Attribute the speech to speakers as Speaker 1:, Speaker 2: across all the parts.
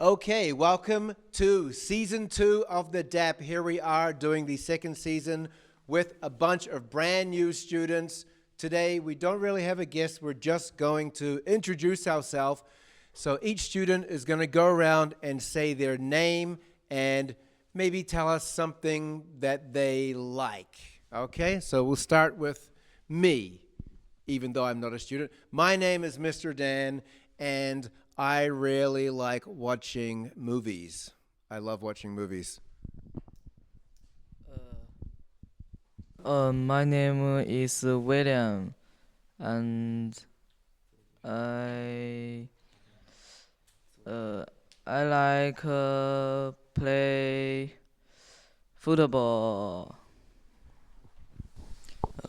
Speaker 1: Okay, welcome to season 2 of the DAP. Here we are doing the second season with a bunch of brand new students. Today, we don't really have a guest. We're just going to introduce ourselves. So each student is going to go around and say their name and maybe tell us something that they like. Okay, so we'll start with me, even though I'm not a student. My name is Mr. Dan, and I really like watching movies. I love watching movies.
Speaker 2: My name is William, and I I like play football.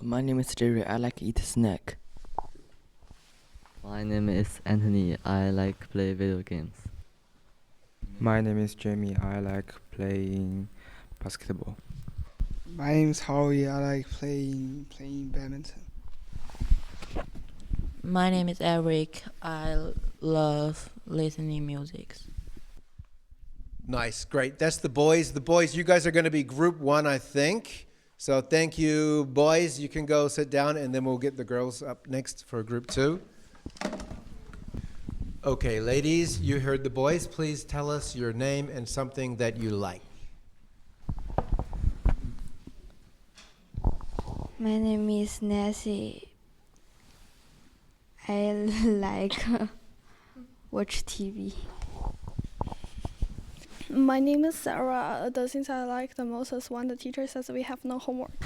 Speaker 3: My name is Jerry. I like eat snack.
Speaker 4: My name is Anthony. I like play video games.
Speaker 5: My name is Jamie. I like playing basketball.
Speaker 6: My name is Howie. I like playing badminton.
Speaker 7: My name is Eric. I love listening music.
Speaker 1: Nice, great. That's the boys. The boys, you guys are going to be group 1, I think. So thank you, boys. You can go sit down, and then we'll get the girls up next for group 2. Okay, ladies, you heard the boys. Please tell us your name and something that you like.
Speaker 8: My name is Nancy. I like watch TV.
Speaker 9: My name is Sarah. The things I like the most is when the teacher says we have no homework.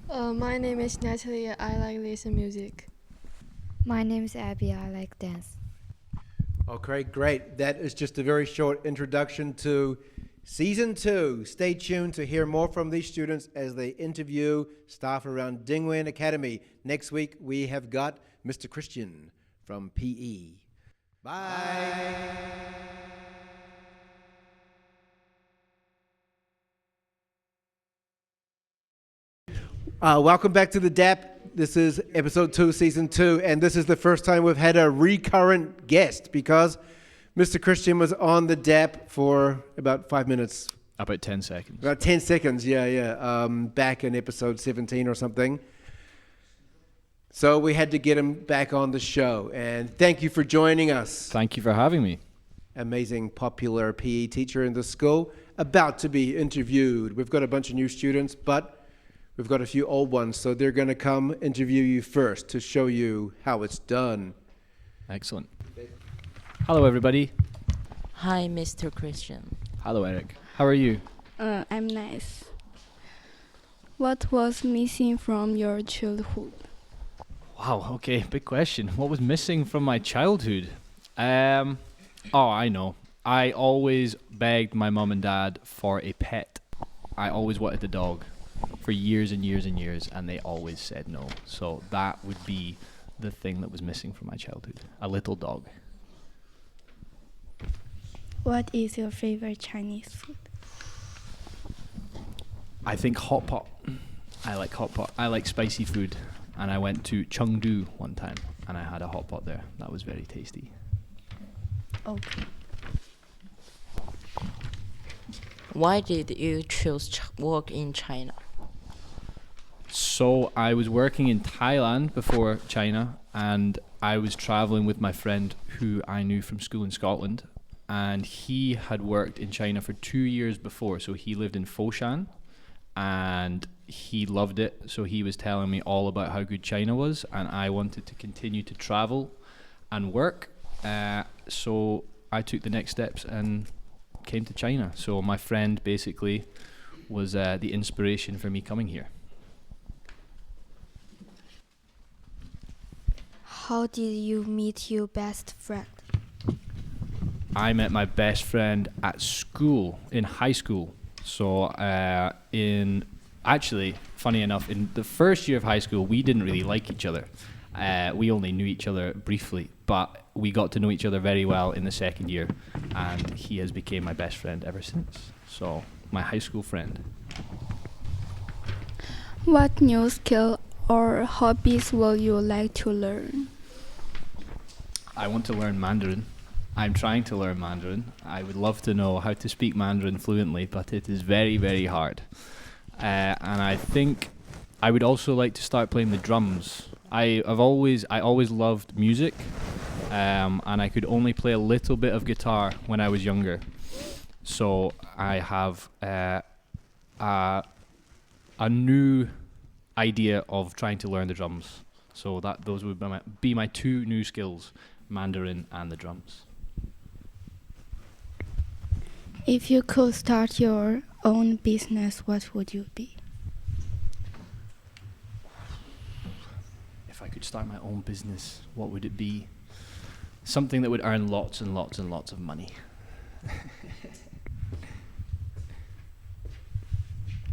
Speaker 10: My name is Natalie. I like listen music.
Speaker 11: My name is Abby. I like dance.
Speaker 1: Okay, great. That is just a very short introduction to Season 2. Stay tuned to hear more from these students as they interview staff around Ding Nguyen Academy. Next week, we have got Mr. Christian from PE. Bye. Welcome back to the DAP. This is episode 2, season 2, and this is the first time we've had a recurrent guest because Mr. Christian was on the DAP for about 5 minutes.
Speaker 12: About 10 seconds.
Speaker 1: About 10 seconds, yeah. Back in episode 17 or something. So we had to get him back on the show, and thank you for joining us.
Speaker 12: Thank you for having me.
Speaker 1: Amazing popular PE teacher in the school, about to be interviewed. We've got a bunch of new students, but we've got a few old ones, so they're going to come interview you first to show you how it's done.
Speaker 12: Excellent. Hello, everybody.
Speaker 7: Hi, Mr. Christian.
Speaker 12: Hello, Eric. How are you?
Speaker 9: I'm nice. What was missing from your childhood?
Speaker 12: Wow, okay, big question. What was missing from my childhood? I know. I always begged my mum and dad for a pet. I always wanted a dog for years and years and years, and they always said no. So that would be the thing that was missing from my childhood, a little dog.
Speaker 9: What is your favorite Chinese food?
Speaker 12: I think hot pot. I like hot pot. I like spicy food. And I went to Chengdu one time, and I had a hot pot there. That was very tasty.
Speaker 9: Okay.
Speaker 7: Why did you choose work in China?
Speaker 12: So I was working in Thailand before China, and I was traveling with my friend who I knew from school in Scotland, and he had worked in China for 2 years before. So he lived in Foshan, and he loved it. So he was telling me all about how good China was, and I wanted to continue to travel and work. So I took the next steps and came to China. So my friend basically was the inspiration for me coming here.
Speaker 8: How did you meet your best friend?
Speaker 12: I met my best friend at school, in high school. So actually, funny enough, in the first year of high school, we didn't really like each other. We only knew each other briefly, but we got to know each other very well in the second year, and he has become my best friend ever since. So, my high school friend.
Speaker 9: What new skill or hobbies will you like to learn?
Speaker 12: I want to learn Mandarin. I'm trying to learn Mandarin. I would love to know how to speak Mandarin fluently, but it is very, very hard. And I think I would also like to start playing the drums. I always loved music, and I could only play a little bit of guitar when I was younger. So I have a new idea of trying to learn the drums. So those would be my two new skills, Mandarin and the drums.
Speaker 8: If you could start your own business, what would you be?
Speaker 12: If I could start my own business, what would it be? Something that would earn lots and lots and lots of money.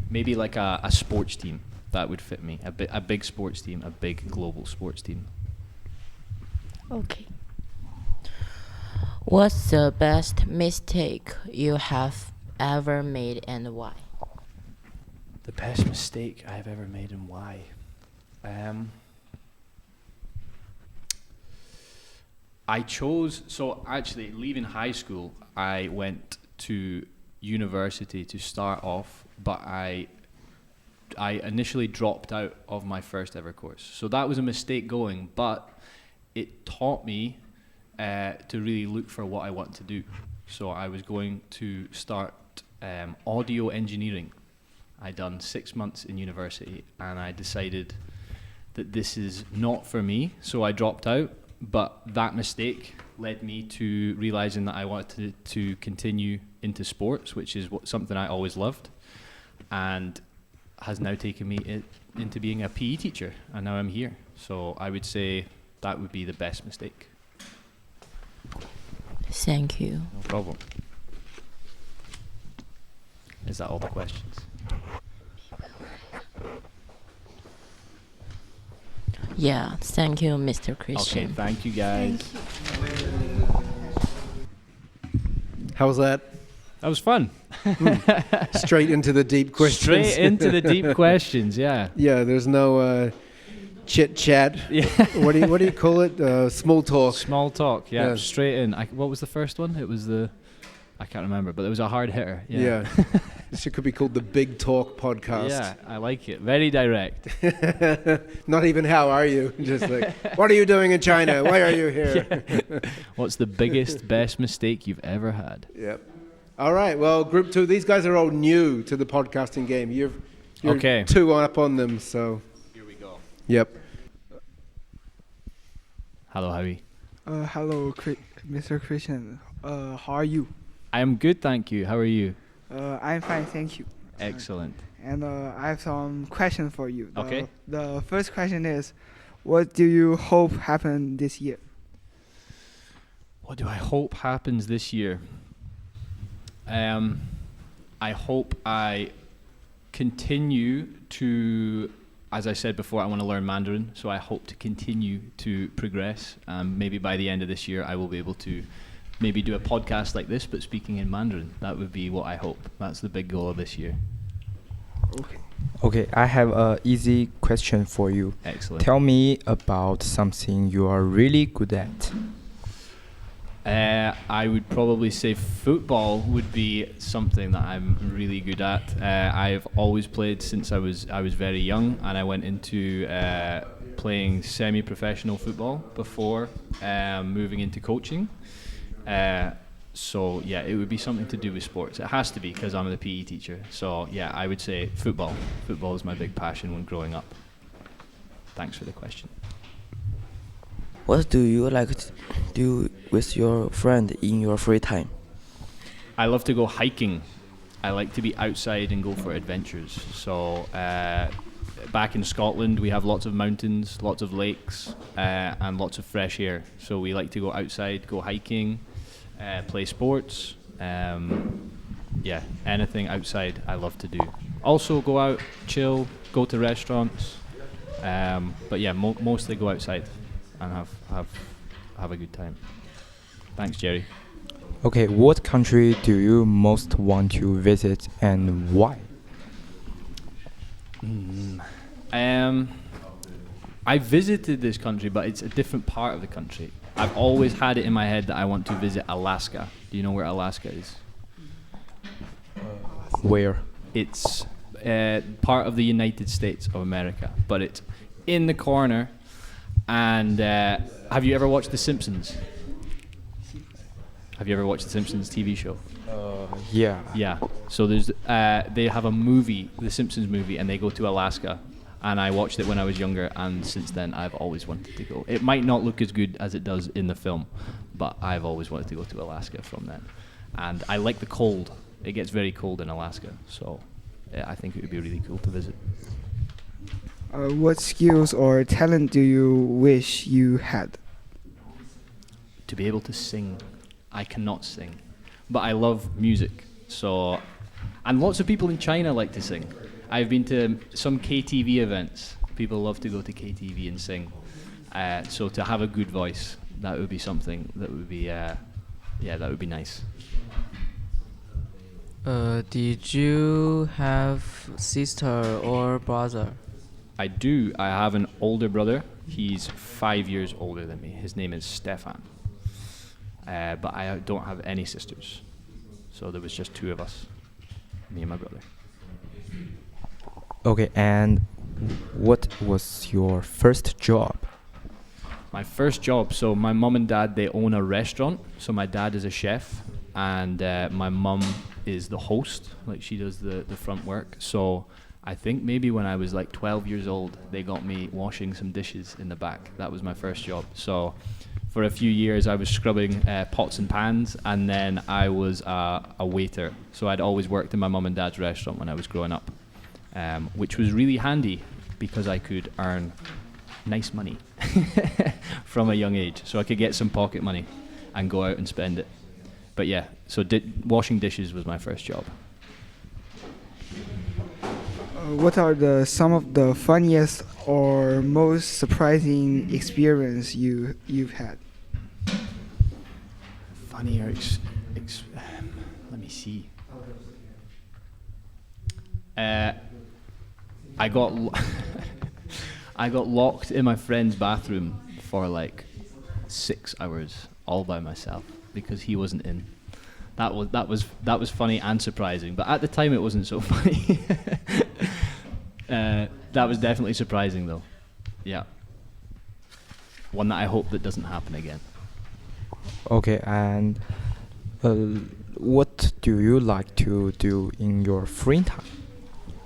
Speaker 12: Maybe like a sports team. That would fit me. A big sports team, a big global sports team.
Speaker 8: Okay.
Speaker 7: What's the best mistake you have ever made and why?
Speaker 12: The best mistake I've ever made and why? So actually leaving high school, I went to university to start off, but I initially dropped out of my first ever course. So that was a mistake going, but it taught me to really look for what I want to do. So I was going to start audio engineering. I'd done 6 months in university and I decided that this is not for me, so I dropped out. But that mistake led me to realizing that I wanted to continue into sports, which is something I always loved, and has now taken me into being a PE teacher, and now I'm here. So I would say that would be the best mistake.
Speaker 7: Thank you.
Speaker 12: No problem. Is that all the questions?
Speaker 7: Yeah, thank you, Mr. Christian.
Speaker 12: Okay, thank you guys.
Speaker 1: How was that?
Speaker 12: That was fun.
Speaker 1: Straight into the deep questions.
Speaker 12: Straight into the deep questions, yeah.
Speaker 1: Yeah, there's no chit chat.
Speaker 12: Yeah.
Speaker 1: What do you call it? Small talk.
Speaker 12: Small talk, yeah.
Speaker 1: Yeah.
Speaker 12: Straight in. What was the first one? It was I can't remember, but it was a hard hitter. Yeah.
Speaker 1: This could be called the Big Talk Podcast.
Speaker 12: Yeah, I like it. Very direct.
Speaker 1: Not even how are you? Just like, what are you doing in China? Why are you here?
Speaker 12: Yeah. What's the biggest, best mistake you've ever had?
Speaker 1: Yep. All right. Well, group 2. These guys are all new to the podcasting game. You're
Speaker 12: okay.
Speaker 1: 2 up on them. So.
Speaker 12: Here we go.
Speaker 1: Yep.
Speaker 12: Hello, Howie.
Speaker 6: Hello, Mr. Christian. How are you?
Speaker 12: I am good, thank you. How are you?
Speaker 6: I'm fine, thank you.
Speaker 12: Excellent.
Speaker 6: And I have some questions for you.
Speaker 12: Okay.
Speaker 6: The first question is, what do you hope happen this year?
Speaker 12: What do I hope happens this year? I hope I continue to, as I said before, I want to learn Mandarin, so I hope to continue to progress. Maybe by the end of this year, I will be able to maybe do a podcast like this, but speaking in Mandarin. That would be what I hope. That's the big goal of this year.
Speaker 6: Okay.
Speaker 5: Okay, I have an easy question for you.
Speaker 12: Excellent.
Speaker 5: Tell me about something you are really good at.
Speaker 12: I would probably say football would be something that I'm really good at. I've always played since I was very young, and I went into playing semi-professional football before moving into coaching. So yeah, it would be something to do with sports. It has to be because I'm the PE teacher. So yeah, I would say football. Football is my big passion when growing up. Thanks for the question.
Speaker 3: What do you like to do with your friend in your free time?
Speaker 12: I love to go hiking. I like to be outside and go for adventures. So back in Scotland, we have lots of mountains, lots of lakes, and lots of fresh air. So we like to go outside, go hiking, play sports. Yeah, anything outside I love to do. Also go out, chill, go to restaurants. But yeah, mostly go outside and have a good time. Thanks, Jerry.
Speaker 5: Okay, what country do you most want to visit and why?
Speaker 12: I visited this country, but it's a different part of the country. I've always had it in my head that I want to visit Alaska. Do you know where Alaska is?
Speaker 5: Where?
Speaker 12: It's part of the United States of America, but it's in the corner. And have you ever watched The Simpsons? Have you ever watched The Simpsons TV show?
Speaker 5: Yeah.
Speaker 12: Yeah. So there's they have a movie, The Simpsons movie, and they go to Alaska. And I watched it when I was younger, and since then I've always wanted to go. It might not look as good as it does in the film, but I've always wanted to go to Alaska from then. And I like the cold. It gets very cold in Alaska, so I think it would be really cool to visit.
Speaker 6: What skills or talent do you wish you had?
Speaker 12: To be able to sing. I cannot sing, but I love music. So, and lots of people in China like to sing. I've been to some KTV events. People love to go to KTV and sing. So to have a good voice, that would be something that would be, that would be nice.
Speaker 2: Did you have sister or brother?
Speaker 12: I do. I have an older brother. He's 5 years older than me. His name is Stefan. But I don't have any sisters. So there was just two of us, me and my brother.
Speaker 5: Okay, and what was your first job?
Speaker 12: My first job, so my mum and dad, they own a restaurant. So my dad is a chef, and my mum is the host. Like, she does the front work. So I think maybe when I was like 12 years old, they got me washing some dishes in the back. That was my first job. So for a few years, I was scrubbing pots and pans, and then I was a waiter. So I'd always worked in my mum and dad's restaurant when I was growing up, which was really handy because I could earn nice money from a young age. So I could get some pocket money and go out and spend it. But yeah, so washing dishes was my first job.
Speaker 6: What are some of the funniest or most surprising experience you've had?
Speaker 12: Funnier, let me see. I got I got locked in my friend's bathroom for like 6 hours all by myself because he wasn't in. That was funny and surprising, but at the time it wasn't so funny. That was definitely surprising though. Yeah. One that I hope that doesn't happen again.
Speaker 5: Okay, and what do you like to do in your free time?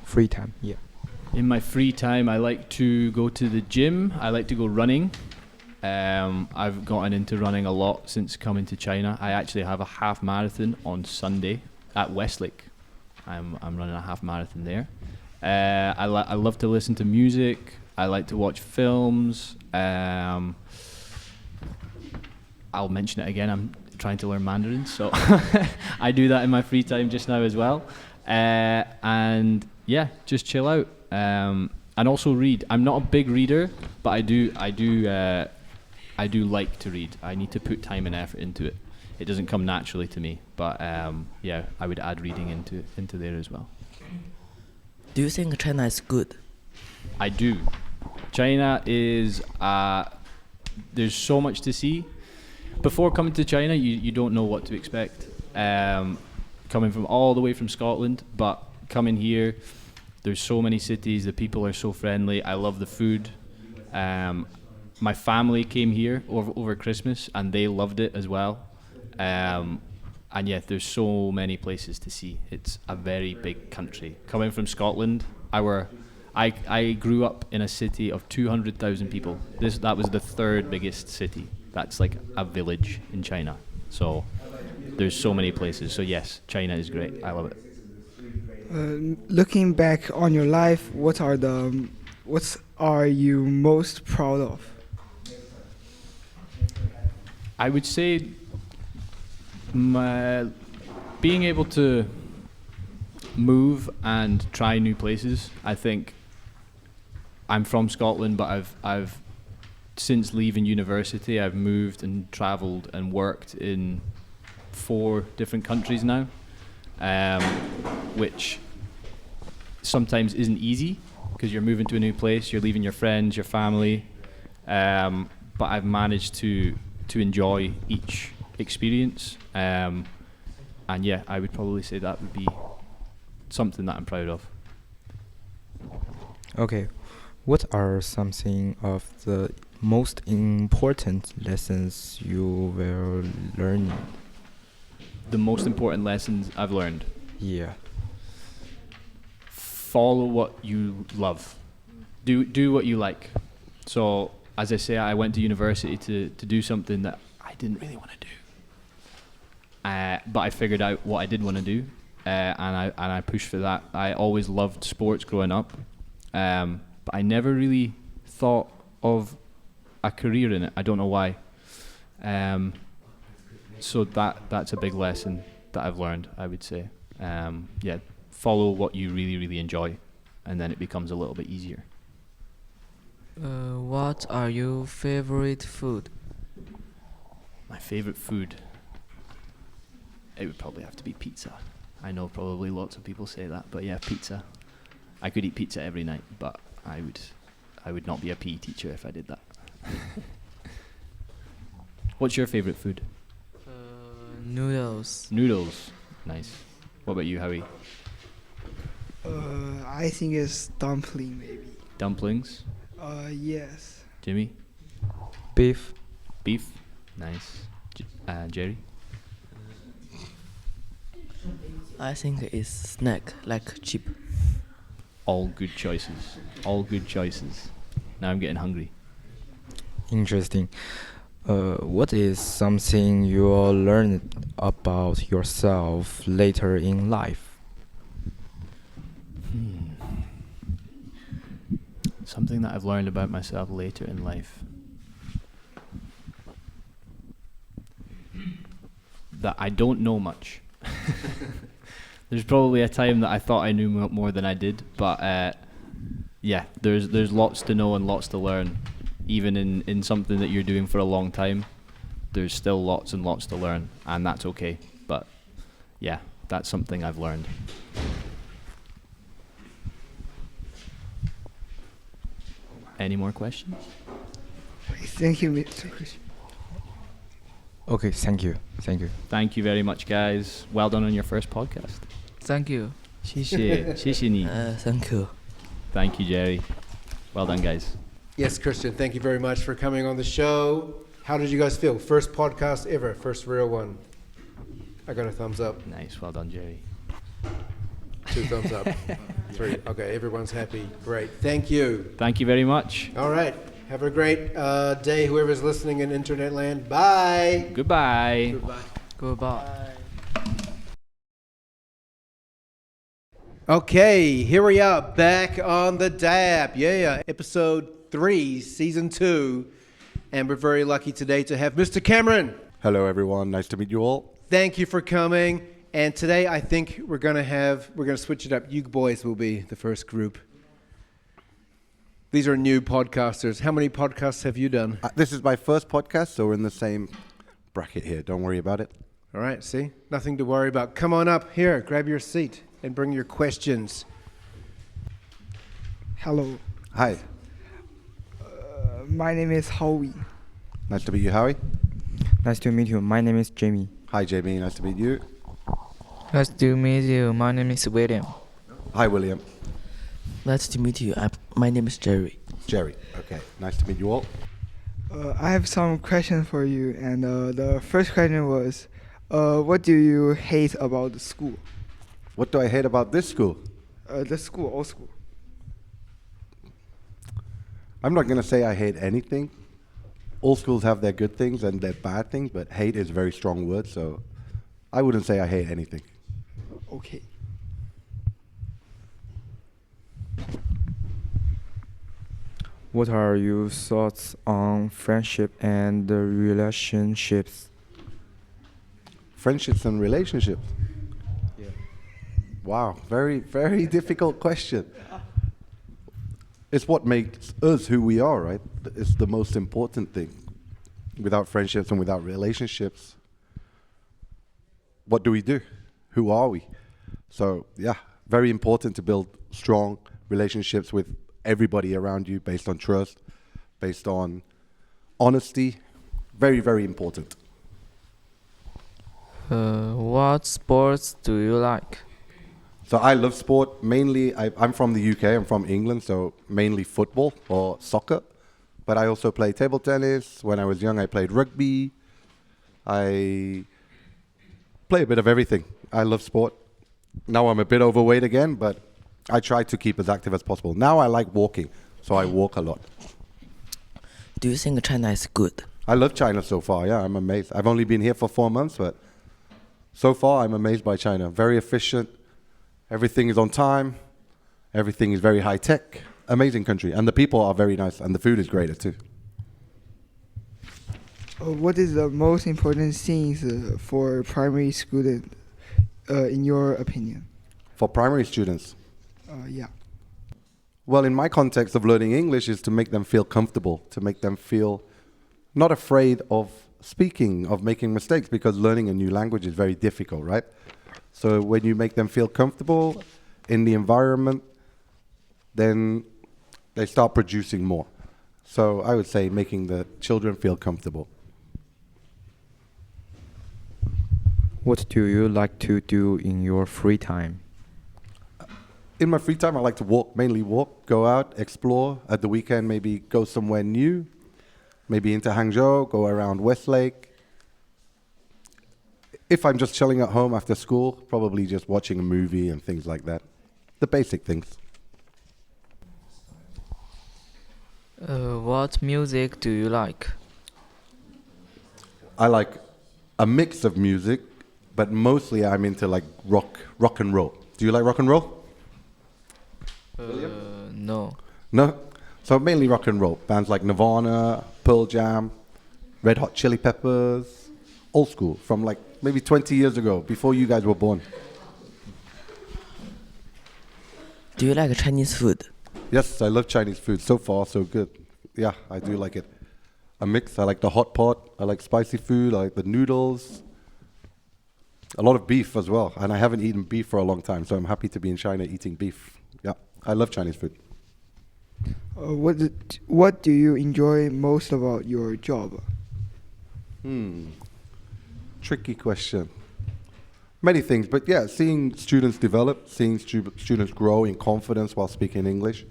Speaker 5: Free time, yeah.
Speaker 12: In my free time, I like to go to the gym. I like to go running. I've gotten into running a lot since coming to China. I actually have a half marathon on Sunday at Westlake. I'm running a half marathon there. I love to listen to music. I like to watch films. I'll mention it again. I'm trying to learn Mandarin, so I do that in my free time just now as well. And yeah, just chill out. And also read. I'm not a big reader, but I do like to read. I need to put time and effort into it. It doesn't come naturally to me, but yeah, I would add reading into there as well.
Speaker 3: Do you think China is good?
Speaker 12: I do. China is there's so much to see. Before coming to China, you don't know what to expect. Coming from all the way from Scotland, but coming here, there's so many cities. The people are so friendly. I love the food. My family came here over Christmas, and they loved it as well. And yet, there's so many places to see. It's a very big country. Coming from Scotland, I grew up in a city of 200,000 people. That was the third biggest city. That's like a village in China. So there's so many places. So yes, China is great. I love it.
Speaker 6: Looking back on your life, what are you most proud of?
Speaker 12: I would say being able to move and try new places. I think I'm from Scotland, but I've since leaving university, I've moved and travelled and worked in 4 different countries now, which sometimes isn't easy because you're moving to a new place, you're leaving your friends, your family, but I've managed to to enjoy each experience. And yeah, I would probably say that would be something that I'm proud of.
Speaker 5: Okay, what are something of the most important lessons you were learning?
Speaker 12: The most important lessons I've learned:
Speaker 5: Yeah.
Speaker 12: follow what you love. Do what you like. So, as I say, I went to university to do something that I didn't really want to do. But I figured out what I did want to do, and I pushed for that. I always loved sports growing up, but I never really thought of a career in it. I don't know why. So that's a big lesson that I've learned, I would say. Yeah, follow what you really, really enjoy, and then it becomes a little bit easier.
Speaker 2: What are your favorite food?
Speaker 12: My favorite food, it would probably have to be pizza. I know probably lots of people say that, but yeah, pizza. I could eat pizza every night, but I would not be a PE teacher if I did that. What's your favorite food?
Speaker 2: Noodles.
Speaker 12: Noodles. Nice. What about you, Howie?
Speaker 6: I think it's dumpling maybe.
Speaker 12: Dumplings.
Speaker 6: Yes.
Speaker 12: Jimmy?
Speaker 5: Beef.
Speaker 12: Beef. Nice. Jerry?
Speaker 3: I think it's snack like chip.
Speaker 12: All good choices. All good choices. Now I'm getting hungry.
Speaker 5: Interesting. What is something you learned about yourself later in life?
Speaker 12: Something that I've learned about myself later in life. That I don't know much. There's probably a time that I thought I knew more than I did, but yeah, there's lots to know and lots to learn. Even in something that you're doing for a long time, there's still lots and lots to learn, and that's okay. But yeah, that's something I've learned. Any more questions?
Speaker 6: Thank you, Mr. Christian.
Speaker 5: Okay, thank you. Thank you.
Speaker 12: Thank you very much, guys. Well done on your first podcast.
Speaker 2: Thank you.
Speaker 12: 谢谢，谢谢你。
Speaker 3: Thank you.
Speaker 12: Thank you, Jerry. Well done, guys.
Speaker 1: Yes, Christian, thank you very much for coming on the show. How did you guys feel? First podcast ever, first real one. I got a thumbs up.
Speaker 12: Nice. Well done, Jerry.
Speaker 1: 2 thumbs up. 3. Okay, everyone's happy. Great. Thank you.
Speaker 12: Thank you very much.
Speaker 1: All right. Have a great day, whoever's listening in internet land. Bye.
Speaker 12: Goodbye.
Speaker 1: Goodbye.
Speaker 2: Goodbye.
Speaker 1: Okay, here we are back on the DAP. Yeah, episode 3, season 2. And we're very lucky today to have Mr. Cameron.
Speaker 13: Hello, everyone. Nice to meet you all.
Speaker 1: Thank you for coming. And today I think we're going to switch it up. You boys will be the first group. These are new podcasters. How many podcasts have you done?
Speaker 13: This is my first podcast, so we're in the same bracket here. Don't worry about it.
Speaker 1: All right, see? Nothing to worry about. Come on up here, grab your seat, and bring your questions.
Speaker 6: Hello.
Speaker 13: Hi.
Speaker 6: My name is Howie.
Speaker 13: Nice to meet you, Howie.
Speaker 5: Nice to meet you. My name is Jamie.
Speaker 13: Hi, Jamie. Nice to meet you.
Speaker 2: Nice to meet you. My name is William.
Speaker 13: Hi, William.
Speaker 3: Nice to meet you. My name is Jerry.
Speaker 13: Jerry. Okay. Nice to meet you all.
Speaker 6: I have some questions for you, and the first question was, what do you hate about the school?
Speaker 13: What do I hate about this school?
Speaker 6: The school, all school.
Speaker 13: I'm not going to say I hate anything. All schools have their good things and their bad things, but hate is a very strong word, so I wouldn't say I hate anything.
Speaker 6: Okay.
Speaker 5: What are your thoughts on friendship and relationships?
Speaker 13: Friendships and relationships?
Speaker 5: Yeah.
Speaker 13: Wow, very, very difficult question. It's what makes us who we are, right? It's the most important thing. Without friendships and without relationships, what do we do? Who are we? So, yeah, very important to build strong relationships with everybody around you based on trust, based on honesty, Very, very important.
Speaker 2: What sports do you like?
Speaker 13: So I love sport. Mainly, I'm from the UK. I'm from England, so mainly football or soccer. But I also play table tennis. When I was young, I played rugby. I play a bit of everything. I love sport. Now I'm a bit overweight again, but I try to keep as active as possible. Now I like walking, so I walk a lot.
Speaker 3: Do you think China is good?
Speaker 13: I love China so far. Yeah, I'm amazed. I've only been here for 4 months, but so far I'm amazed by China. Very efficient. Everything is on time. Everything is very high tech. Amazing country. And the people are very nice. And the food is greater too.
Speaker 6: What is the most important things for primary student, in your opinion?
Speaker 13: For primary students,
Speaker 6: Yeah.
Speaker 13: well, in my context of learning English is to make them feel comfortable, to make them feel not afraid of speaking, of making mistakes, because learning a new language is very difficult, right? So when you make them feel comfortable in the environment, then they start producing more. So I would say making the children feel comfortable.
Speaker 5: What do you like to do in your free time?
Speaker 13: In my free time, I like to walk, mainly walk, go out, explore. At the weekend, maybe go somewhere new, maybe into Hangzhou, go around Westlake. If I'm just chilling at home after school, probably just watching a movie and things like that. The basic things.
Speaker 2: What music do you like?
Speaker 13: I like a mix of music, but mostly I'm into like rock and roll. Do you like rock and roll?
Speaker 2: No.
Speaker 13: No? So mainly rock and roll. Bands like Nirvana, Pearl Jam, Red Hot Chili Peppers, old school, from like maybe 20 years ago, before you guys were born.
Speaker 3: Do you like Chinese food?
Speaker 13: Yes, I love Chinese food. So far, so good. Yeah, I do like it. A mix. I like the hot pot. I like spicy food. I like the noodles. A lot of beef as well. And I haven't eaten beef for a long time, so I'm happy to be in China eating beef. Yeah, I love Chinese food.
Speaker 6: What do you enjoy most about your job?
Speaker 13: Tricky question. Many things, but yeah, seeing students develop, seeing students grow in confidence while speaking English,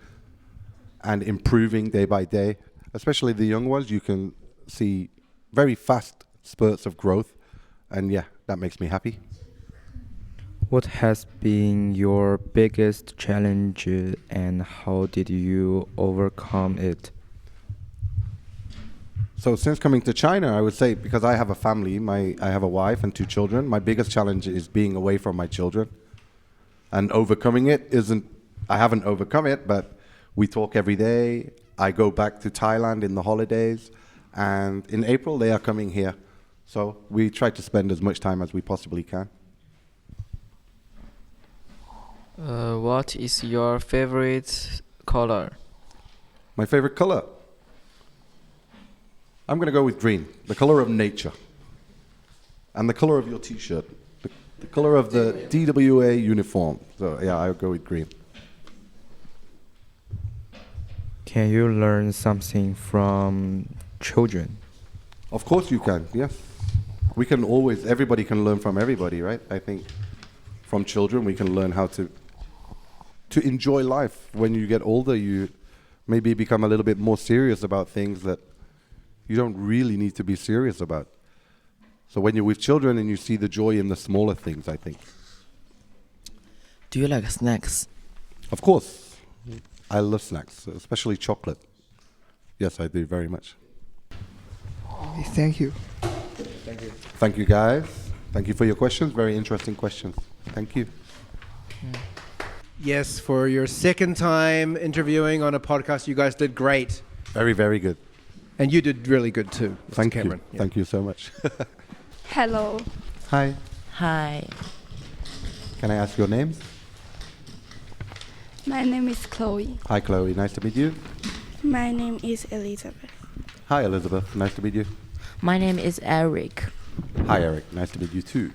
Speaker 13: and improving day by day, especially the young ones, you can see very fast spurts of growth, and yeah, that makes me happy.
Speaker 5: What has been your biggest challenge and how did you overcome it?
Speaker 13: So since coming to China, I would say, because I have a family, I have a wife and 2 children, my biggest challenge is being away from my children. And overcoming it I haven't overcome it, but we talk every day. I go back to Thailand in the holidays, and in April they are coming here. So we try to spend as much time as we possibly can.
Speaker 2: What is your favorite color?
Speaker 13: My favorite color? I'm going to go with green, the color of nature. And the color of your t-shirt, the color of the DWA uniform. So yeah, I'll go with green.
Speaker 5: Can you learn something from children?
Speaker 13: Of course you can, yes. We can always, everybody can learn from everybody, right? I think from children we can learn how to enjoy life. When you get older, you maybe become a little bit more serious about things that you don't really need to be serious about. So when you're with children and you see the joy in the smaller things, I think.
Speaker 3: Do you like snacks?
Speaker 13: Of course. I love snacks, especially chocolate. Yes, I do very much.
Speaker 6: Thank you.
Speaker 5: Thank you.
Speaker 13: Thank you, guys. Thank you for your questions. Very interesting questions. Thank you.
Speaker 1: Yes, for your second time interviewing on a podcast, you guys did great.
Speaker 13: Very, very good.
Speaker 1: And you did really good too, Mr.
Speaker 13: Thank
Speaker 1: Cameron.
Speaker 13: you. Thank you so much.
Speaker 9: Hello.
Speaker 13: Hi.
Speaker 7: Hi.
Speaker 13: Can I ask your names?
Speaker 8: My name is Chloe.
Speaker 13: Hi, Chloe. Nice to meet you.
Speaker 8: My name is Elizabeth.
Speaker 13: Hi, Elizabeth. Nice to meet you.
Speaker 7: My name is Eric.
Speaker 13: Hi, Eric. Nice to meet you too.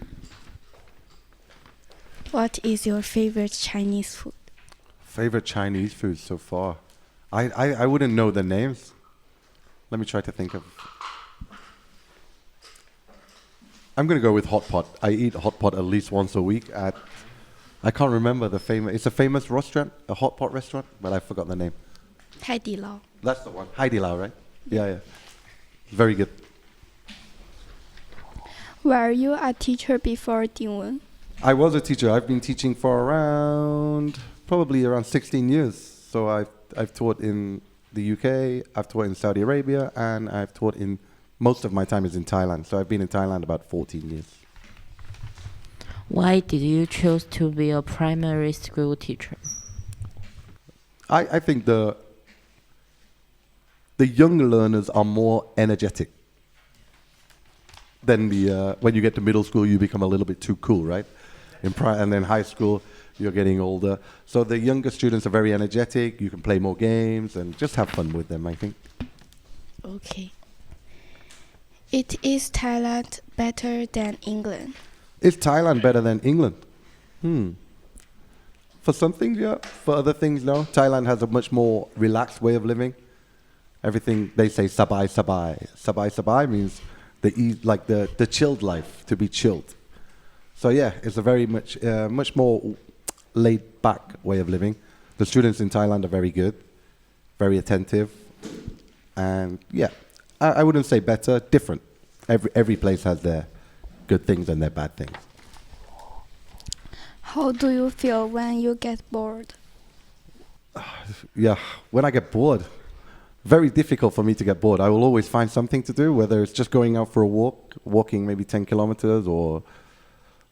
Speaker 8: What is your favorite Chinese food?
Speaker 13: Favorite Chinese food so far? I wouldn't know the names. Let me try to think of. I'm gonna go with hot pot. I eat hot pot at least once a week at. I can't remember the famous. It's a famous restaurant, a hot pot restaurant, but I forgot the name.
Speaker 8: 海底捞.
Speaker 13: That's the one. Hai Di Lao, right? Yeah, yeah. Very good.
Speaker 8: Were you a teacher before Dingwen?
Speaker 13: I was a teacher. I've been teaching for probably around 16 years. So I've taught in the UK, I've taught in Saudi Arabia, and I've taught in, most of my time is in Thailand. So I've been in Thailand about 14 years.
Speaker 7: Why did you choose to be a primary school teacher?
Speaker 13: I think the younger learners are more energetic than when you get to middle school, you become a little bit too cool, right? And then high school, you're getting older. So the younger students are very energetic. You can play more games and just have fun with them, I think.
Speaker 8: Okay. Is Thailand better than England?
Speaker 13: Is Thailand better than England? For some things, yeah. For other things, no. Thailand has a much more relaxed way of living. Everything, they say sabai sabai. Sabai sabai means the chilled life, to be chilled. So yeah, it's a very much more laid back way of living. The students in Thailand are very good, very attentive, and yeah, I wouldn't say better, different. Every place has their good things and their bad things.
Speaker 8: How do you feel when you get bored?
Speaker 13: Yeah, when I get bored, very difficult for me to get bored. I will always find something to do, whether it's just going out for a walk, walking maybe 10 kilometers, or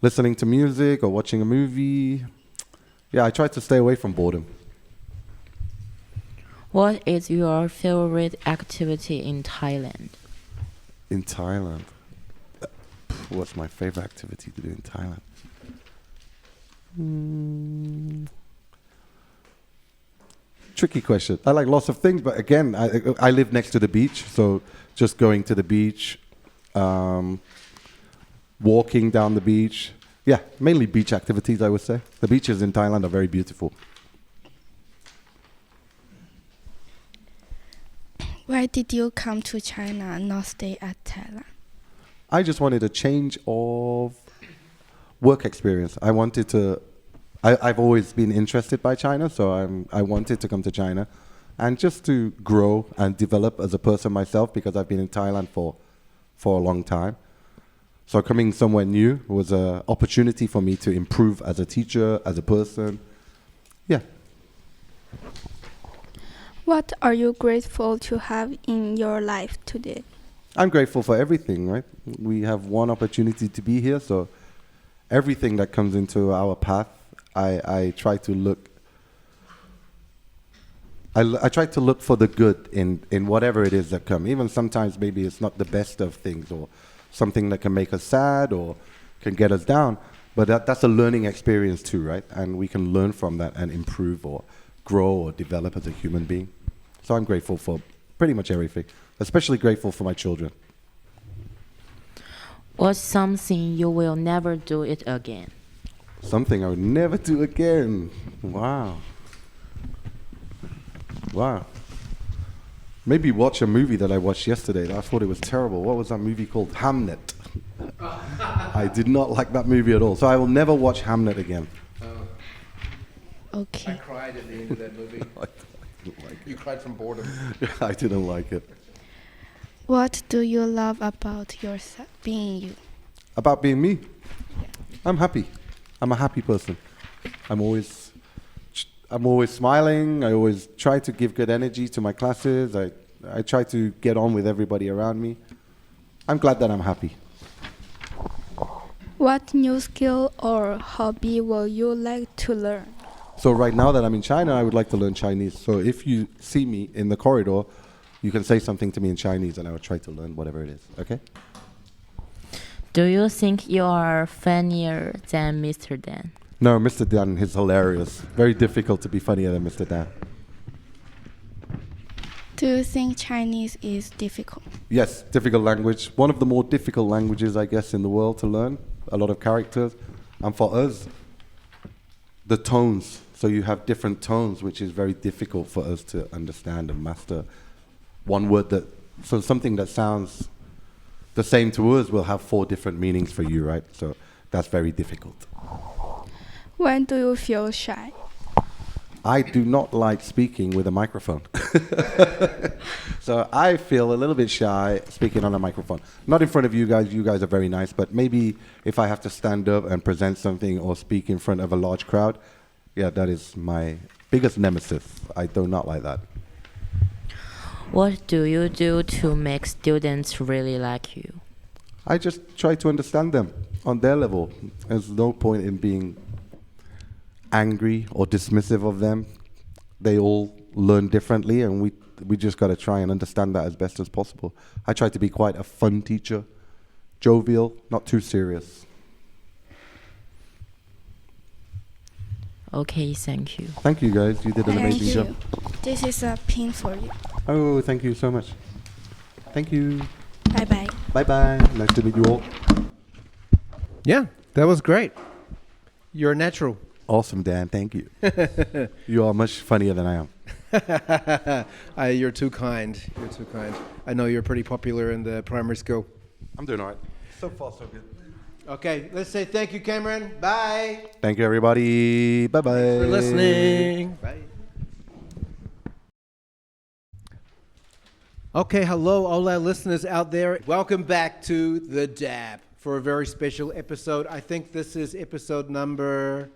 Speaker 13: listening to music, or watching a movie. Yeah, I try to stay away from boredom.
Speaker 7: What is your favorite activity in Thailand?
Speaker 13: In Thailand? What's my favorite activity to do in Thailand? Tricky question. I like lots of things, but again, I live next to the beach, so just going to the beach, walking down the beach. Yeah, mainly beach activities, I would say. The beaches in Thailand are very beautiful.
Speaker 8: Why did you come to China and not stay at Thailand?
Speaker 13: I just wanted a change of work experience. I wanted to. I've always been interested by China, so I wanted to come to China, and just to grow and develop as a person myself, because I've been in Thailand for a long time. So coming somewhere new was an opportunity for me to improve as a teacher, as a person. Yeah.
Speaker 8: What are you grateful to have in your life today?
Speaker 13: I'm grateful for everything, right? We have one opportunity to be here, so everything that comes into our path, I try to look. I try to look for the good in whatever it is that comes. Even sometimes maybe it's not the best of things, or something that can make us sad or can get us down. But that's a learning experience too, right? And we can learn from that and improve or grow or develop as a human being. So I'm grateful for pretty much everything, especially grateful for my children.
Speaker 7: What's something you will never do it again?
Speaker 13: Something I would never do again. Wow. Wow. Maybe watch a movie that I watched yesterday. I thought it was terrible. What was that movie called? Hamnet. I did not like that movie at all. So I will never watch Hamnet again.
Speaker 8: Okay.
Speaker 1: I cried at the end of that movie.
Speaker 13: I didn't like it.
Speaker 1: You cried from boredom.
Speaker 13: I didn't like it.
Speaker 8: What do you love about yourself, being you?
Speaker 13: About being me? I'm happy. I'm a happy person. I'm always smiling. I always try to give good energy to my classes. I try to get on with everybody around me. I'm glad that I'm happy.
Speaker 8: What new skill or hobby will you like to learn?
Speaker 13: So right now that I'm in China, I would like to learn Chinese. So if you see me in the corridor, you can say something to me in Chinese and I will try to learn whatever it is, okay?
Speaker 7: Do you think you are funnier than Mr. Dan?
Speaker 13: No, Mr. Dan is hilarious. Very difficult to be funnier than Mr. Dan.
Speaker 8: Do you think Chinese is difficult?
Speaker 13: Yes, difficult language. One of the more difficult languages, I guess, in the world to learn. A lot of characters. And for us, the tones. So you have different tones, which is very difficult for us to understand and master. One word so something that sounds the same to us will have 4 different meanings for you, right? So that's very difficult.
Speaker 9: When do you feel shy?
Speaker 13: I do not like speaking with a microphone. So I feel a little bit shy speaking on a microphone. Not in front of you guys. You guys are very nice. But maybe if I have to stand up and present something or speak in front of a large crowd, yeah, that is my biggest nemesis. I do not like that.
Speaker 7: What do you do to make students really like you?
Speaker 13: I just try to understand them on their level. There's no point in being angry or dismissive of them. They all learn differently, and we just got to try and understand that as best as possible. I try to be quite a fun teacher, jovial, not too serious.
Speaker 7: Okay, thank you.
Speaker 13: Thank you, guys. You did an amazing job.
Speaker 8: This is a pin for you.
Speaker 13: Oh, thank you so much. Thank you.
Speaker 8: Bye bye.
Speaker 13: Bye bye. Nice to meet you all.
Speaker 1: Yeah, that was great. You're a natural.
Speaker 13: Awesome, Dan. Thank you. You are much funnier than I am.
Speaker 1: You're too kind. You're too kind. I know you're pretty popular in the primary school.
Speaker 13: I'm doing all right. So far, so good.
Speaker 1: Okay, let's say thank you, Cameron. Bye.
Speaker 13: Thank you, everybody. Bye-bye.
Speaker 1: Thanks for listening. Bye. Okay, hello, all our listeners out there. Welcome back to the DAP for a very special episode. I think this is episode number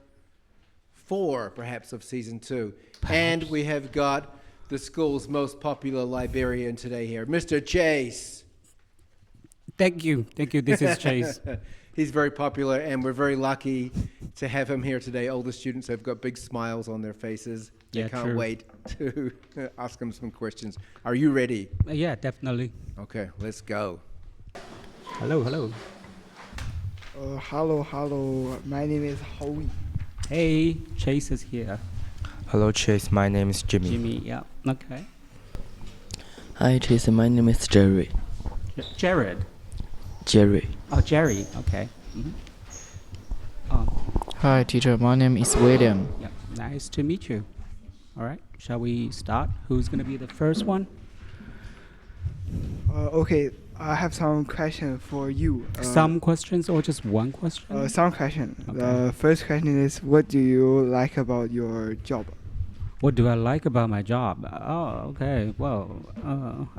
Speaker 1: 4, perhaps, of season 2. And we have got the school's most popular librarian today here, Mr. Chase.
Speaker 14: Thank you. Thank you. This is Chase.
Speaker 1: He's very popular, and we're very lucky to have him here today. All the students have got big smiles on their faces. They
Speaker 14: Yeah,
Speaker 1: can't
Speaker 14: true.
Speaker 1: wait to ask him some questions. Are you ready?
Speaker 14: Yeah, definitely.
Speaker 1: Okay, let's go.
Speaker 14: Hello, hello.
Speaker 6: Hello. My name is Howie.
Speaker 14: Hey, Chase is here.
Speaker 5: Hello, Chase. My name is Jimmy.
Speaker 14: Jimmy, yeah. Okay.
Speaker 3: Hi, Jason. My name is Jerry.
Speaker 14: Jared.
Speaker 3: Jerry.
Speaker 14: Oh, Jerry. Okay. Mm-hmm.
Speaker 2: Hi, teacher. My name is William.
Speaker 14: Yeah. Nice to meet you. All right. Shall we start? Who's going to be the first one?
Speaker 6: Okay, I have some question for you.
Speaker 14: Some questions or just one question?
Speaker 6: Some question.
Speaker 14: Okay.
Speaker 6: The first question is, what do you like about your job?
Speaker 14: What do I like about my job? Oh, okay. Well,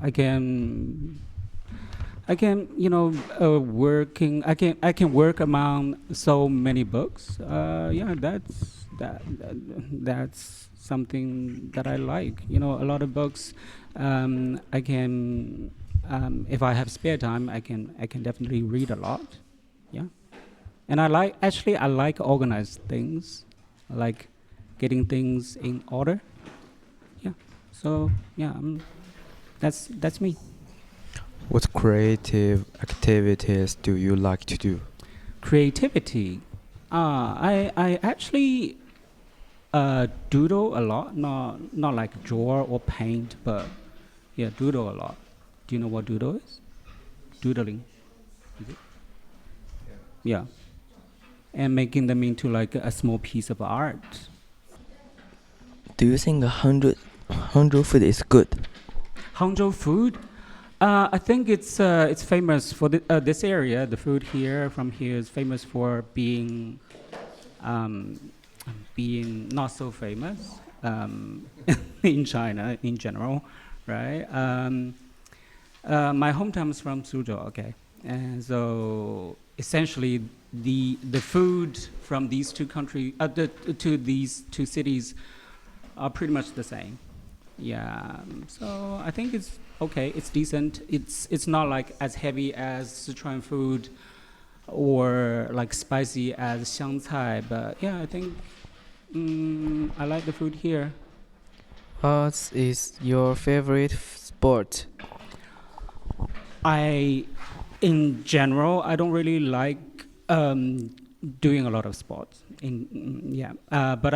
Speaker 14: I can, working. I can work among so many books. Yeah, that's something that I like. You know, a lot of books. I can, if I have spare time, I can definitely read a lot. Yeah, and I like organized things. I like getting things in order. Yeah. So yeah, that's me.
Speaker 5: What creative activities do you like to do?
Speaker 14: Creativity. I actually doodle a lot. Not like draw or paint, but yeah, doodle a lot. Do you know what doodle is? Doodling. Is it? Yeah. And making them into like a small piece of art.
Speaker 3: Do you think Hangzhou food is good?
Speaker 14: Hangzhou food? I think it's famous for this area. The food from here is famous for being not so famous in China in general, right? My hometown is from Suzhou, okay, and so essentially the food from these two these two cities are pretty much the same. Yeah, so I think it's okay. It's decent. It's not like as heavy as Sichuan food, or like spicy as xiangcai. But yeah, I think I like the food here.
Speaker 2: What is your favorite sport?
Speaker 14: In general, I don't really like doing a lot of sports. But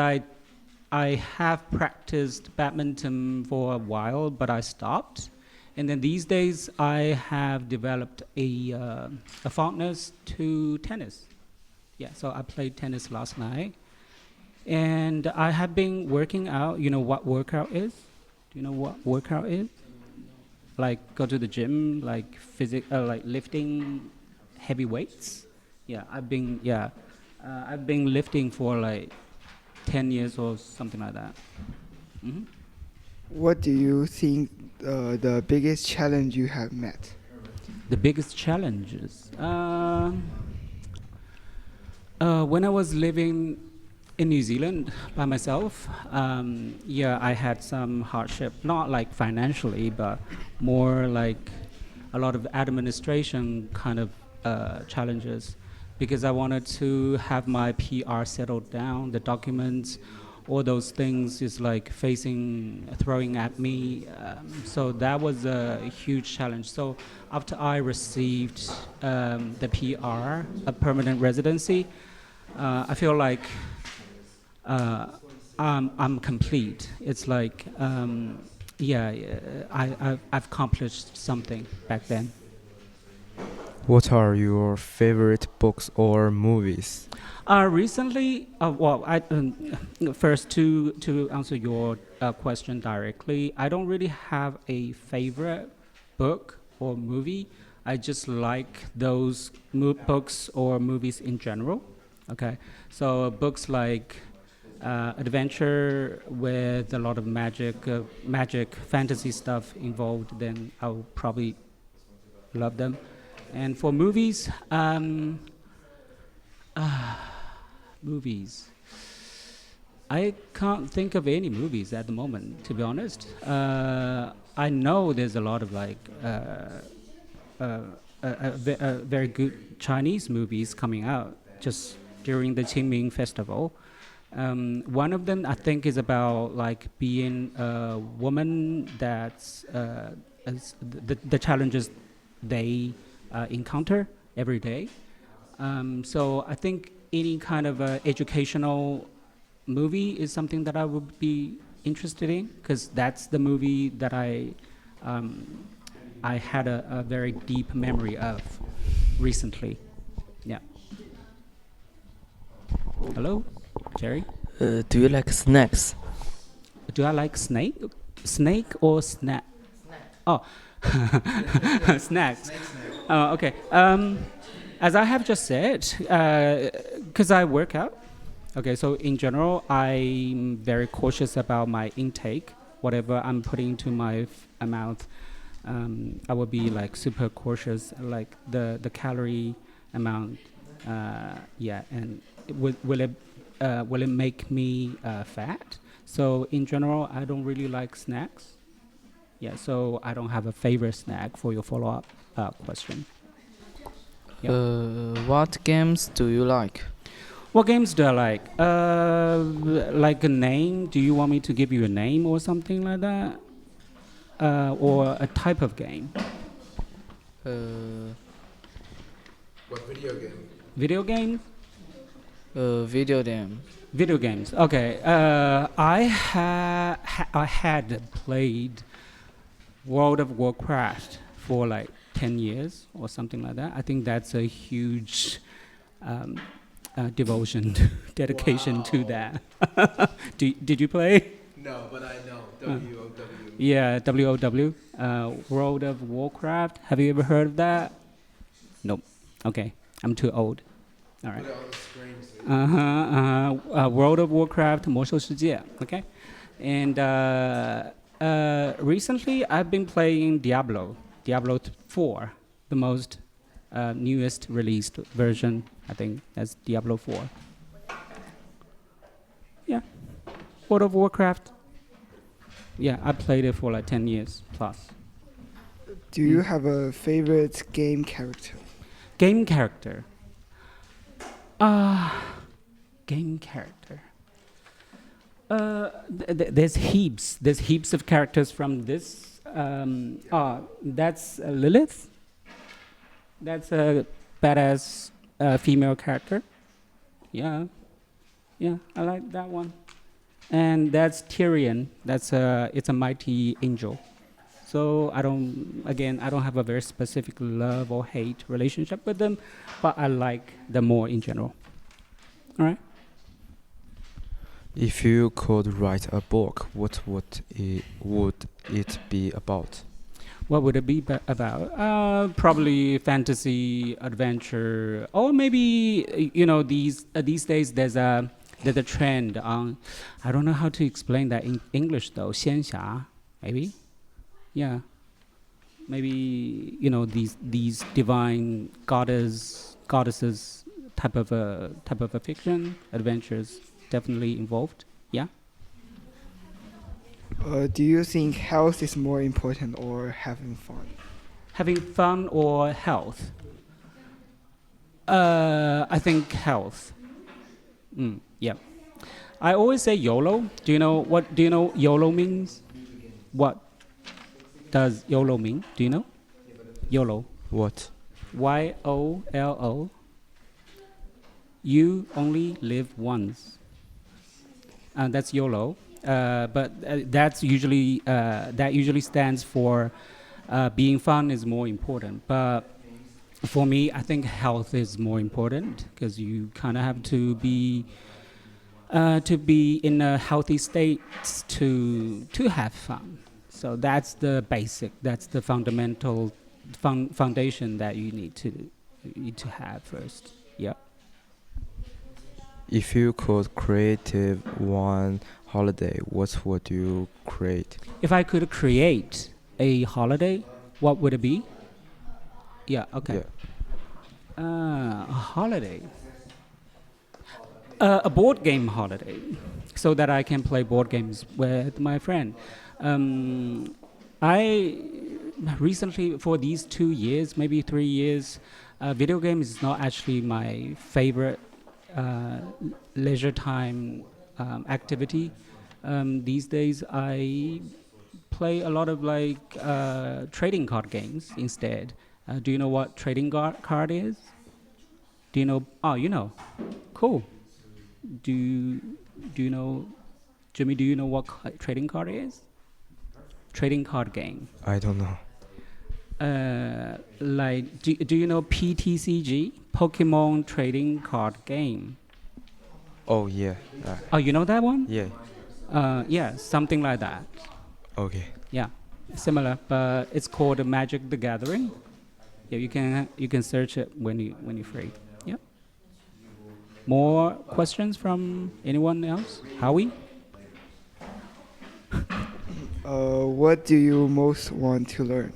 Speaker 14: I have practiced badminton for a while, but I stopped. And then these days, I have developed a fondness to tennis. Yeah, so I played tennis last night. And I have been working out. You know what workout is? Do you know what workout is? like go to the gym, like like lifting heavy weights. Yeah, I've been lifting for like 10 years or something like that. Hmm.
Speaker 6: What do you think the biggest challenge you have met?
Speaker 14: The biggest challenges. When I was living in New Zealand by myself, yeah, I had some hardship, not like financially, but more like a lot of administration kind of challenges, because I wanted to have my PR settled down, the documents, all those things is like throwing at me. So that was a huge challenge. So after I received the PR, a permanent residency, I feel like I'm complete. It's like, I've accomplished something back then.
Speaker 5: What are your favorite books or movies?
Speaker 14: Recently, first to answer your question directly, I don't really have a favorite book or movie. I just like those books or movies in general. Okay, so books like adventure with a lot of magic fantasy stuff involved, then I'll probably love them. And for movies, movies, I can't think of any movies at the moment, to be honest. I know there's a lot of like very good Chinese movies coming out just during the Qingming festival. One of them I think is about like being a woman that's the challenges they encounter every day. So I think any kind of educational movie is something that I would be interested in, because that's the movie that I had a very deep memory of recently. Yeah. Hello, Jerry?
Speaker 3: Do you like snacks?
Speaker 14: Do I like snake? Snake or snack? Oh, snacks. Okay. As I have just said, because I work out, okay, so in general, I'm very cautious about my intake. Whatever I'm putting into my mouth, I will be like super cautious, like the calorie amount. Yeah, and will it make me fat? So in general, I don't really like snacks. Yeah, so I don't have a favorite snack for your follow-up question.
Speaker 2: What games do you like?
Speaker 14: What games do I like? Like a name? Do you want me to give you a name or something like that? Or a type of game?
Speaker 1: What video game?
Speaker 14: Video games?
Speaker 2: Video game.
Speaker 14: Video games. Okay. I had played World of Warcraft for like 10 years or something like that. I think that's a huge devotion, dedication to that. Did you play?
Speaker 1: No, but I know. WOW.
Speaker 14: Yeah, WOW. World of Warcraft. Have you ever heard of that? Nope. Okay, I'm too old. All right.
Speaker 1: Put it on the screen.
Speaker 14: World of Warcraft 魔兽世界. Okay, and recently I've been playing Diablo 4, the most newest released version. I think that's Diablo 4. Yeah, World of Warcraft. Yeah, I played it for like 10 years plus.
Speaker 6: Do you have a favorite game character?
Speaker 14: Game character. Game character. There's heaps. There's heaps of characters from this. That's Lilith. That's a badass female character. Yeah, I like that one. And that's Tyrion. It's a mighty angel. So I don't have a very specific love or hate relationship with them, but I like them more in general. All right.
Speaker 5: If you could write a book, what would it be about?
Speaker 14: What would it be about? Probably fantasy, adventure, or maybe these days there's a trend on. I don't know how to explain that in English though. 仙侠, maybe, yeah, maybe these divine goddesses type of a fiction adventures definitely involved. Yeah.
Speaker 6: Do you think health is more important or having fun?
Speaker 14: Having fun or health? I think health. Yeah. I always say YOLO. Do you know YOLO means? What does YOLO mean? Do you know? YOLO.
Speaker 5: What?
Speaker 14: YOLO. You only live once. And that's YOLO. But that usually stands for being fun is more important. But for me, I think health is more important because you kind of have to be in a healthy state to have fun. So that's the basic. That's the fundamental foundation that you need to have first. Yeah.
Speaker 5: If you could create one holiday, what would you create?
Speaker 14: If I could create a holiday, what would it be? Yeah, okay.
Speaker 5: Yeah.
Speaker 14: A holiday. A board game holiday, so that I can play board games with my friend. I recently, for these 2 years, maybe 3 years, video games is not actually my favorite leisure time activity. These days I play a lot of trading card games instead. Do you know what trading card is? Do you know? Oh, you know. Cool. Do you know, Jimmy? Do you know what trading card is? Trading card game.
Speaker 5: I don't know.
Speaker 14: Do you know PTCG? Pokemon Trading Card Game.
Speaker 5: Oh yeah.
Speaker 14: Oh, you know that one?
Speaker 5: Yeah.
Speaker 14: Yeah, something like that.
Speaker 5: Okay.
Speaker 14: Yeah, similar, but it's called Magic the Gathering. Yeah, you can search it when you're free. Yeah. More questions from anyone else? Howie?
Speaker 6: What do you most want to learn?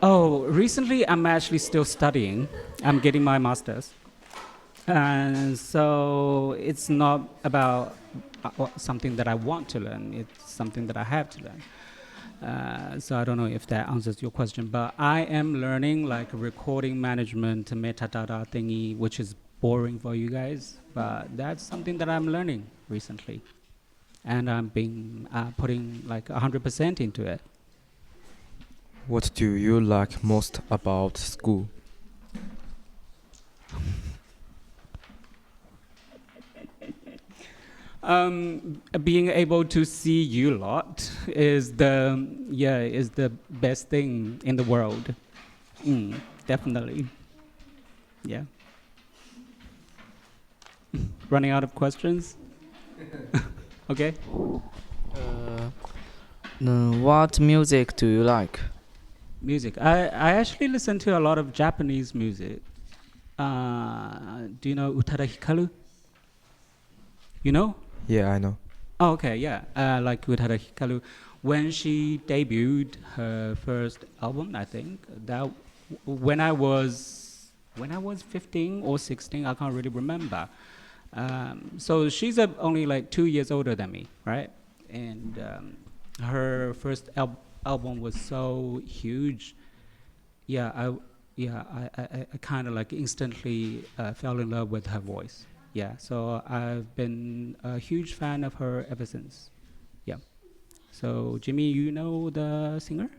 Speaker 14: Oh, recently I'm actually still studying. I'm getting my master's. And so it's not about something that I want to learn. It's something that I have to learn. So I don't know if that answers your question, but I am learning like recording management, metadata thingy, which is boring for you guys, but that's something that I'm learning recently. And I'm being putting like 100% into it.
Speaker 5: What do you like most about school?
Speaker 14: Being able to see you lot is the best thing in the world. Definitely. Yeah. Running out of questions? Okay.
Speaker 2: What music do you like?
Speaker 14: Music. I actually listen to a lot of Japanese music. Do you know Utada Hikaru? You know?
Speaker 5: Yeah, I know.
Speaker 14: Oh, okay, yeah. Like Utada Hikaru. When she debuted her first album, I think, that when I was 15 or 16, I can't really remember. So she's only like 2 years older than me, right? And her first album was so huge. I kind of like instantly fell in love with her voice. Yeah, so I've been a huge fan of her ever since. Yeah. So Jimmy, you know the singer?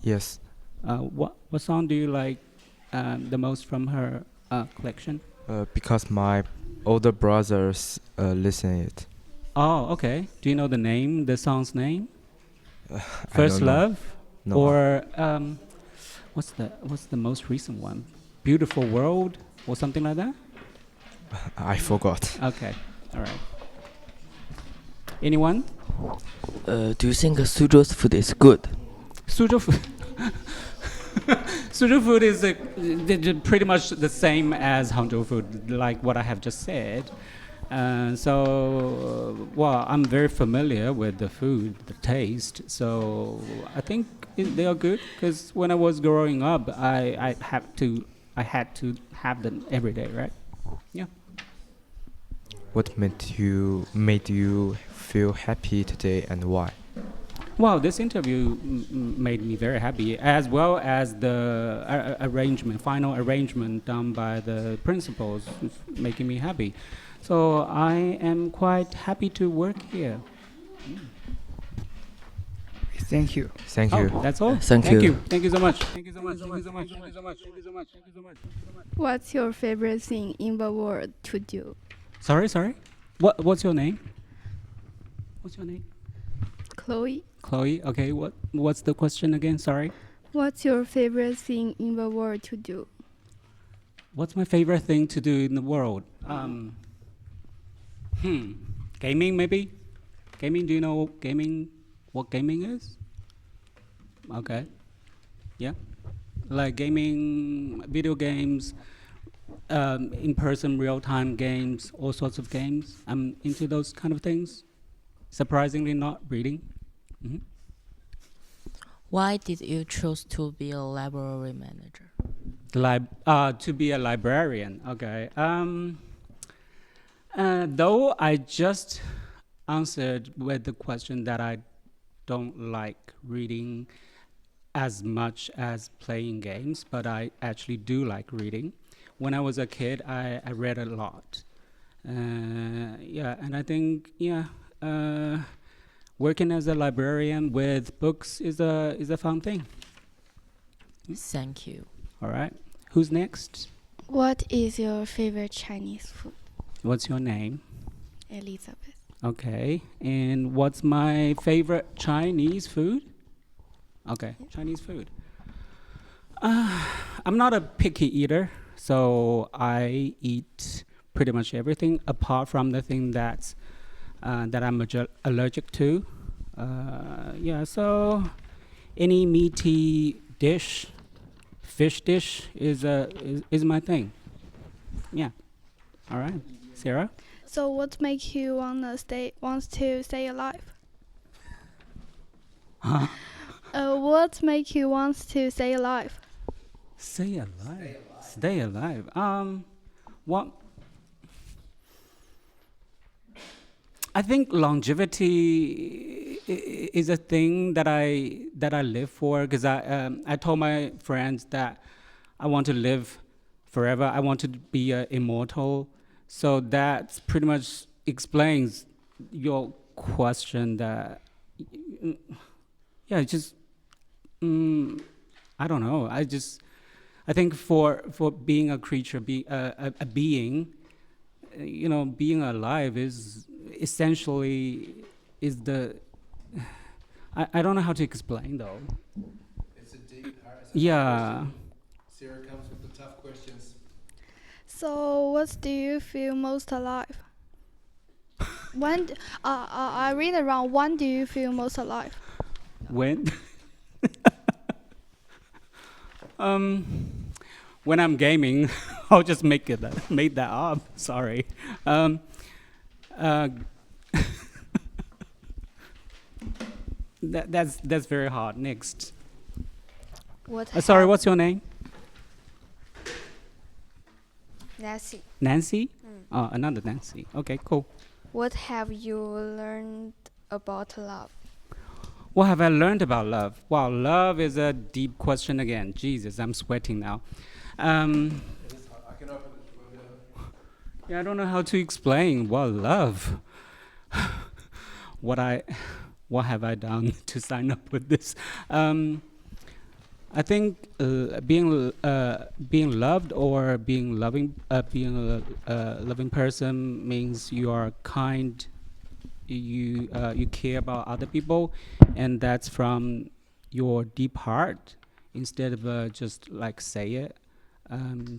Speaker 5: Yes.
Speaker 14: What song do you like the most from her collection?
Speaker 5: Because my older brothers listen it.
Speaker 14: Oh, okay. Do you know the song's name?
Speaker 5: First
Speaker 14: First Love?
Speaker 5: No.
Speaker 14: Or what's the most recent one? Beautiful World or something like that?
Speaker 5: I forgot.
Speaker 14: Okay, all right. Anyone?
Speaker 3: Do you think Suzhou's food is good?
Speaker 14: Suzhou food. Suzhou food is pretty much the same as Hangzhou food, like what I have just said. Well, I'm very familiar with the food, the taste. So I think they are good because when I was growing up, I had to have them every day, right? Yeah.
Speaker 5: What made you feel happy today and why?
Speaker 14: Well, this interview made me very happy, as well as the final arrangement done by the principals, making me happy. So I am quite happy to work here.
Speaker 6: Thank you.
Speaker 5: Thank you.
Speaker 14: Oh, that's all.
Speaker 3: Thank you.
Speaker 14: Thank you so much. Thank you so much. Thank you so much. Thank you so much. Thank you so much. Thank you so much.
Speaker 8: What's your favorite thing in the world to do?
Speaker 14: Sorry. What's your name? What's your name?
Speaker 8: Chloe.
Speaker 14: Chloe. Okay. What's the question again? Sorry.
Speaker 8: What's your favorite thing in the world to do?
Speaker 14: What's my favorite thing to do in the world? Gaming maybe? Gaming, do you know what gaming is? Okay. Yeah. Like gaming, video games, in-person real-time games, all sorts of games. I'm into those kind of things. Surprisingly not reading.
Speaker 7: Why did you choose to be a library manager?
Speaker 14: To be a librarian, okay. Though I just answered with the question that I don't like reading as much as playing games, but I actually do like reading. When I was a kid, I read a lot. And I think, working as a librarian with books is a fun thing.
Speaker 7: Thank you.
Speaker 14: All right. Who's next?
Speaker 8: What is your favorite Chinese food?
Speaker 14: What's your name?
Speaker 8: Elizabeth.
Speaker 14: Okay. And what's my favorite Chinese food? Okay, Chinese food. I'm not a picky eater, so I eat pretty much everything apart from the thing that I'm allergic to. So any meaty dish, fish dish is my thing. Yeah. All right. Sarah?
Speaker 9: So what makes you wants to stay alive?
Speaker 14: Huh?
Speaker 9: What makes you wants to stay alive?
Speaker 14: Stay alive. Stay alive. What? I think longevity is a thing that I live for, because I told my friends that I want to live forever. I want to be immortal. So that pretty much explains your question. That just I don't know. I think for being a creature, a being, being alive is essentially the. I don't know how to explain though.
Speaker 1: It's a deep, hard
Speaker 14: question.
Speaker 1: Sarah comes with the tough questions.
Speaker 9: So what do you feel most alive? When I read around, when do you feel most alive?
Speaker 14: When? When I'm gaming, I'll just make that up. Sorry. That's very hard. Next. Sorry, what's your name?
Speaker 11: Nancy.
Speaker 14: Nancy? Another Nancy. Okay, cool.
Speaker 11: What have you learned about love?
Speaker 14: What have I learned about love? Wow, love is a deep question again. Jesus, I'm sweating now.
Speaker 1: I can open it.
Speaker 14: I don't know how to explain love. What have I done to sign up with this? I think being loved or being a loving person means you are kind. You care about other people, and that's from your deep heart instead of just like say it.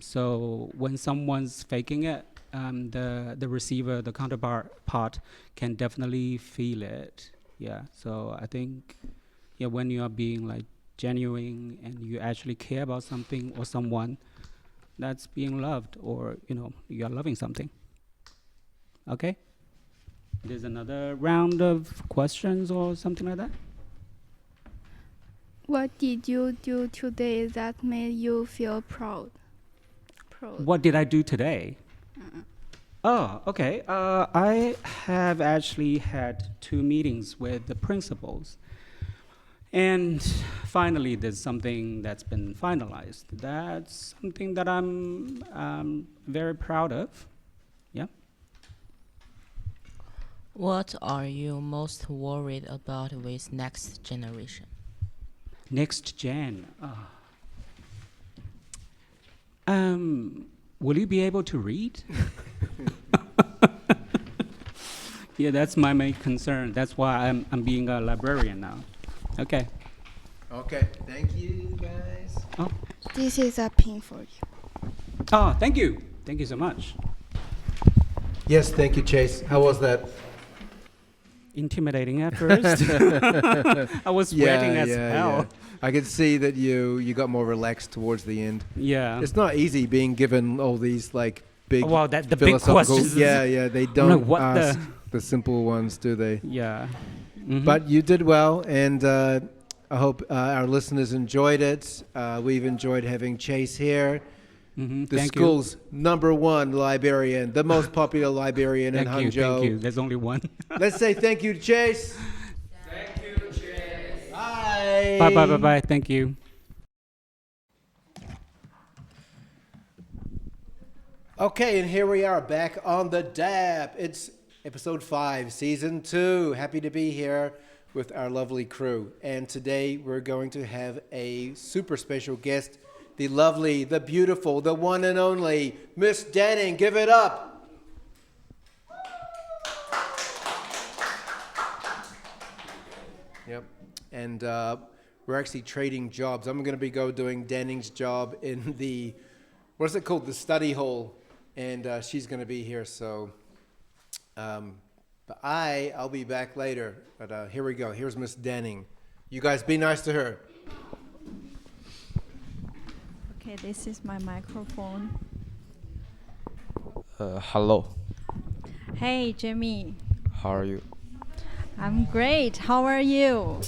Speaker 14: So when someone's faking it, the receiver, the counterpart can definitely feel it. Yeah. So I think when you are being like genuine and you actually care about something or someone, that's being loved, or you are loving something. Okay? There's another round of questions or something like that.
Speaker 8: What did you do today that made you feel proud?
Speaker 14: What did I do today? Oh, okay. I have actually had 2 meetings with the principals. And finally, there's something that's been finalized. That's something that I'm very proud of. Yeah.
Speaker 7: What are you most worried about with next generation?
Speaker 14: Next gen. Will you be able to read? Yeah, that's my main concern. That's why I'm being a librarian now. Okay.
Speaker 1: Okay, thank you guys.
Speaker 14: Oh.
Speaker 8: This is a pin for you.
Speaker 14: Oh, thank you. Thank you so much.
Speaker 1: Yes, thank you, Chase. How was that?
Speaker 14: Intimidating at first. I was sweating as hell.
Speaker 1: I could see that you got more relaxed towards the end.
Speaker 14: Yeah.
Speaker 1: It's not easy being given all these like big
Speaker 14: Well, the big
Speaker 1: philosophical
Speaker 14: questions.
Speaker 1: Yeah, they
Speaker 14: I'm
Speaker 1: don't
Speaker 14: like, what
Speaker 1: ask the simple ones, do they?
Speaker 14: Yeah. Mhm.
Speaker 1: But you did well, and I hope our listeners enjoyed it. We've enjoyed having Chase here.
Speaker 14: Mhm,
Speaker 1: The
Speaker 14: thank you.
Speaker 1: school's #1 librarian, the most popular librarian in
Speaker 14: Thank you,
Speaker 1: Hangzhou.
Speaker 14: thank you. There's only one.
Speaker 1: Let's say thank you to Chase. Thank you, Chase. Bye.
Speaker 14: Bye, bye, bye, bye. Thank you.
Speaker 1: Okay, and here we are back on the DAP. It's episode 5, season 2. Happy to be here with our lovely crew. And today we're going to have a super special guest, the lovely, the beautiful, the one and only Miss Danning. Give it up. Yep. And we're actually trading jobs. I'm going to be doing Danning's job in the, what is it called? The study hall. And she's going to be here, so, but I'll be back later. But here we go. Here's Miss Danning. You guys be nice to her.
Speaker 15: Okay, this is my microphone.
Speaker 5: Hello.
Speaker 15: Hey, Jimmy.
Speaker 5: How are you?
Speaker 15: I'm great. How are you?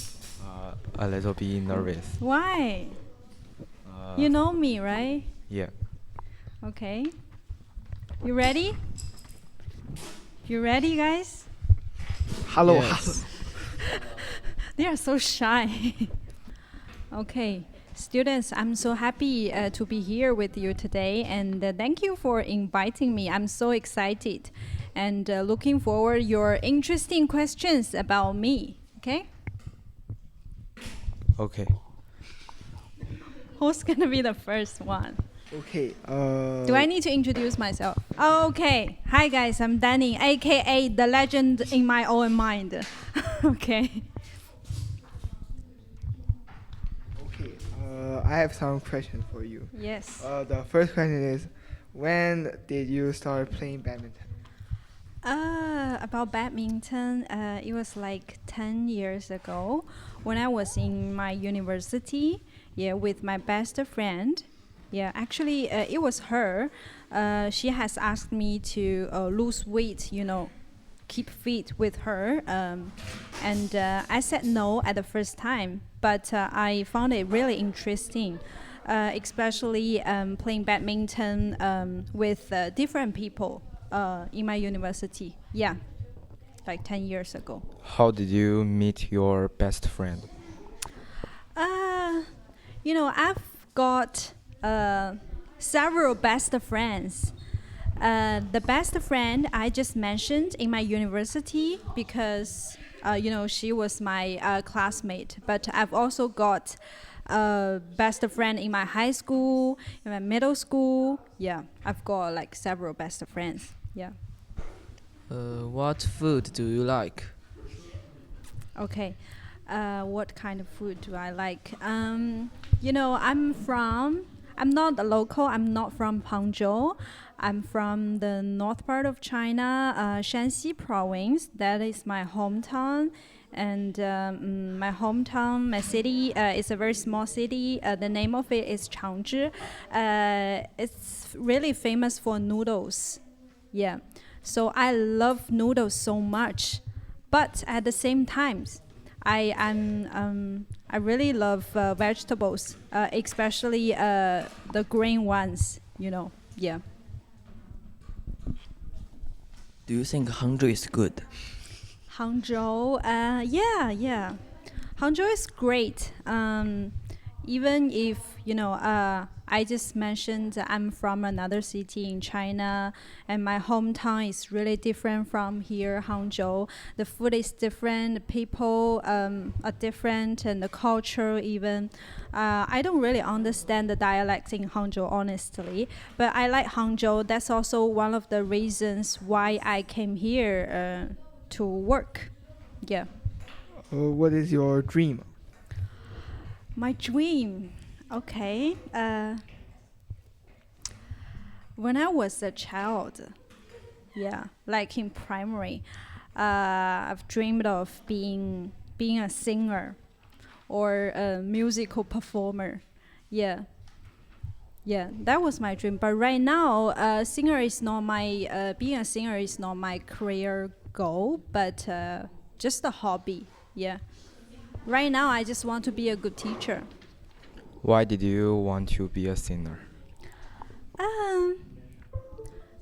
Speaker 5: A little bit nervous.
Speaker 15: Why? You know me, right?
Speaker 5: Yeah.
Speaker 15: Okay. You ready? You ready, guys?
Speaker 6: Hello.
Speaker 5: Yes.
Speaker 15: They are so shy. Okay. Students, I'm so happy to be here with you today, and thank you for inviting me. I'm so excited and looking forward your interesting questions about me. Okay?
Speaker 5: Okay.
Speaker 15: Who's gonna be the first one?
Speaker 6: Okay.
Speaker 15: Do I need to introduce myself? Okay. Hi guys, I'm Danny, aka the legend in my own mind. Okay.
Speaker 6: Okay. I have some questions for you.
Speaker 15: Yes.
Speaker 6: The first question is, when did you start playing badminton?
Speaker 15: About badminton, it was like 10 years ago when I was in my university, with my best friend. Yeah, actually, it was her. She has asked me to lose weight, keep fit with her. And I said no at the first time, but I found it really interesting, especially playing badminton with different people in my university. Yeah, like 10 years ago.
Speaker 5: How did you meet your best friend?
Speaker 15: I've got several best friends. The best friend I just mentioned in my university because, she was my classmate. But I've also got best friend in my high school, in my middle school. Yeah, I've got like several best friends. Yeah.
Speaker 2: What food do you like?
Speaker 15: Okay. What kind of food do I like? I'm not a local. I'm not from Hangzhou. I'm from the north part of China, Shanxi province. That is my hometown. And my hometown, my city, is a very small city. The name of it is Changzhi. It's really famous for noodles. Yeah. So I love noodles so much. But at the same time, I really love vegetables, especially the green ones, you know. Yeah.
Speaker 3: Do you think Hangzhou is good?
Speaker 15: Hangzhou, yeah. Hangzhou is great. Even if, I just mentioned I'm from another city in China, and my hometown is really different from here, Hangzhou. The food is different, the people are different, and the culture even. I don't really understand the dialect in Hangzhou, honestly, but I like Hangzhou. That's also one of the reasons why I came here to work. Yeah.
Speaker 6: What is your dream?
Speaker 15: My dream, okay. When I was a child, like in primary, I've dreamed of being a singer or a musical performer. Yeah, that was my dream. But right now, being a singer is not my career goal, but just a hobby. Yeah. Right now, I just want to be a good teacher.
Speaker 5: Why did you want to be a singer?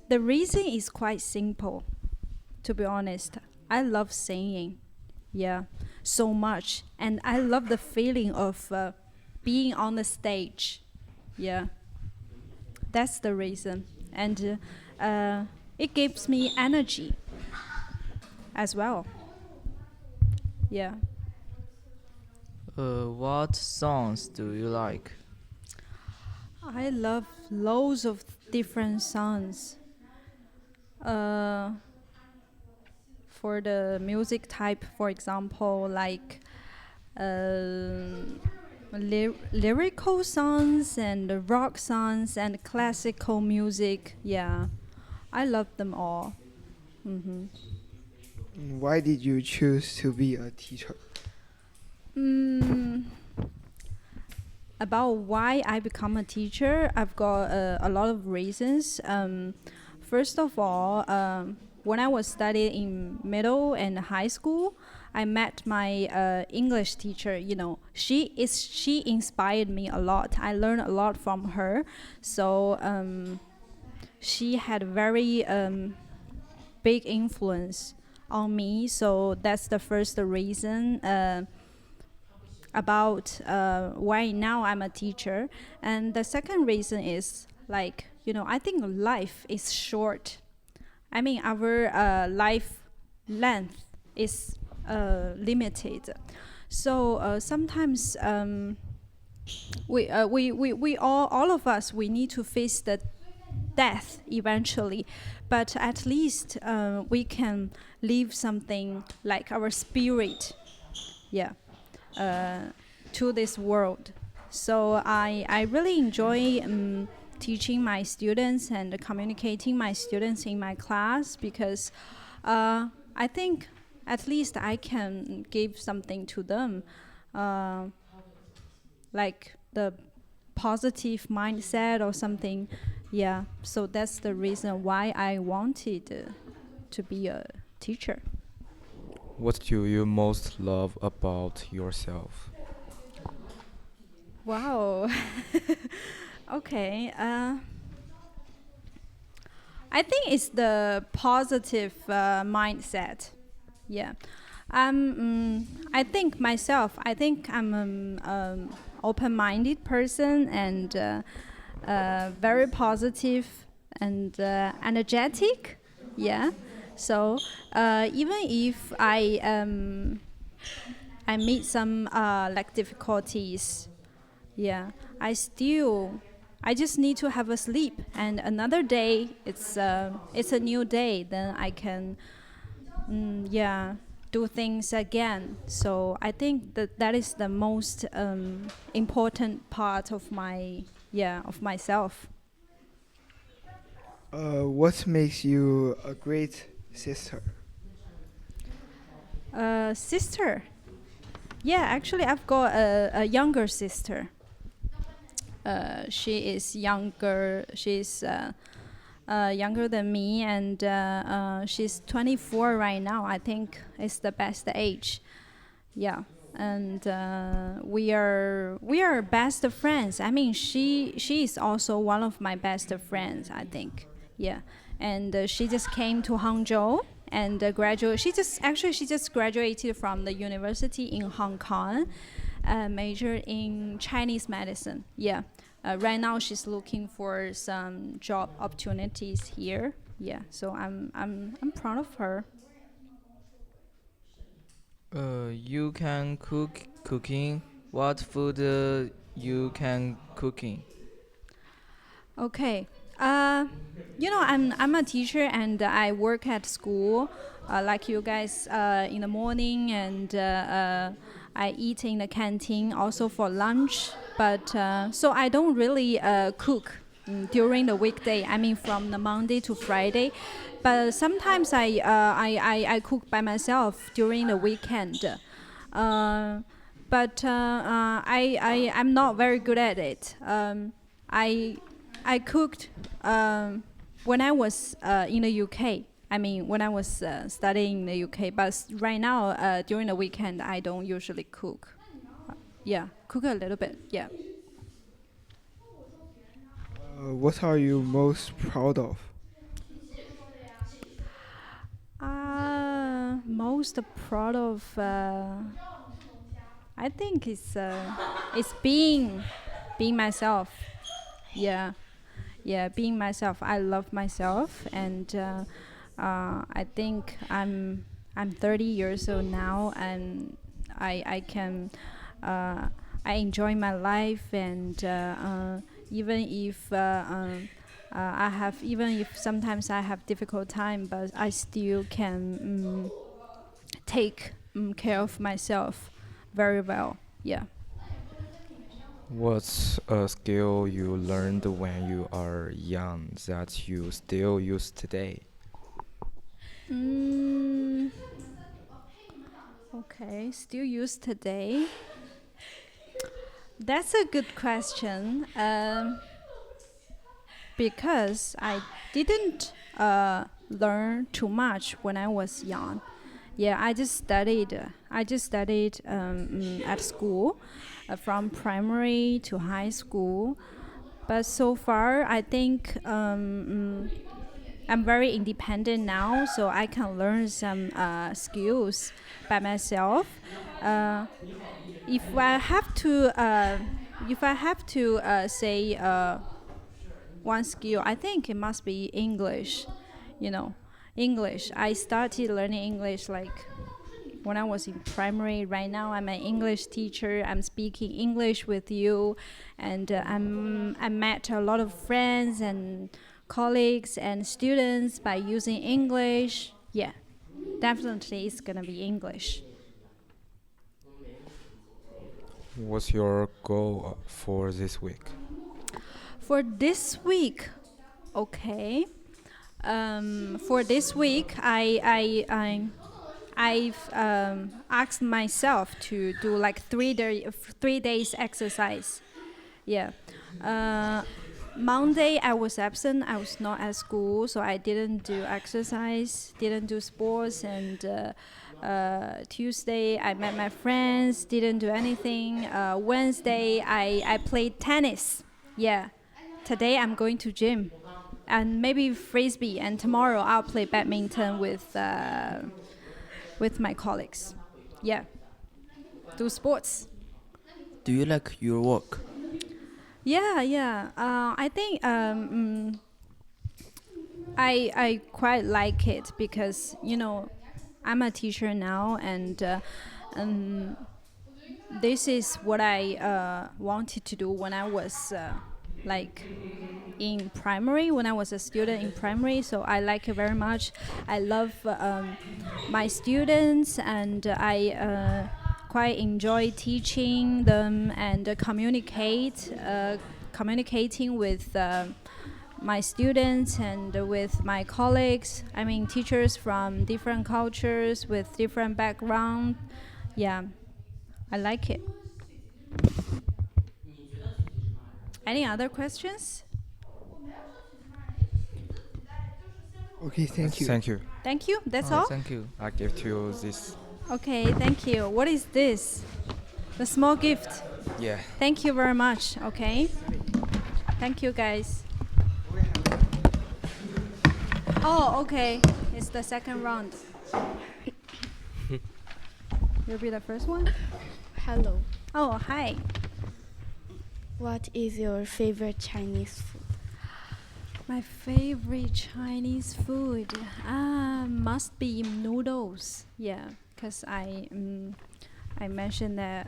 Speaker 15: The reason is quite simple, to be honest. I love singing, so much. And I love the feeling of being on the stage. Yeah, that's the reason. And it gives me energy as well. Yeah.
Speaker 2: What songs do you like?
Speaker 15: I love loads of different songs. For the music type, for example, like lyrical songs and rock songs and classical music. Yeah, I love them all. Mm-hmm.
Speaker 6: Why did you choose to be a teacher?
Speaker 15: About why I become a teacher, I've got a lot of reasons. First of all, when I was studying in middle and high school, I met my English teacher. She inspired me a lot. I learned a lot from her. So she had very big influence on me. So that's the first reason about why now I'm a teacher. And the second reason is I think life is short. I mean, our life length is limited. So sometimes we all of us, we need to face the death eventually, but at least we can leave something like our spirit, to this world. So I really enjoy teaching my students and communicating my students in my class, because I think at least I can give something to them, like the positive mindset or something. Yeah, so that's the reason why I wanted to be a teacher.
Speaker 5: What do you most love about yourself?
Speaker 15: Wow. Okay. I think it's the positive mindset. Yeah. I think I'm an open-minded person and very positive and energetic. Yeah. So even if I meet some difficulties, I just need to have a sleep, and another day it's a new day. Then I can do things again. So I think that is the most important part of myself.
Speaker 6: What makes you a great sister?
Speaker 15: Sister. Yeah, actually, I've got a younger sister. She is younger. She's younger than me, and she's 24 right now. I think it's the best age. Yeah, and we are best friends. I mean, she is also one of my best friends, I think. Yeah, and she just came to Hangzhou and graduate. She just graduated from the university in Hong Kong, majored in Chinese medicine. Yeah, right now she's looking for some job opportunities here. Yeah, so I'm proud of her.
Speaker 2: You can cooking. What food you can cooking?
Speaker 15: Okay. I'm a teacher and I work at school, like you guys in the morning, and I eat in the canteen also for lunch. But so I don't really cook during the weekday. I mean, from the Monday to Friday. But sometimes I cook by myself during the weekend. But I'm not very good at it. I cooked when I was in the UK. I mean, when I was studying in the UK. But right now, during the weekend, I don't usually cook. Yeah, cook a little bit. Yeah.
Speaker 6: What are you most proud of?
Speaker 15: Most proud of, I think it's being myself. Yeah, yeah, being myself. I love myself, and I think I'm 30 years old now, and I can I enjoy my life, and even if even if sometimes I have difficult time, but I still can take care of myself very well. Yeah.
Speaker 5: What's a skill you learned when you are young that you still use today?
Speaker 15: Okay, still use today. That's a good question. Because I didn't learn too much when I was young. Yeah, I just studied. At school, from primary to high school. But so far, I think I'm very independent now, so I can learn some skills by myself. If I have to say one skill, I think it must be English. English. I started learning English like when I was in primary. Right now, I'm an English teacher. I'm speaking English with you, and I met a lot of friends and colleagues and students by using English. Yeah, definitely it's gonna be English.
Speaker 5: What's your goal for this week?
Speaker 15: For this week, okay. For this week, I've asked myself to do like 3 days exercise. Yeah. Monday I was absent. I was not at school, so I didn't do exercise, didn't do sports, and Tuesday I met my friends, didn't do anything. Wednesday I played tennis. Yeah. Today I'm going to gym, and maybe frisbee. And tomorrow I'll play badminton with my colleagues. Yeah. Do sports.
Speaker 3: Do you like your work?
Speaker 15: Yeah. I think I quite like it because I'm a teacher now, and this is what I wanted to do when I was like in primary, when I was a student in primary. So I like it very much. I love my students, and I quite enjoy teaching them and communicating with my students and with my colleagues. I mean, teachers from different cultures with different background. Yeah, I like it. Any other questions?
Speaker 6: Okay, thank you.
Speaker 5: Thank you.
Speaker 15: Thank you. That's all.
Speaker 2: Thank you.
Speaker 5: I give to you this.
Speaker 15: Okay, thank you. What is this? The small gift.
Speaker 5: Yeah.
Speaker 15: Thank you very much. Okay. Thank you, guys. Oh, okay. It's the second round. You'll be the first one?
Speaker 8: Hello.
Speaker 15: Oh, hi.
Speaker 8: What is your favorite Chinese food?
Speaker 15: My favorite Chinese food must be noodles. Yeah, because I mentioned that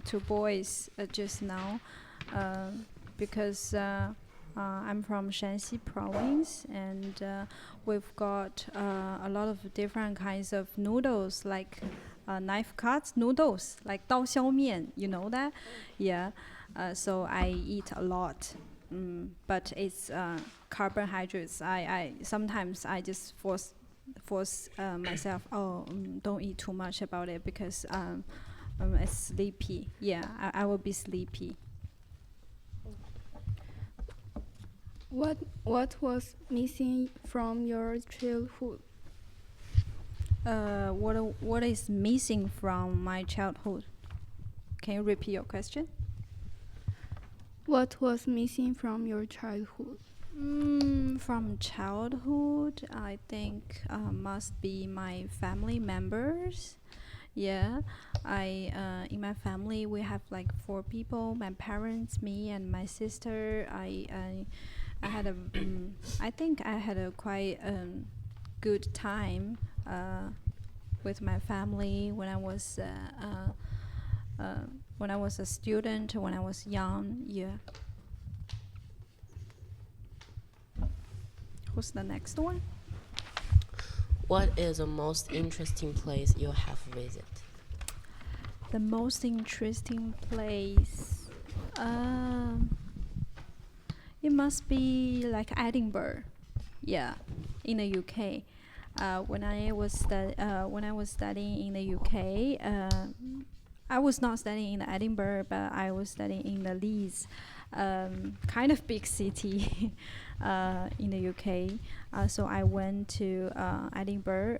Speaker 15: to boys just now because I'm from Shanxi province and we've got a lot of different kinds of noodles like knife cuts noodles like 刀削面, you know that? Yeah, so I eat a lot. But it's carbohydrates. I sometimes I just force myself. Don't eat too much about it because it's sleepy. Yeah, I will be sleepy.
Speaker 8: What was missing from your childhood?
Speaker 15: What is missing from my childhood? Can you repeat your question?
Speaker 8: What was missing from your childhood?
Speaker 15: From childhood, I think must be my family members. Yeah, in my family we have like 4 people: my parents, me, and my sister. I had I think I had a quite good time with my family when I was a student, when I was young. Yeah. Who's the next one?
Speaker 16: What is the most interesting place you have visited?
Speaker 15: The most interesting place, it must be like Edinburgh. Yeah, in the UK. When I was studying in the UK, I was not studying in Edinburgh, but I was studying in the Leeds, kind of big city in the UK. So I went to Edinburgh.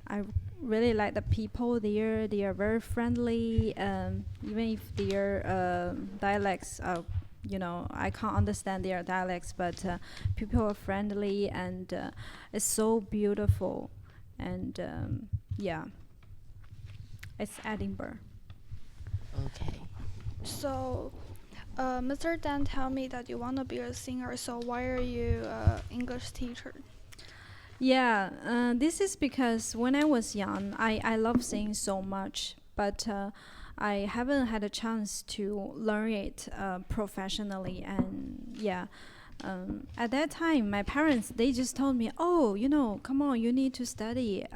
Speaker 15: I really like the people there. They are very friendly, even if their dialects are, I can't understand their dialects, but people are friendly and it's so beautiful. And yeah, it's Edinburgh.
Speaker 16: Okay.
Speaker 9: So, Mr. Dan told me that you want to be a singer. So why are you an English teacher?
Speaker 15: Yeah, this is because when I was young, I love singing so much, but I haven't had a chance to learn it professionally. And yeah, at that time, my parents, they just told me, oh, come on, you need to study.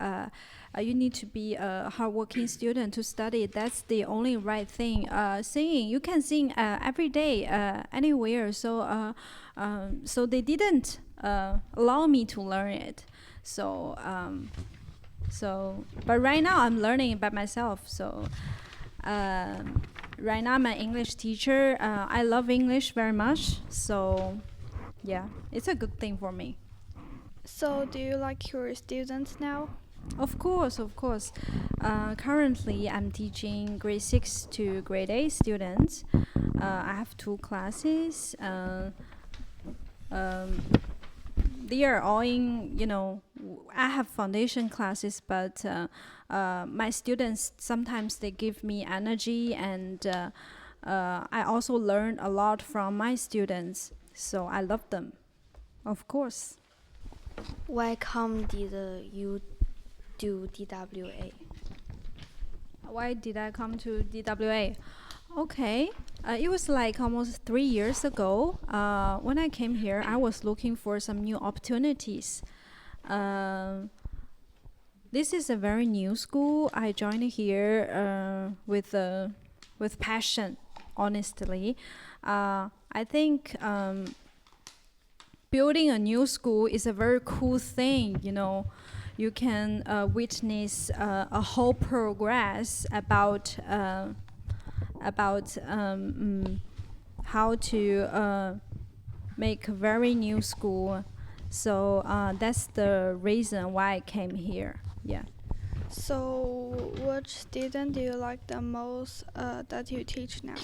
Speaker 15: You need to be a hardworking student to study. That's the only right thing. Singing, you can sing every day, anywhere. So they didn't allow me to learn it. But right now I'm learning it by myself. So right now I'm an English teacher. I love English very much. So yeah, it's a good thing for me.
Speaker 9: So do you like your students now?
Speaker 15: Of course. Currently, I'm teaching grade 6 to grade 8 students. I have 2 classes. They are all in, I have foundation classes, but my students, sometimes they give me energy, and I also learn a lot from my students. So I love them, of course.
Speaker 11: Why did you do DWA?
Speaker 15: Why did I come to DWA? Okay, it was like almost 3 years ago. When I came here, I was looking for some new opportunities. This is a very new school. I joined here with passion, honestly. I think building a new school is a very cool thing, you know. You can witness a whole progress about how to make a very new school. So that's the reason why I came here. Yeah.
Speaker 9: So, which student do you like the most that you teach now?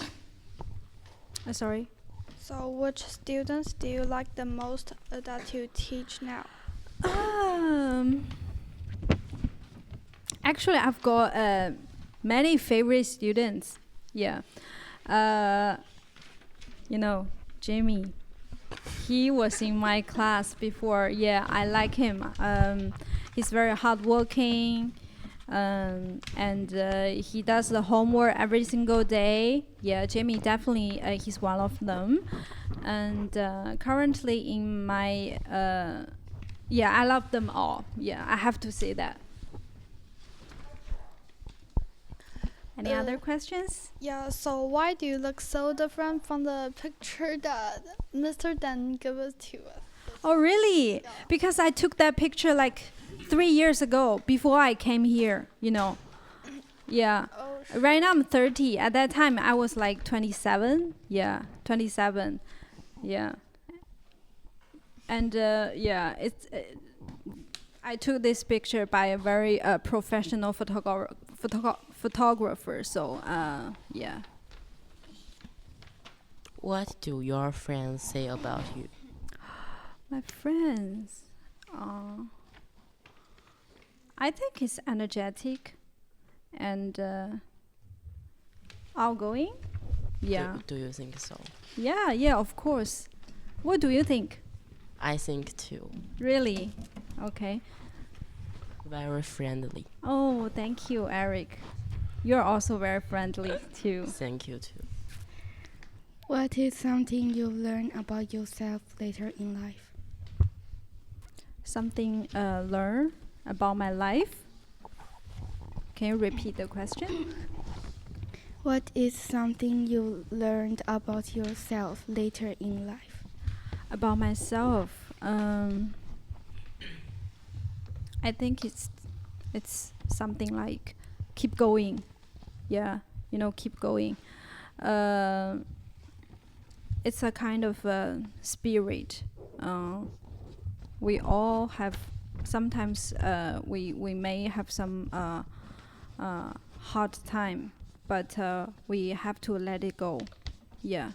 Speaker 15: Sorry?
Speaker 9: So, which students do you like the most that you teach now?
Speaker 15: Actually, I've got many favorite students. Yeah. You know, Jimmy. He was in my class before. Yeah, I like him. He's very hardworking. And he does the homework every single day. Yeah, Jamie definitely he's one of them. And currently in my yeah, I love them all. Yeah, I have to say that. Any other questions?
Speaker 9: Yeah, so why do you look so different from the picture that Mr. Dan gave us to us?
Speaker 15: Oh, really? Yeah. Because I took that picture like 3 years ago before I came here, you know. Yeah.
Speaker 9: Oh,
Speaker 15: right now I'm 30. At that time I was like 27. Yeah, 27. Yeah. And yeah, it's I took this picture by a very professional photographer. So yeah.
Speaker 16: What do your friends say about you?
Speaker 15: My friends, I think he's energetic and outgoing. Yeah.
Speaker 16: Do you think so?
Speaker 15: Yeah, yeah, of course. What do you think?
Speaker 16: I think too.
Speaker 15: Really? Okay.
Speaker 16: Very friendly.
Speaker 15: Oh, thank you, Eric. You're also very friendly too.
Speaker 16: Thank you too.
Speaker 8: What is something you learn about yourself later in life?
Speaker 15: Something learn about my life? Can you repeat the question?
Speaker 8: What is something you learned about yourself later in life?
Speaker 15: About myself, I think it's something like keep going. Yeah, you know, keep going. It's a kind of spirit. We all have sometimes we may have some hard time, but we have to let it go. Yeah.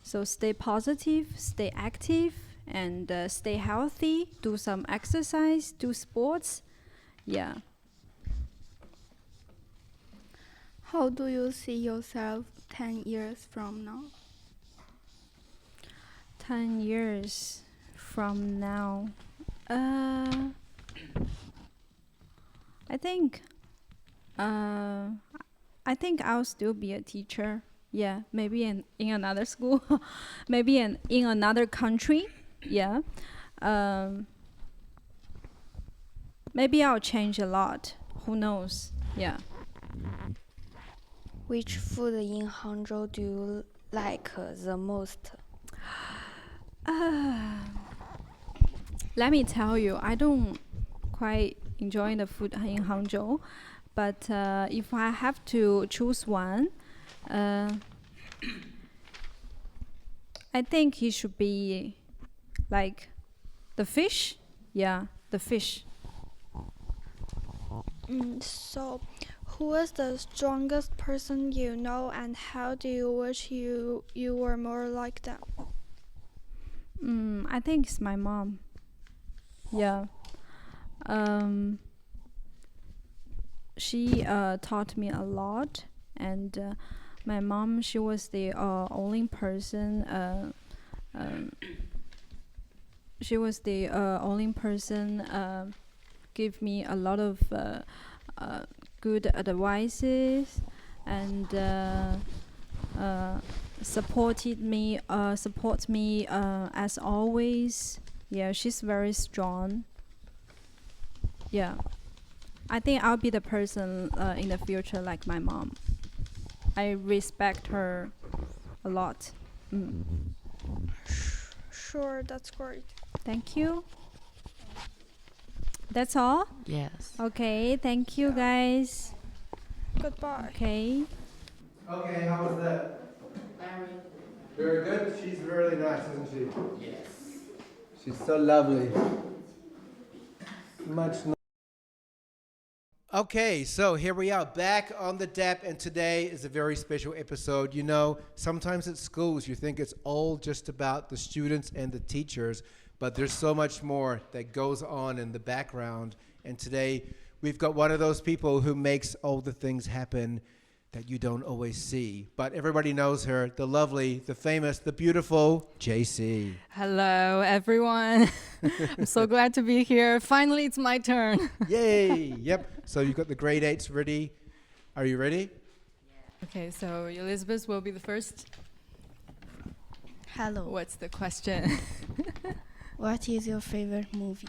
Speaker 15: So stay positive, stay active, and stay healthy. Do some exercise, do sports. Yeah.
Speaker 8: How do you see yourself 10 years from now?
Speaker 15: 10 years from now, I think I'll still be a teacher. Yeah, maybe in another school, maybe in another country. Yeah, maybe I'll change a lot. Who knows? Yeah.
Speaker 11: Which food in Hangzhou do you like the most?
Speaker 15: Let me tell you, I don't quite enjoy the food in Hangzhou, but if I have to choose one, I think it should be like the fish. Yeah, the fish.
Speaker 9: So, who is the strongest person you know, and how do you wish you were more like them?
Speaker 15: I think it's my mom. Yeah. She taught me a lot, and my mom, she was the only person. She was the only person give me a lot of good advices and support me as always. Yeah, she's very strong. Yeah, I think I'll be the person in the future like my mom. I respect her a lot.
Speaker 9: Sure, that's great.
Speaker 15: Thank you. That's all?
Speaker 16: Yes.
Speaker 15: Okay, thank you guys.
Speaker 9: Goodbye.
Speaker 15: Okay.
Speaker 1: Okay, how was that? Very good. She's really nice, isn't she?
Speaker 16: Yes.
Speaker 1: She's so lovely. Much. Okay, so here we are back on the DAP, and today is a very special episode. You know, sometimes at schools you think it's all just about the students and the teachers, but there's so much more that goes on in the background. And today we've got one of those people who makes all the things happen that you don't always see. But everybody knows her, the lovely, the famous, the beautiful JC.
Speaker 17: Hello, everyone. I'm so glad to be here. Finally, it's my turn.
Speaker 1: Yay! Yep. So you've got the grade 8s ready. Are you ready?
Speaker 17: Okay, so Elizabeth will be the first.
Speaker 8: Hello.
Speaker 17: What's the question?
Speaker 8: What is your favorite movie?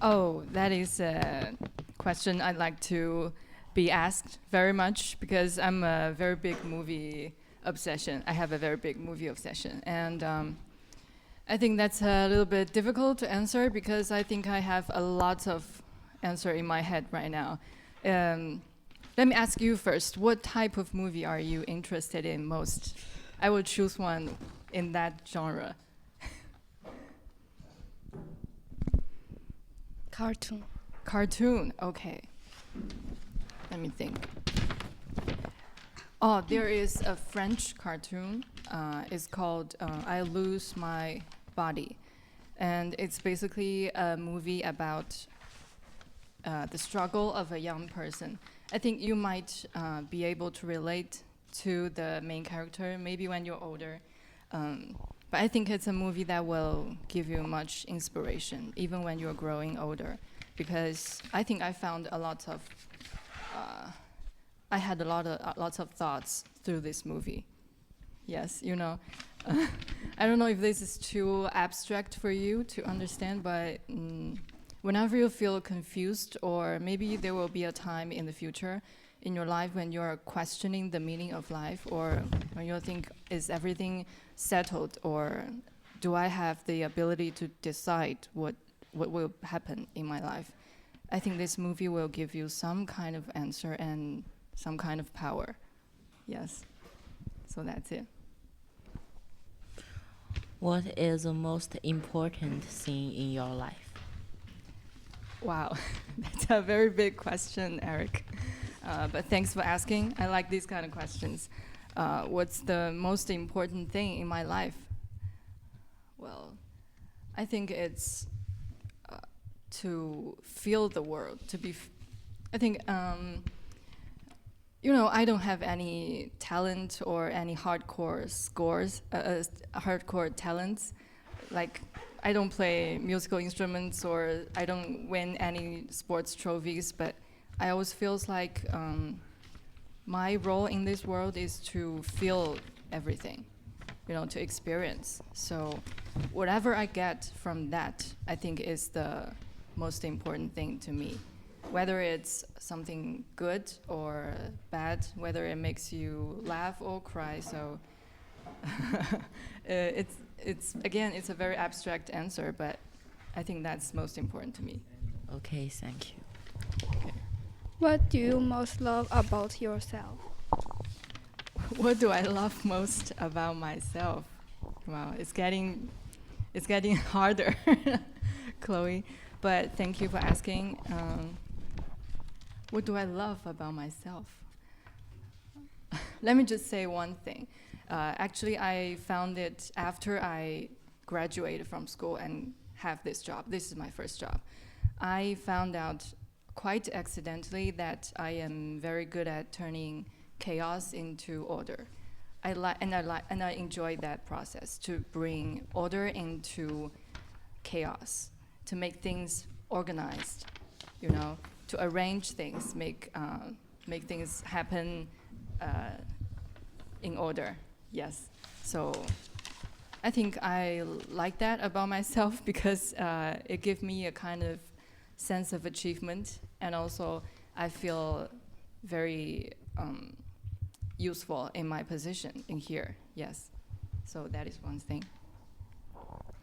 Speaker 17: Oh, that is a question I'd like to be asked very much because I'm a very big movie obsession. I have a very big movie obsession. And I think that's a little bit difficult to answer because I think I have a lot of answer in my head right now. Let me ask you first, what type of movie are you interested in most? I will choose one in that genre.
Speaker 8: Cartoon.
Speaker 17: Cartoon, okay. Let me think. Oh, there is a French cartoon. It's called I Lose My Body. And it's basically a movie about the struggle of a young person. I think you might be able to relate to the main character, maybe when you're older. But I think it's a movie that will give you much inspiration, even when you're growing older. Because I think I found a lot of I had lots of thoughts through this movie. Yes, you know, I don't know if this is too abstract for you to understand, but whenever you feel confused, or maybe there will be a time in the future in your life when you're questioning the meaning of life, or when you think, is everything settled, or do I have the ability to decide what will happen in my life? I think this movie will give you some kind of answer and some kind of power. Yes. So that's it.
Speaker 16: What is the most important thing in your life?
Speaker 17: Wow, that's a very big question, Eric. But thanks for asking. I like these kind of questions. What's the most important thing in my life? Well, I think it's to feel the world, to be. I think, you know, I don't have any talent or any hardcore talents. Like, I don't play musical instruments or I don't win any sports trophies, but I always feels like my role in this world is to feel everything, you know, to experience. So whatever I get from that, I think is the most important thing to me. Whether it's something good or bad, whether it makes you laugh or cry. So it's again, it's a very abstract answer, but I think that's most important to me.
Speaker 16: Okay, thank you.
Speaker 17: Okay.
Speaker 9: What do you most love about yourself?
Speaker 17: What do I love most about myself? Wow, it's getting harder, Chloe. But thank you for asking. What do I love about myself? Let me just say one thing. Actually, I found it after I graduated from school and have this job. This is my first job. I found out quite accidentally that I am very good at turning chaos into order. And I enjoy that process, to bring order into chaos, to make things organized, you know, to arrange things, make things happen in order. Yes. So I think I like that about myself because it gives me a kind of sense of achievement, and also I feel very useful in my position in here. Yes. So that is one thing.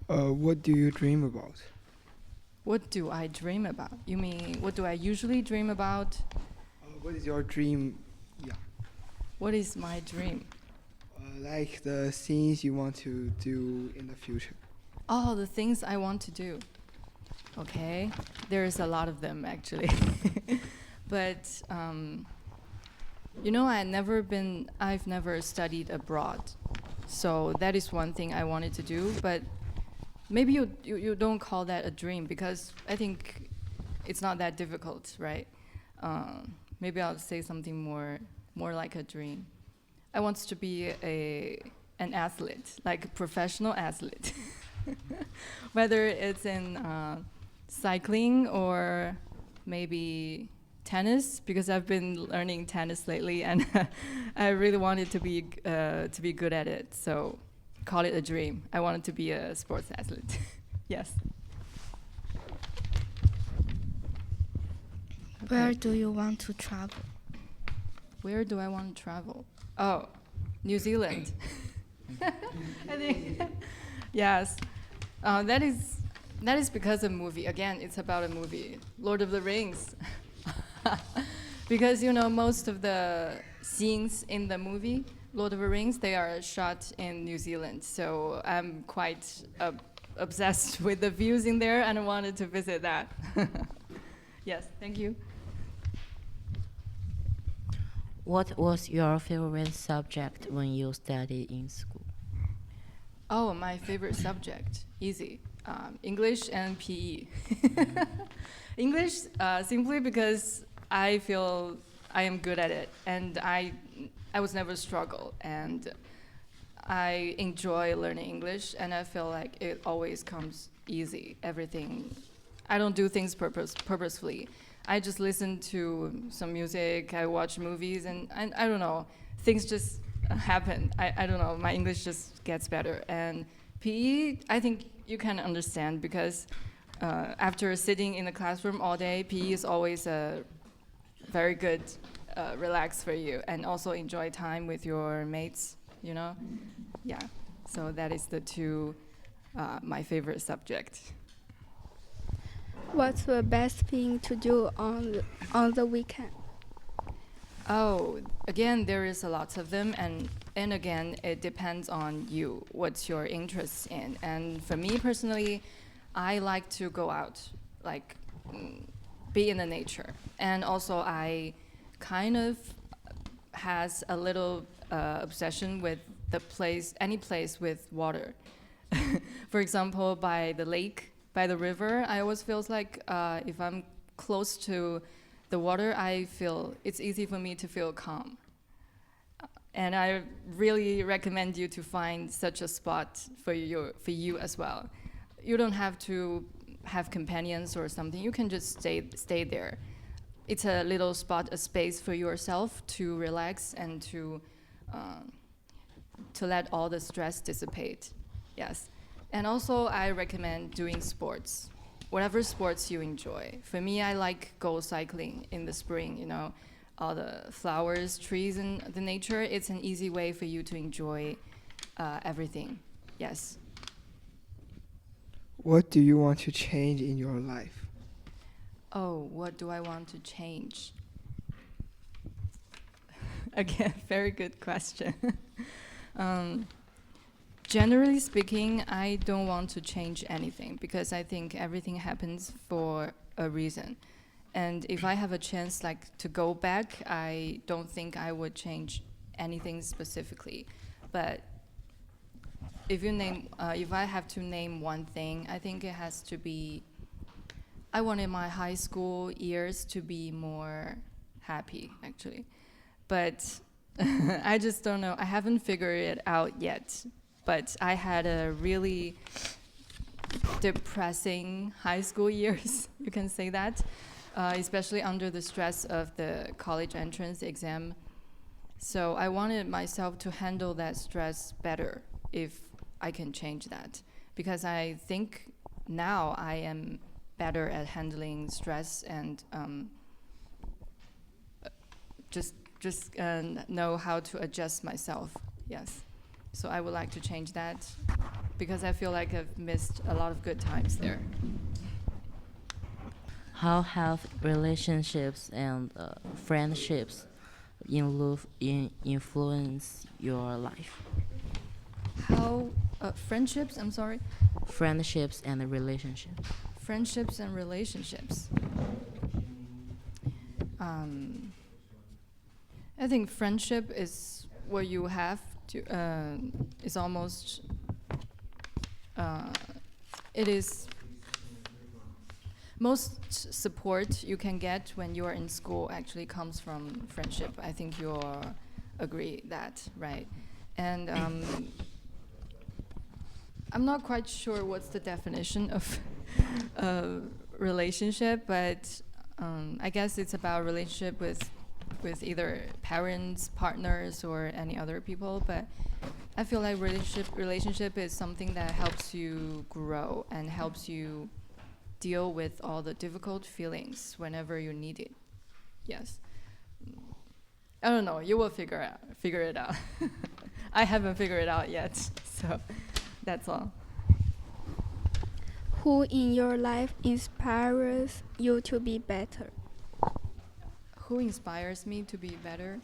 Speaker 6: What do you dream about?
Speaker 17: What do I dream about? You mean, what do I usually dream about?
Speaker 6: What is your dream? Yeah.
Speaker 17: What is my dream?
Speaker 6: Like the things you want to do in the future.
Speaker 17: Oh, the things I want to do. Okay, there's a lot of them actually. But you know, I've never studied abroad. So that is one thing I wanted to do, but maybe you don't call that a dream, because I think it's not that difficult, right? Maybe I'll say something more like a dream. I want to be an athlete, like a professional athlete. Whether it's in cycling or maybe tennis, because I've been learning tennis lately, and I really wanted to be good at it. So call it a dream. I wanted to be a sports athlete. Yes.
Speaker 8: Where do you want to travel?
Speaker 17: Where do I want to travel? Oh, New Zealand. I think yes. That is because of movie. Again, it's about a movie, Lord of the Rings. Because you know, most of the scenes in the movie Lord of the Rings, they are shot in New Zealand. So I'm quite obsessed with the views in there, and I wanted to visit that. Yes, thank you.
Speaker 7: What was your favorite subject when you studied in school?
Speaker 17: Oh, my favorite subject, easy. English and PE. English, simply because I feel I am good at it, and I was never struggle, and I enjoy learning English, and I feel like it always comes easy. Everything, I don't do things purposefully. I just listen to some music, I watch movies, and I don't know, things just happen. I don't know, my English just gets better. And PE, I think you can understand, because after sitting in the classroom all day, PE is always a very good relax for you, and also enjoy time with your mates, you know? Yeah, so that is the two, my favorite subject.
Speaker 8: What's the best thing to do on the weekend?
Speaker 17: Oh, again, there is a lot of them, and again, it depends on you, what's your interest in. And for me personally, I like to go out, like be in the nature. And also I kind of has a little obsession with the place, any place with water. For example, by the lake, by the river, I always feels like if I'm close to the water, I feel it's easy for me to feel calm. And I really recommend you to find such a spot for you as well. You don't have to have companions or something. You can just stay there. It's a little spot, a space for yourself to relax and to let all the stress dissipate. Yes. And also, I recommend doing sports, whatever sports you enjoy. For me, I like go cycling in the spring, you know, all the flowers, trees, and the nature. It's an easy way for you to enjoy everything. Yes.
Speaker 6: What do you want to change in your life?
Speaker 17: Oh, what do I want to change? Again, very good question. Generally speaking, I don't want to change anything, because I think everything happens for a reason. And if I have a chance to go back, I don't think I would change anything specifically. But if I have to name one thing, I think it has to be, I wanted my high school years to be more happy, actually. But I just don't know. I haven't figured it out yet. But I had a really depressing high school years, you can say that, especially under the stress of the college entrance exam. So I wanted myself to handle that stress better if I can change that. Because I think now I am better at handling stress and just know how to adjust myself. Yes. So I would like to change that. because I feel like I've missed a lot of good times there.
Speaker 7: How have relationships and friendships influence your life?
Speaker 17: How friendships? I'm sorry.
Speaker 7: Friendships and relationships.
Speaker 17: Friendships and relationships. I think friendship is what you have to. Is almost. It is. Most support you can get when you are in school actually comes from friendship. I think you agree that, right? And I'm not quite sure what's the definition of relationship, but I guess it's about relationship with either parents, partners, or any other people. But I feel like relationship is something that helps you grow and helps you deal with all the difficult feelings whenever you need it. Yes. I don't know. You will figure it out. I haven't figured it out yet, so that's all.
Speaker 8: Who in your life inspires you to be better?
Speaker 17: Who inspires me to be better?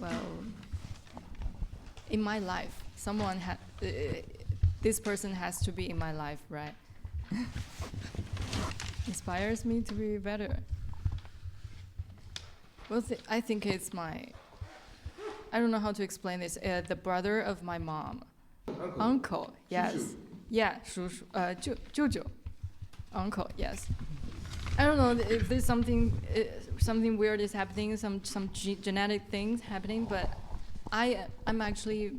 Speaker 17: Well, in my life, this person has to be in my life, right? Inspires me to be better. Well, I think it's I don't know how to explain this. The brother of my mom. Uncle, yes. Yeah, 叔叔, 舅舅. Uncle, yes. I don't know if there's something weird is happening, some genetic things happening, but I'm actually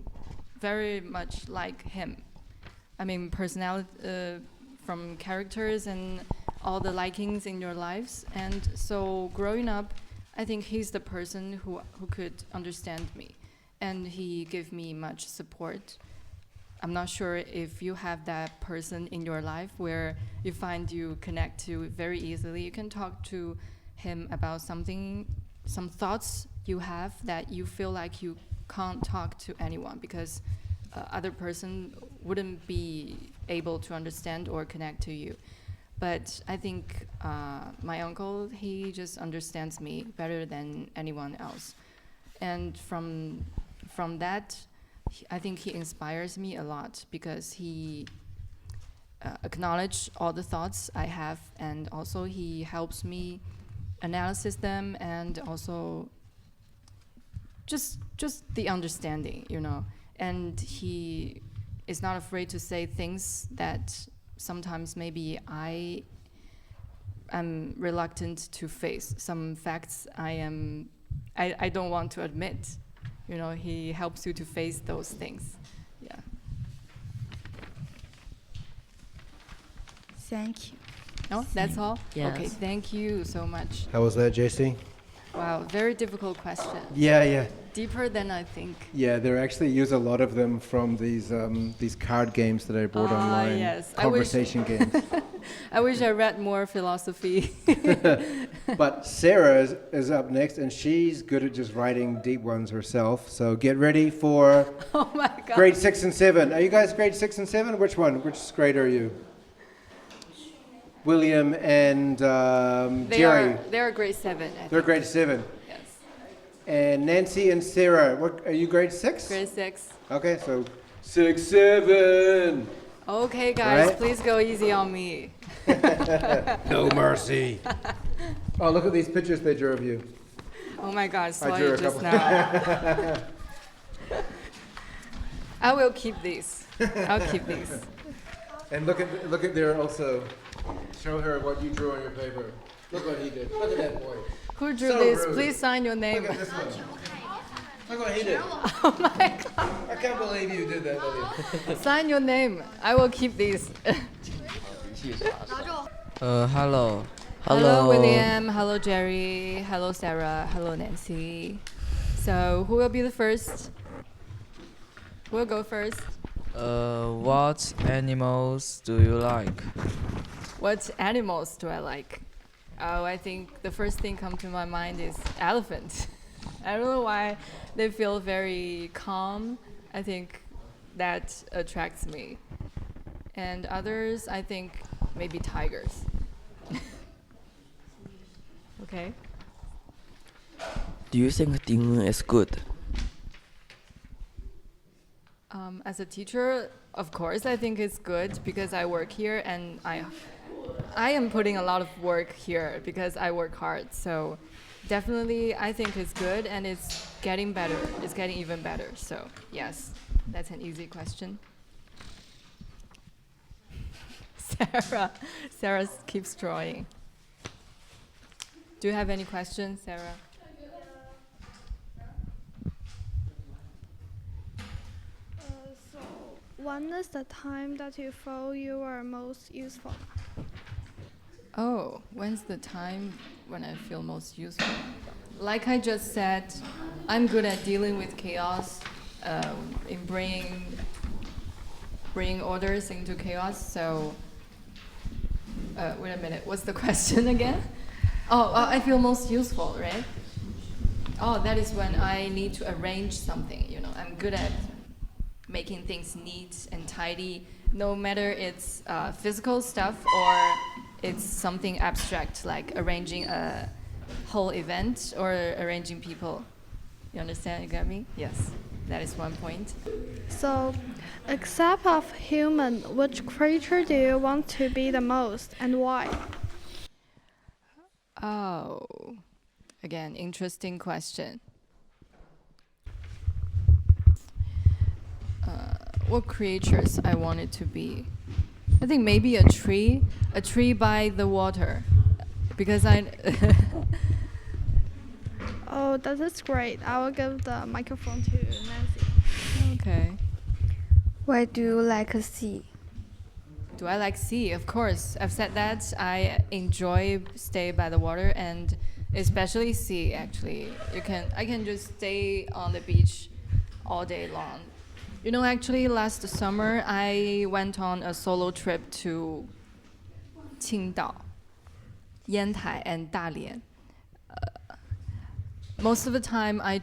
Speaker 17: very much like him. I mean, personality, from characters and all the likings in your lives. And so growing up, I think he's the person who could understand me, and he gave me much support. I'm not sure if you have that person in your life where you find you connect to very easily. You can talk to him about some thoughts you have that you feel like you can't talk to anyone because other person wouldn't be able to understand or connect to you. But I think my uncle, he just understands me better than anyone else. And from that, I think he inspires me a lot because he acknowledges all the thoughts I have, and also he helps me analyze them, and also just the understanding, you know. And he is not afraid to say things that sometimes maybe I am reluctant to face. Some facts I don't want to admit. You know, he helps you to face those things. Yeah.
Speaker 8: Thank you.
Speaker 17: No, that's all?
Speaker 7: Yes.
Speaker 17: Okay, thank you so much.
Speaker 1: How was that, JC?
Speaker 17: Wow, very difficult question.
Speaker 1: Yeah.
Speaker 17: Deeper than I think.
Speaker 1: Yeah, they actually use a lot of them from these card games that I bought online.
Speaker 17: Yes.
Speaker 1: Conversation games.
Speaker 17: I wish I read more philosophy.
Speaker 1: But Sarah is up next, and she's good at just writing deep ones herself. So get ready for
Speaker 17: Oh my God.
Speaker 1: grade 6 and 7. Are you guys grade 6 and 7? Which one? Which grade are you? William and Jerry.
Speaker 17: They are grade 7.
Speaker 1: They're grade 7.
Speaker 17: Yes.
Speaker 1: And Nancy and Sarah, what are you, grade 6?
Speaker 17: Grade 6.
Speaker 1: Okay, so 6, 7.
Speaker 17: Okay, guys,
Speaker 1: Right?
Speaker 17: please go easy on me.
Speaker 1: No mercy. Oh, look at these pictures they drew of you.
Speaker 17: Oh my God,
Speaker 1: I
Speaker 17: saw
Speaker 1: drew
Speaker 17: you
Speaker 1: a
Speaker 17: just
Speaker 1: couple.
Speaker 17: now. I will keep these. I'll keep these.
Speaker 1: And look at there also. Show her what you drew on your paper. Look what he did. Look at that boy.
Speaker 17: Who drew
Speaker 1: So
Speaker 17: this?
Speaker 1: rude.
Speaker 17: Please sign your name.
Speaker 1: Look at this one. Look what he did.
Speaker 17: Oh my God.
Speaker 1: I can't believe you did that, William.
Speaker 17: Sign your name. I will keep these.
Speaker 3: Hello.
Speaker 17: Hello, William. Hello, Jerry. Hello, Sarah. Hello, Nancy. So, who will be the first? Who will go first?
Speaker 2: What animals do you like?
Speaker 17: What animals do I like? Oh, I think the first thing come to my mind is elephant. I don't know why they feel very calm. I think that attracts me. And others, I think maybe tigers. Okay.
Speaker 3: Do you think Ding is good?
Speaker 17: As a teacher, of course, I think it's good because I work here and I am putting a lot of work here because I work hard. So definitely, I think it's good and it's getting better. It's getting even better. So yes, that's an easy question. Sarah keeps drawing. Do you have any questions, Sarah?
Speaker 9: So, when is the time that you feel you are most useful?
Speaker 17: Oh, when's the time when I feel most useful? Like I just said, I'm good at dealing with chaos, in bringing orders into chaos. So, wait a minute, what's the question again? Oh, I feel most useful, right? Oh, that is when I need to arrange something. You know, I'm good at making things neat and tidy, no matter it's physical stuff or it's something abstract like arranging a whole event or arranging people. You understand? You got me? Yes, that is one point.
Speaker 9: So, except of human, which creature do you want to be the most and why?
Speaker 17: Oh, again, interesting question. What creatures I wanted to be? I think maybe a tree by the water, because I.
Speaker 9: Oh, that is great. I will give the microphone to Nancy.
Speaker 17: Okay.
Speaker 11: Why do you like a sea?
Speaker 17: Do I like sea? Of course. I've said that. I enjoy stay by the water and especially sea actually. I can just stay on the beach all day long. You know, actually last summer I went on a solo trip to Qingdao, Yantai and Dalian. Most of the time I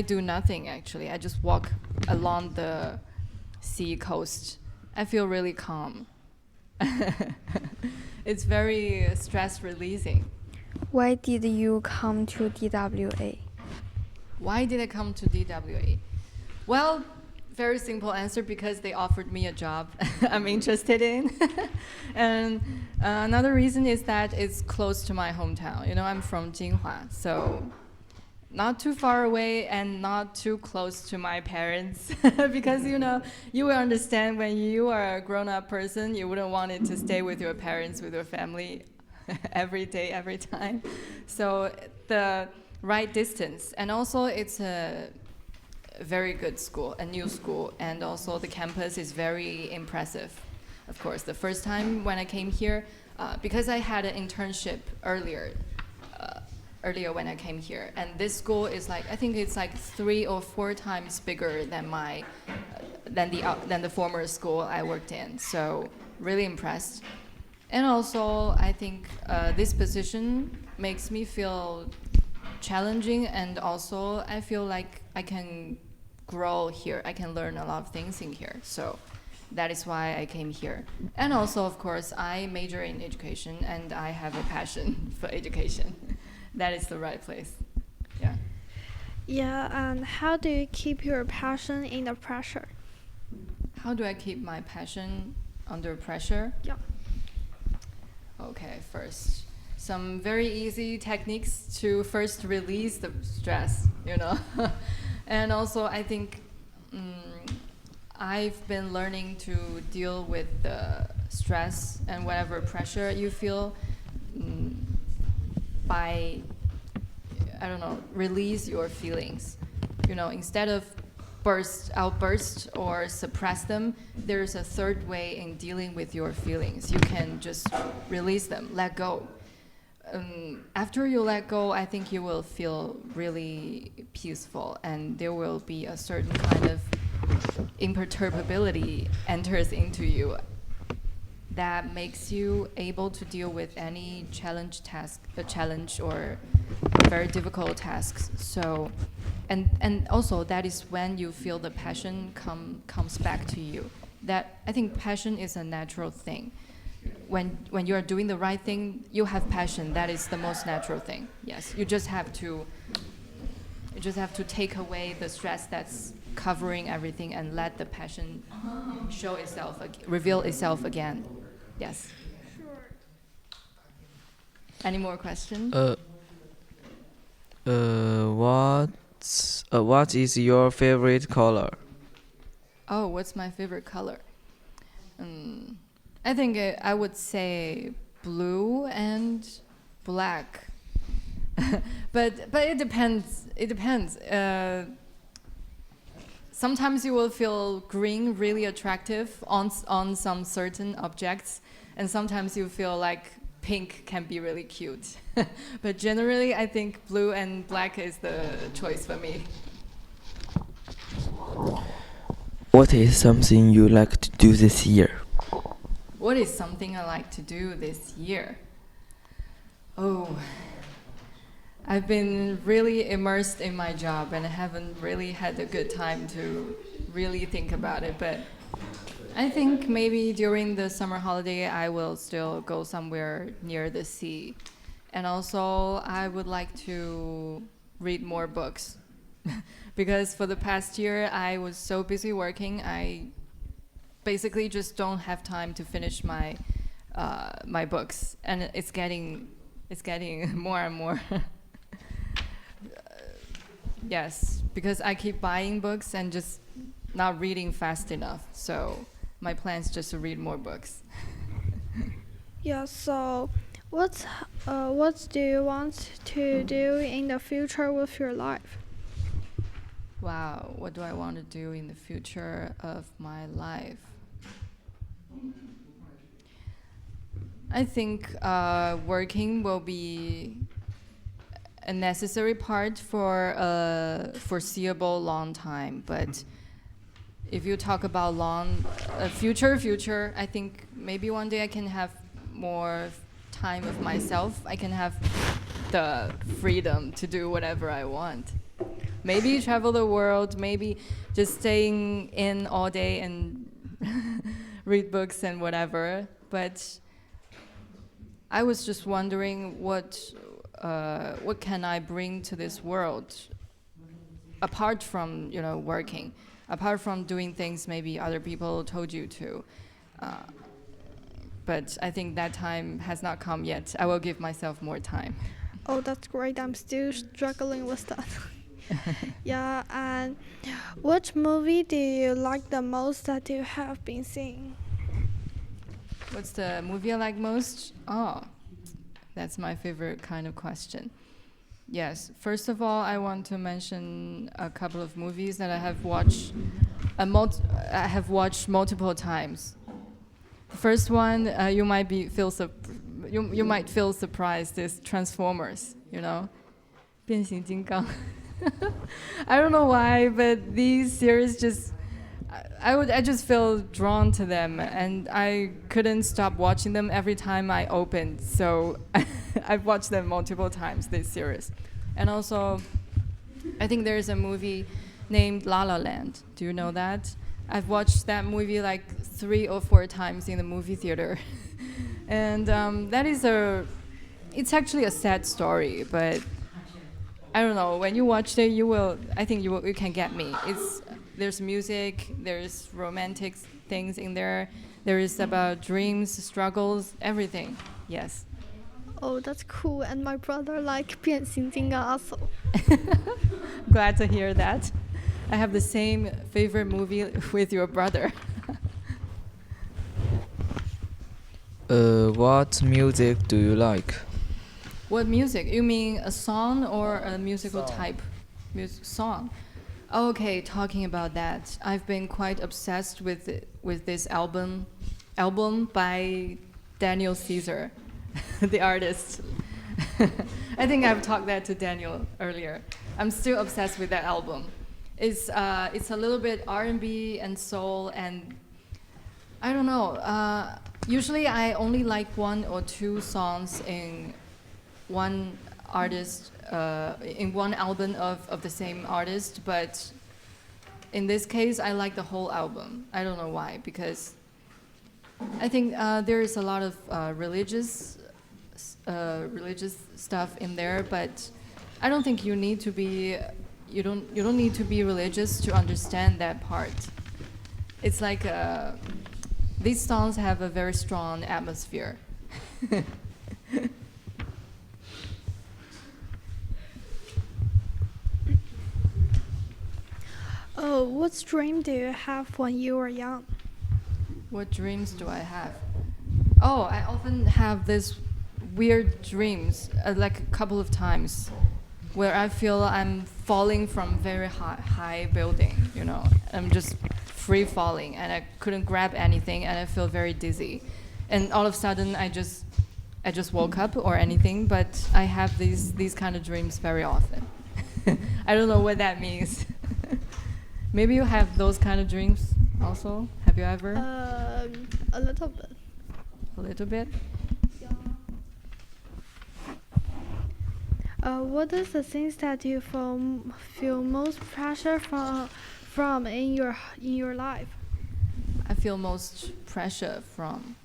Speaker 17: do nothing actually. I just walk along the sea coast. I feel really calm. It's very stress releasing.
Speaker 11: Why did you come to DWA?
Speaker 17: Why did I come to DWA? Well, very simple answer, because they offered me a job I'm interested in. And another reason is that it's close to my hometown. You know, I'm from Jinhua, so not too far away and not too close to my parents. Because, you know, you will understand when you are a grown-up person, you wouldn't want it to stay with your parents, with your family every day, every time. So the right distance. And also it's a very good school, a new school, and also the campus is very impressive. Of course, the first time when I came here, because I had an internship earlier when I came here, and this school is like, I think it's like 3 or 4 times bigger than than the former school I worked in. So really impressed. And also I think this position makes me feel challenging, and also I feel like I can grow here. I can learn a lot of things in here. So that is why I came here. And also, of course, I major in education and I have a passion for education. That is the right place. Yeah.
Speaker 9: Yeah, and how do you keep your passion in the pressure?
Speaker 17: How do I keep my passion under pressure?
Speaker 9: Yeah.
Speaker 17: Okay, first, some very easy techniques to first release the stress, you know. And also, I think I've been learning to deal with the stress and whatever pressure you feel by, I don't know, release your feelings. You know, instead of outburst or suppress them, there's a third way in dealing with your feelings. You can just release them, let go. After you let go, I think you will feel really peaceful, and there will be a certain kind of imperturbability enters into you. that makes you able to deal with any challenge or very difficult tasks. So, and also that is when you feel the passion comes back to you. That I think passion is a natural thing. When you are doing the right thing, you have passion. That is the most natural thing. Yes, you just have to take away the stress that's covering everything and let the passion show itself, reveal itself again. Yes. Any more questions?
Speaker 2: What is your favorite color?
Speaker 17: Oh, what's my favorite color? I think I would say blue and black. but it depends. It depends. Sometimes you will feel green really attractive on some certain objects, and sometimes you feel like pink can be really cute. But generally, I think blue and black is the choice for me.
Speaker 3: What is something you like to do this year?
Speaker 17: What is something I like to do this year? Oh, I've been really immersed in my job and I haven't really had a good time to really think about it. But I think maybe during the summer holiday, I will still go somewhere near the sea. And also, I would like to read more books. Because for the past year, I was so busy working, I basically just don't have time to finish my my books, and it's getting more and more. Yes, because I keep buying books and just not reading fast enough. So my plan is just to read more books.
Speaker 9: Yeah. So, what do you want to do in the future with your life?
Speaker 17: Wow, what do I want to do in the future of my life? I think working will be a necessary part for a foreseeable long time. But if you talk about future, I think maybe one day I can have more time with myself. I can have the freedom to do whatever I want. Maybe travel the world, maybe just staying in all day and read books and whatever. But I was just wondering what can I bring to this world apart from working, apart from doing things maybe other people told you to. But I think that time has not come yet. I will give myself more time.
Speaker 9: Oh, that's great. I'm still struggling with that. Yeah, and which movie do you like the most that you have been seeing?
Speaker 17: What's the movie I like most? Oh, that's my favorite kind of question. Yes, first of all, I want to mention a couple of movies that I have watched. I have watched multiple times. The first one, you might feel surprised, is Transformers. 变形金刚. I don't know why, but these series I just feel drawn to them, and I couldn't stop watching them every time I opened. So I've watched them multiple times, this series. And also, I think there's a movie named La La Land. Do you know that? I've watched that movie like 3 or 4 times in the movie theater. And it's actually a sad story, but I don't know, when you watch it, I think you can get me. There's music, there's romantic things in there, there is about dreams, struggles, everything. Yes.
Speaker 9: Oh, that's cool. And my brother like 变形金刚 also.
Speaker 17: Glad to hear that. I have the same favorite movie with your brother.
Speaker 2: What music do you like?
Speaker 17: What music? You mean a song or a musical type? Song. Okay, talking about that, I've been quite obsessed with this album by Daniel Caesar, the artist. I think I've talked that to Daniel earlier. I'm still obsessed with that album. It's a little bit R&B and soul, and I don't know. Usually I only like one or two songs in one artist, in one album of the same artist, but in this case I like the whole album. I don't know why, because I think there is a lot of religious stuff in there, but I don't think you need to be, you don't need to be religious to understand that part. It's like these songs have a very strong atmosphere.
Speaker 9: Oh, what dream do you have when you were young?
Speaker 17: What dreams do I have? Oh, I often have this weird dreams, like a couple of times, where I feel I'm falling from very high building, you know. I'm just free falling and I couldn't grab anything and I feel very dizzy. And all of a sudden I just woke up or anything, but I have these kind of dreams very often. I don't know what that means. Maybe you have those kind of dreams also? Have you ever?
Speaker 9: A little bit.
Speaker 17: A little bit?
Speaker 9: What is the things that you feel most pressure from in your life?
Speaker 17: I feel most pressure from.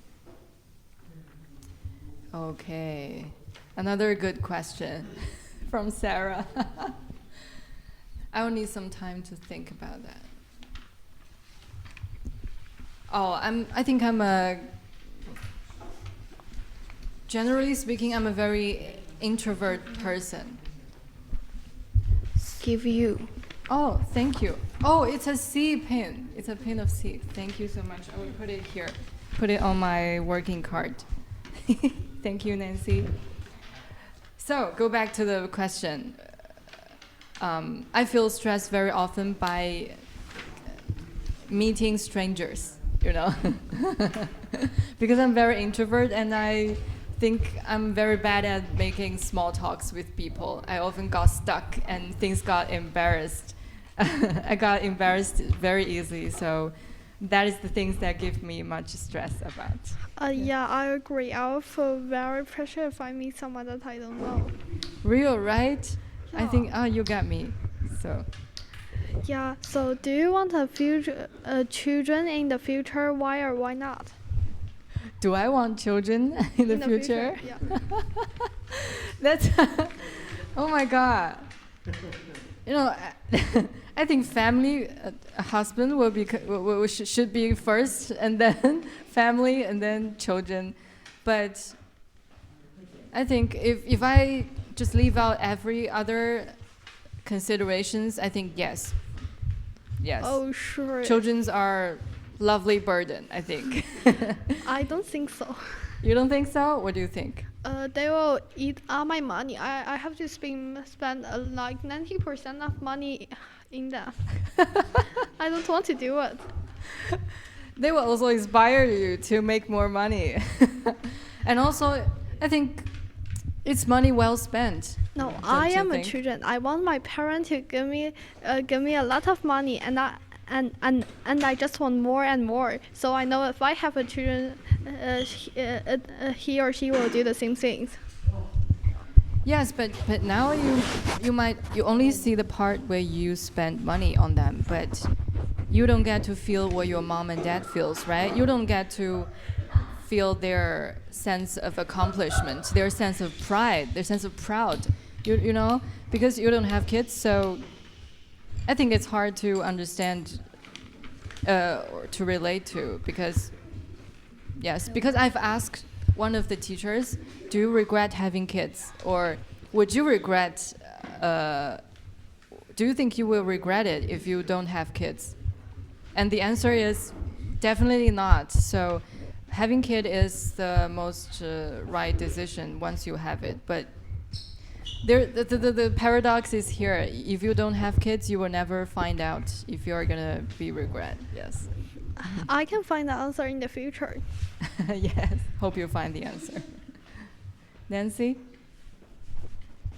Speaker 17: Okay, another good question from Sarah. I will need some time to think about that. Oh, I think I'm a, generally speaking, I'm a very introvert person.
Speaker 9: Give you.
Speaker 17: Oh, thank you. Oh, it's a C pin. It's a pin of C. Thank you so much. I will put it here. Put it on my working card. Thank you, Nancy. So, go back to the question. I feel stressed very often by meeting strangers, you know, because I'm very introvert and I think I'm very bad at making small talks with people. I often got stuck and things got embarrassed. I got embarrassed very easily, so that is the things that give me much stress about.
Speaker 9: Yeah, I agree. I would feel very pressure if I meet someone that I don't know.
Speaker 17: Real, right?
Speaker 9: Yeah.
Speaker 17: I think, you got me. So.
Speaker 9: Yeah. So, do you want children in the future? Why or why not?
Speaker 17: Do I want children in the future?
Speaker 9: Yeah.
Speaker 17: That's. Oh my God. You know, I think family, a husband should be first, and then family, and then children. But I think if I just leave out every other considerations, I think yes. Yes.
Speaker 9: Oh, sure.
Speaker 17: Children are lovely burden, I think.
Speaker 9: I don't think so.
Speaker 17: You don't think so? What do you think?
Speaker 9: They will eat all my money. I have to spend like 90% of money in them. I don't want to do it.
Speaker 17: They will also inspire you to make more money. And also, I think it's money well spent.
Speaker 9: No, I am a children. I want my parents to give me a lot of money, and I just want more and more. So I know if I have a children, he or she will do the same things.
Speaker 17: Yes, but now you only see the part where you spend money on them, but you don't get to feel what your mom and dad feels, right? You don't get to feel their sense of accomplishment, their sense of pride, their sense of proud. You know, because you don't have kids, so I think it's hard to understand or to relate to, because because I've asked one of the teachers, do you regret having kids, or would you regret, do you think you will regret it if you don't have kids? And the answer is definitely not. So having kid is the most right decision once you have it, but the paradox is here. If you don't have kids, you will never find out if you're gonna be regret. Yes.
Speaker 9: I can find the answer in the future.
Speaker 17: Yes. Hope you find the answer. Nancy?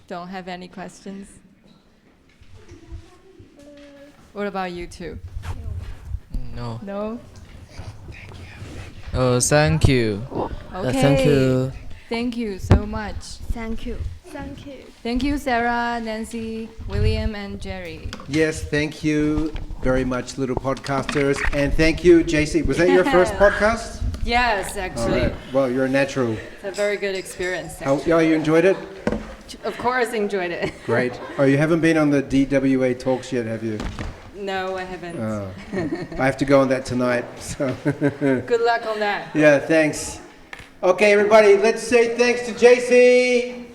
Speaker 17: Don't have any questions? What about you two?
Speaker 2: No.
Speaker 17: No?
Speaker 2: Oh, thank you.
Speaker 17: Okay.
Speaker 3: Thank you.
Speaker 17: Thank you so much.
Speaker 8: Thank you. Thank you.
Speaker 17: Thank you, Sarah, Nancy, William, and Jerry.
Speaker 1: Yes, thank you very much, little podcasters. And thank you, JC. Was that your first podcast?
Speaker 17: Yes,
Speaker 1: All
Speaker 17: actually.
Speaker 1: right. Well, you're a natural.
Speaker 17: It's a very good experience.
Speaker 1: How, yeah, you enjoyed it?
Speaker 17: Of course, enjoyed it.
Speaker 1: Great. Oh, you haven't been on the DWA talks yet, have you?
Speaker 17: No, I haven't.
Speaker 1: Oh. I have to go on that tonight. So.
Speaker 17: Good luck on that.
Speaker 1: Yeah, thanks. Okay, everybody, let's say thanks to JC.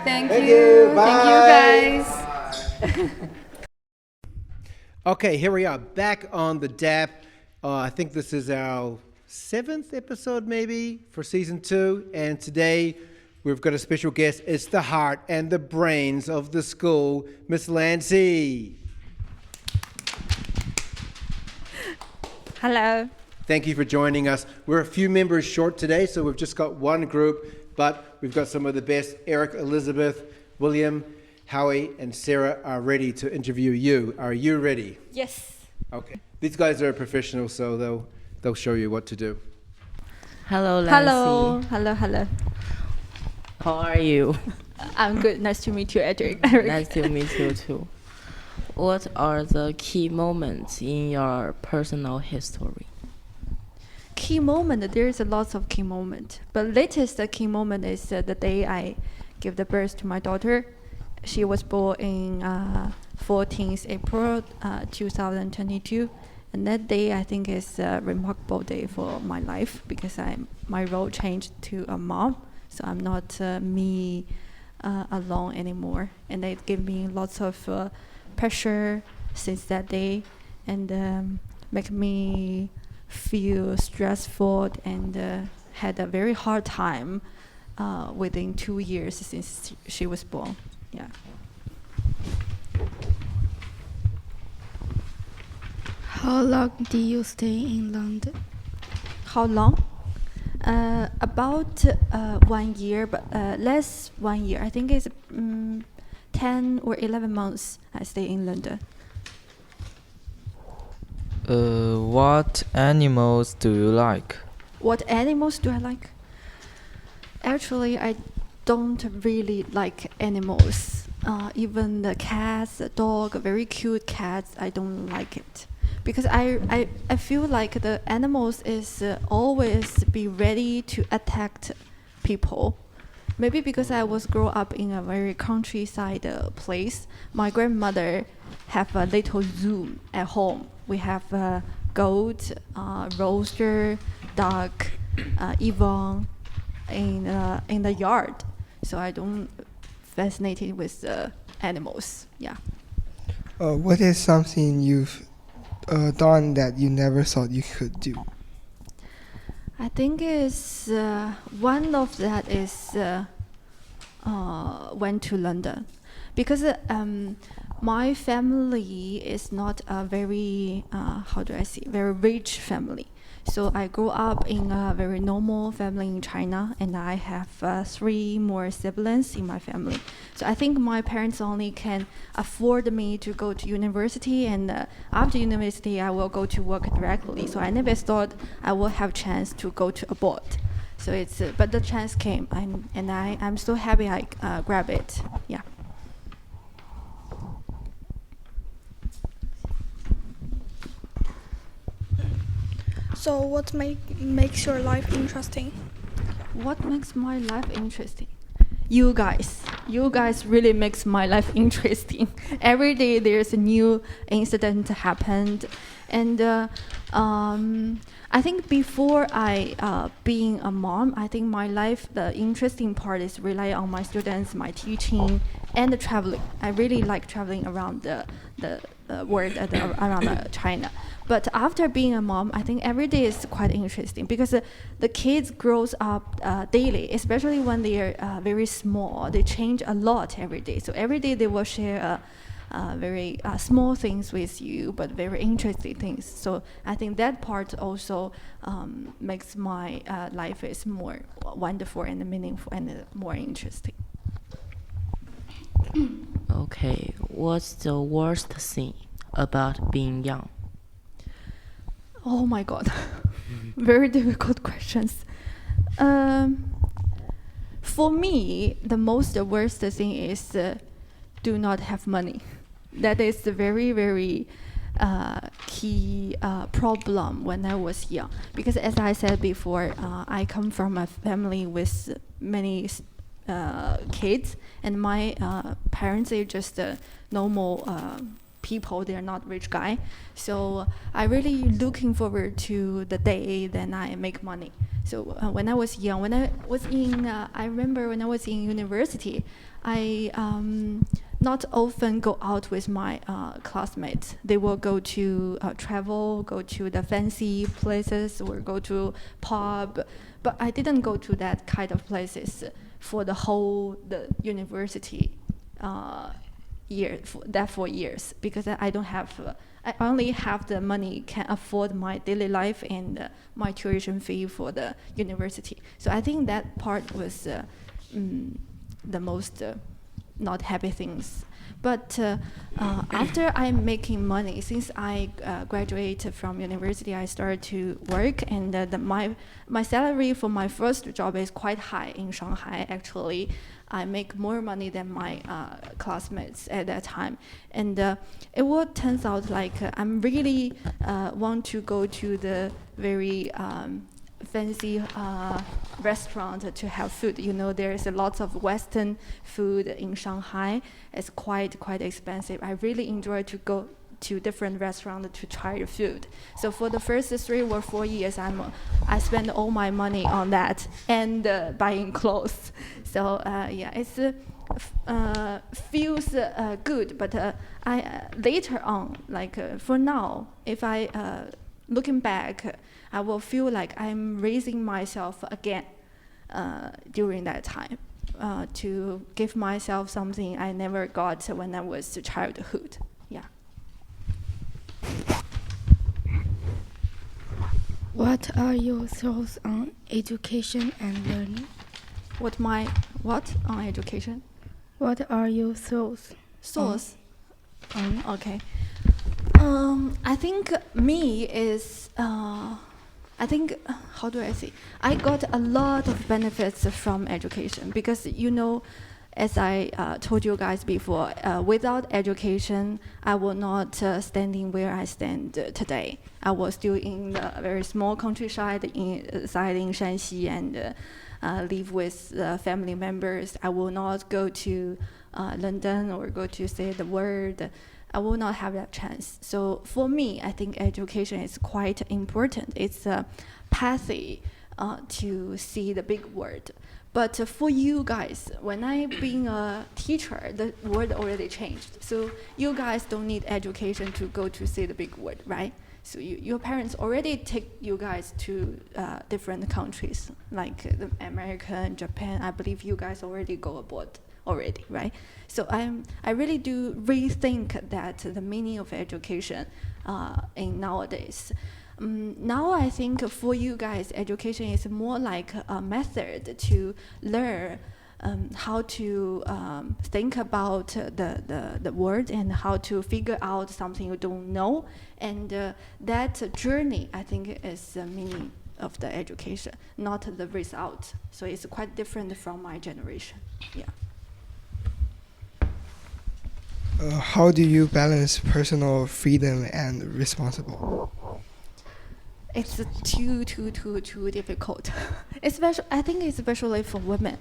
Speaker 17: Thank
Speaker 1: Thank
Speaker 17: you.
Speaker 1: you. Bye.
Speaker 17: Thank you, guys.
Speaker 1: Okay, here we are back on the DAP. I think this is our 7th episode, maybe, for season 2. And today we've got a special guest. It's the heart and the brains of the school, Miss Lancy.
Speaker 18: Hello.
Speaker 1: Thank you for joining us. We're a few members short today, so we've just got one group, but we've got some of the best. Eric, Elizabeth, William, Howie, and Sarah are ready to interview you. Are you ready?
Speaker 18: Yes.
Speaker 1: Okay. These guys are professionals, so they'll show you what to do.
Speaker 7: Hello, Lancy.
Speaker 18: Hello. Hello. Hello.
Speaker 7: How are you?
Speaker 18: I'm good. Nice to meet you, Eric.
Speaker 7: Nice to meet you too. What are the key moments in your personal history?
Speaker 18: Key moment. There's a lot of key moment, but latest key moment is the day I give the birth to my daughter. She was born in 14th April 2022, and that day I think is a remarkable day for my life because my role changed to a mom, so I'm not me alone anymore, and it gave me lots of pressure since that day, and make me feel stressful and had a very hard time within 2 years since she was born. Yeah.
Speaker 8: How long did you stay in London?
Speaker 18: How long? About 1 year, but less 1 year. I think it's 10 or 11 months I stay in London.
Speaker 2: What animals do you like?
Speaker 18: What animals do I like? Actually, I don't really like animals. Even the cats, the dog, very cute cats, I don't like it. Because I feel like the animals is always be ready to attack people. Maybe because I was grow up in a very countryside place. My grandmother have a little zoo at home. We have a goat, rooster, duck, Yvonne in the yard. So I don't fascinated with animals. Yeah.
Speaker 6: What is something you've done that you never thought you could do?
Speaker 18: I think is one of that is went to London because my family is not a very how do I say very rich family. So I grew up in a very normal family in China, and I have 3 more siblings in my family. So I think my parents only can afford me to go to university, and after university I will go to work directly. So I never thought I will have chance to go to abroad. So it's but the chance came, and I'm so happy I grabbed it. Yeah.
Speaker 19: So what makes your life interesting?
Speaker 18: What makes my life interesting? You guys really makes my life interesting. Every day there's a new incident happened, and I think before I being a mom, I think my life the interesting part is rely on my students, my teaching, and the traveling. I really like traveling around the world around China. But after being a mom, I think every day is quite interesting because the kids grows up daily, especially when they are very small. They change a lot every day. So every day they will share very small things with you, but very interesting things. So I think that part also makes my life is more wonderful and meaningful and more interesting.
Speaker 7: Okay, what's the worst thing about being young?
Speaker 18: Oh my God. very difficult questions. For me, the most worst thing is do not have money. That is the very, very key problem when I was young. Because as I said before, I come from a family with many kids, and my parents are just normal people. They're not rich guy. So I really looking forward to the day then I make money. So when I was young, I remember when I was in university, I not often go out with my classmates. They will go to travel, go to the fancy places, or go to pub. But I didn't go to that kind of places for the university for 4 years, because I don't have. I only have the money can afford my daily life and my tuition fee for the university. So I think that part was the most not happy things. But after I'm making money, since I graduated from university, I started to work, and my salary for my first job is quite high in Shanghai. Actually, I make more money than my classmates at that time, and it will turns out like I'm really want to go to the very fancy restaurant to have food. You know, there's a lot of Western food in Shanghai. It's quite expensive. I really enjoy to go to different restaurants to try the food. So for the first 3 or 4 years, I spend all my money on that and buying clothes. So yeah, it's feels good, but I later on, like for now, if I looking back, I will feel like I'm raising myself again during that time to give myself something I never got when I was childhood. Yeah.
Speaker 8: What are your thoughts on education and learning?
Speaker 18: What on education?
Speaker 8: What are your thoughts?
Speaker 18: Okay. I think how do I say? I got a lot of benefits from education because, you know, as I told you guys before, without education, I will not standing where I stand today. I was still in a very small countryside in Shanxi and live with family members. I will not go to London or go to say the world. I will not have that chance. So for me, I think education is quite important. It's a pathway to see the big world. But for you guys, when I being a teacher, the world already changed. So you guys don't need education to go to see the big world, right? So your parents already take you guys to different countries, like America and Japan. I believe you guys already go abroad already, right? So I really do rethink that the meaning of education in nowadays. Now I think for you guys, education is more like a method to learn how to think about the world and how to figure out something you don't know. And that journey, I think, is the meaning of the education, not the result. So it's quite different from my generation. Yeah.
Speaker 6: How do you balance personal freedom and responsible?
Speaker 18: It's too difficult. I think especially for women.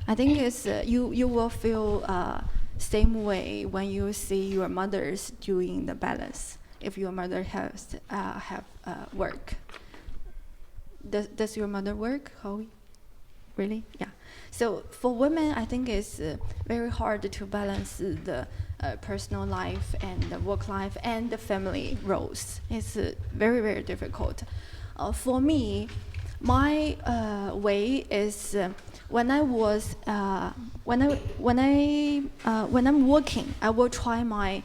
Speaker 18: I think it's you will feel same way when you see your mothers doing the balance. If your mother has have work. Does your mother work, Howie? Really? Yeah. So for women, I think it's very hard to balance the personal life and the work life and the family roles. It's very difficult. For me, my way is when I'm working, I will try my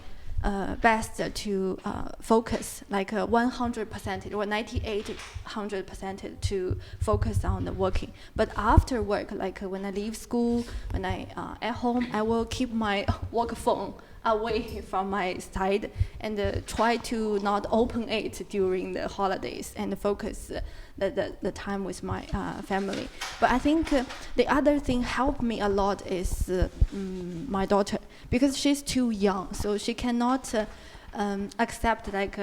Speaker 18: best to focus like 100% or 9800% to focus on the working. But after work, like when I leave school, when I at home, I will keep my work phone away from my side and try to not open it during the holidays and focus the time with my family. But I think the other thing helped me a lot is my daughter, because she's too young, so she cannot accept like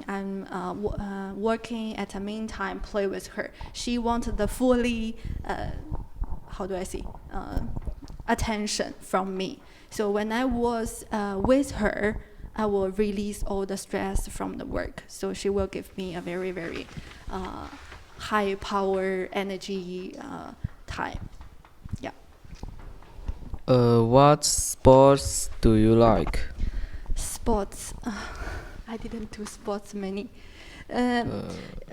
Speaker 18: I'm working at the meantime play with her. She wanted the fully how do I say attention from me. So when I was with her, I will release all the stress from the work. So she will give me a very, very high power energy time. Yeah.
Speaker 2: What sports do you like?
Speaker 18: Sports. I didn't do sports many.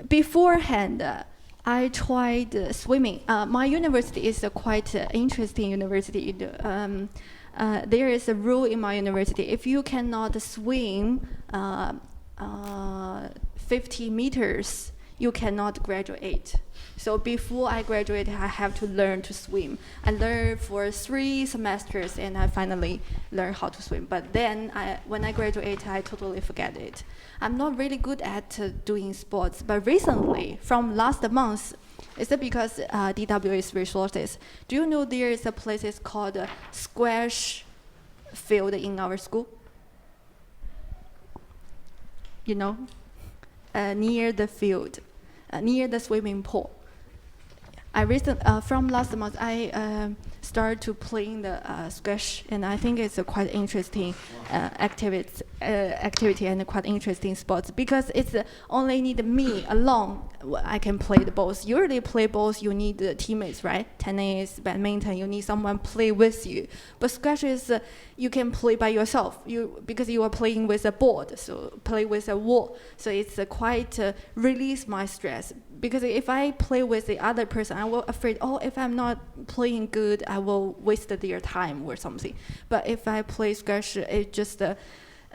Speaker 18: Beforehand, I tried swimming. My university is a quite interesting university. There is a rule in my university: if you cannot swim 50 meters, you cannot graduate. So before I graduate, I have to learn to swim. I learned for 3 semesters, and I finally learned how to swim. But then, when I graduate, I totally forget it. I'm not really good at doing sports. But recently, from last month, it's because DW's resources. Do you know there is a place called squash field in our school? You know, near the field, near the swimming pool. From last month, I started to playing the squash, and I think it's a quite interesting activity and a quite interesting sports, because it's only need me alone. I can play the balls. Usually play balls, you need teammates, right? Tennis, badminton, you need someone play with you. But squash is you can play by yourself. Because you are playing with a board, so play with a wall. So it's quite release my stress. Because if I play with the other person, I will afraid, if I'm not playing good, I will waste their time or something. But if I play squash, it's just a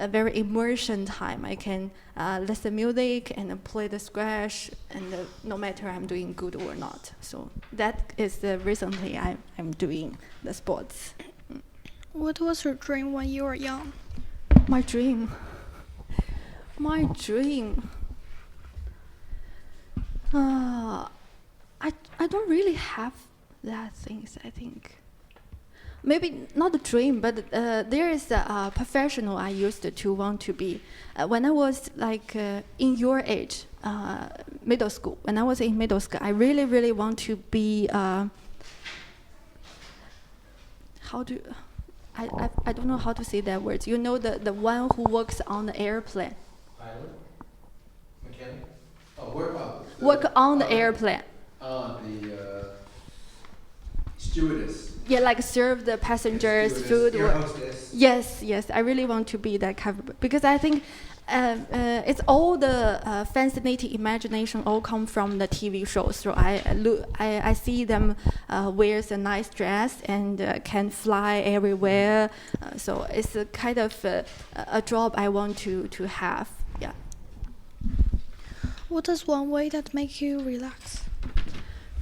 Speaker 18: very immersion time. I can listen music and play the squash, and no matter I'm doing good or not. So that is recently I'm doing the sports.
Speaker 19: What was your dream when you were young?
Speaker 18: My dream. I don't really have that things, I think. Maybe not a dream, but there is a professional I used to want to be. When I was like in your age, middle school, when I was in middle school, I really, really want to be, I don't know how to say that word. You know the one who works on the airplane.
Speaker 1: Pilot? Mechanic? Oh,
Speaker 18: work on the airplane.
Speaker 1: The stewardess.
Speaker 18: Yeah, like serve the passengers food.
Speaker 1: Air hostess.
Speaker 18: Yes, I really want to be that kind of, because I think it's all the fascinating imagination all come from the TV shows. So I see them wears a nice dress and can fly everywhere. So it's a kind of a job I want to have. Yeah.
Speaker 19: What is one way that makes you relax?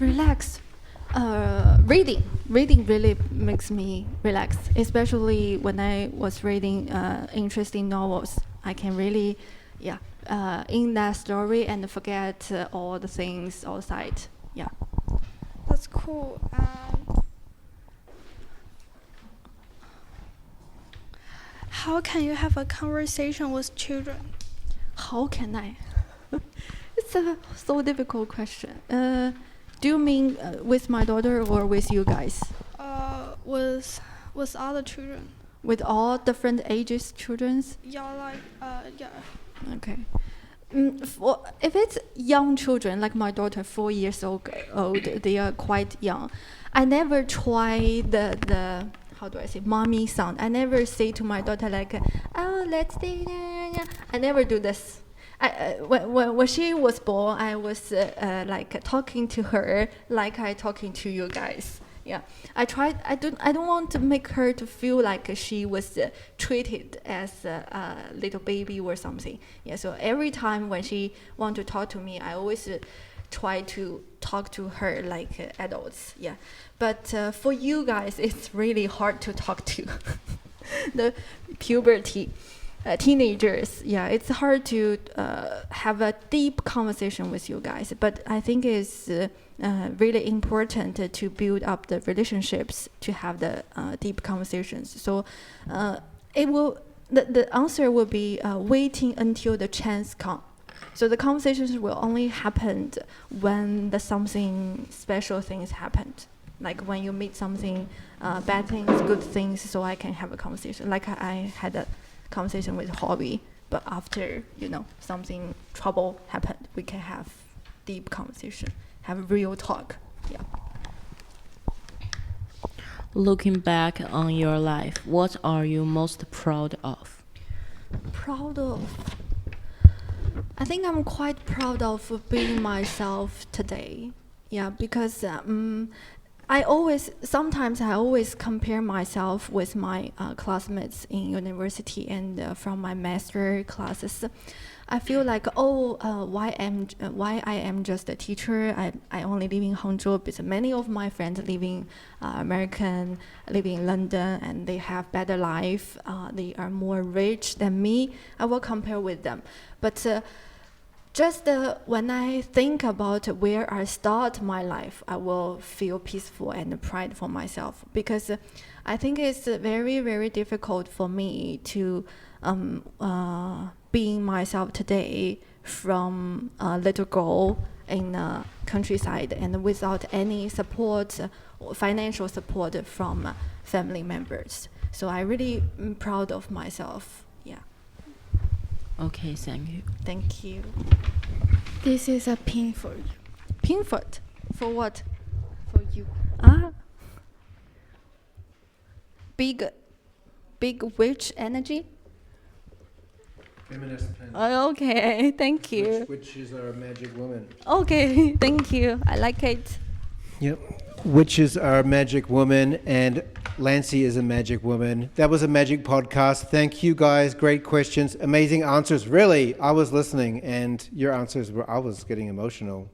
Speaker 18: Relax. Reading really makes me relax, especially when I was reading interesting novels. I can really, in that story and forget all the things outside. Yeah.
Speaker 19: That's cool. How can you have a conversation with children?
Speaker 18: How can I? It's a so difficult question. Do you mean with my daughter or with you guys?
Speaker 19: With other children.
Speaker 18: With all different ages childrens?
Speaker 19: Yeah, yeah.
Speaker 18: Okay. If it's young children, like my daughter, 4 years old, they are quite young. I never try the how do I say, mommy sound. I never say to my daughter like, let's do that. I never do this. When she was born, I was like talking to her like I talking to you guys. Yeah, I tried. I don't want to make her to feel like she was treated as a little baby or something. Yeah, so every time when she want to talk to me, I always try to talk to her like adults. Yeah, but for you guys, it's really hard to talk to. puberty. Teenagers, yeah, it's hard to have a deep conversation with you guys, but I think it's really important to build up the relationships to have the deep conversations. So the answer will be waiting until the chance comes. So the conversations will only happen when something special things happened, like when you meet something bad things, good things. So I can have a conversation. Like I had a conversation with Hobby, but after something trouble happened, we can have deep conversation, have real talk. Yeah.
Speaker 16: Looking back on your life, what are you most proud of?
Speaker 18: Proud of? I think I'm quite proud of being myself today. Yeah, because sometimes I always compare myself with my classmates in university and from my master classes. I feel like, why I am just a teacher? I only live in Hangzhou, because many of my friends living American, living in London, and they have better life. They are more rich than me. I will compare with them, but. Just when I think about where I start my life, I will feel peaceful and pride for myself, because I think it's very, very difficult for me to being myself today from a little girl in the countryside and without any support, financial support from family members. So I really am proud of myself. Yeah.
Speaker 16: Okay, thank you.
Speaker 18: Thank you.
Speaker 8: This is a pin for you.
Speaker 18: Pin for what?
Speaker 8: For you.
Speaker 18: Big witch energy?
Speaker 1: Feminist pin.
Speaker 18: Okay, thank you.
Speaker 1: Witches are a magic woman.
Speaker 18: Okay, thank you. I like it.
Speaker 1: Yep. Witches are a magic woman, and Lancy is a magic woman. That was a magic podcast. Thank you guys. Great questions. Amazing answers. Really, I was listening, and your answers I was getting emotional.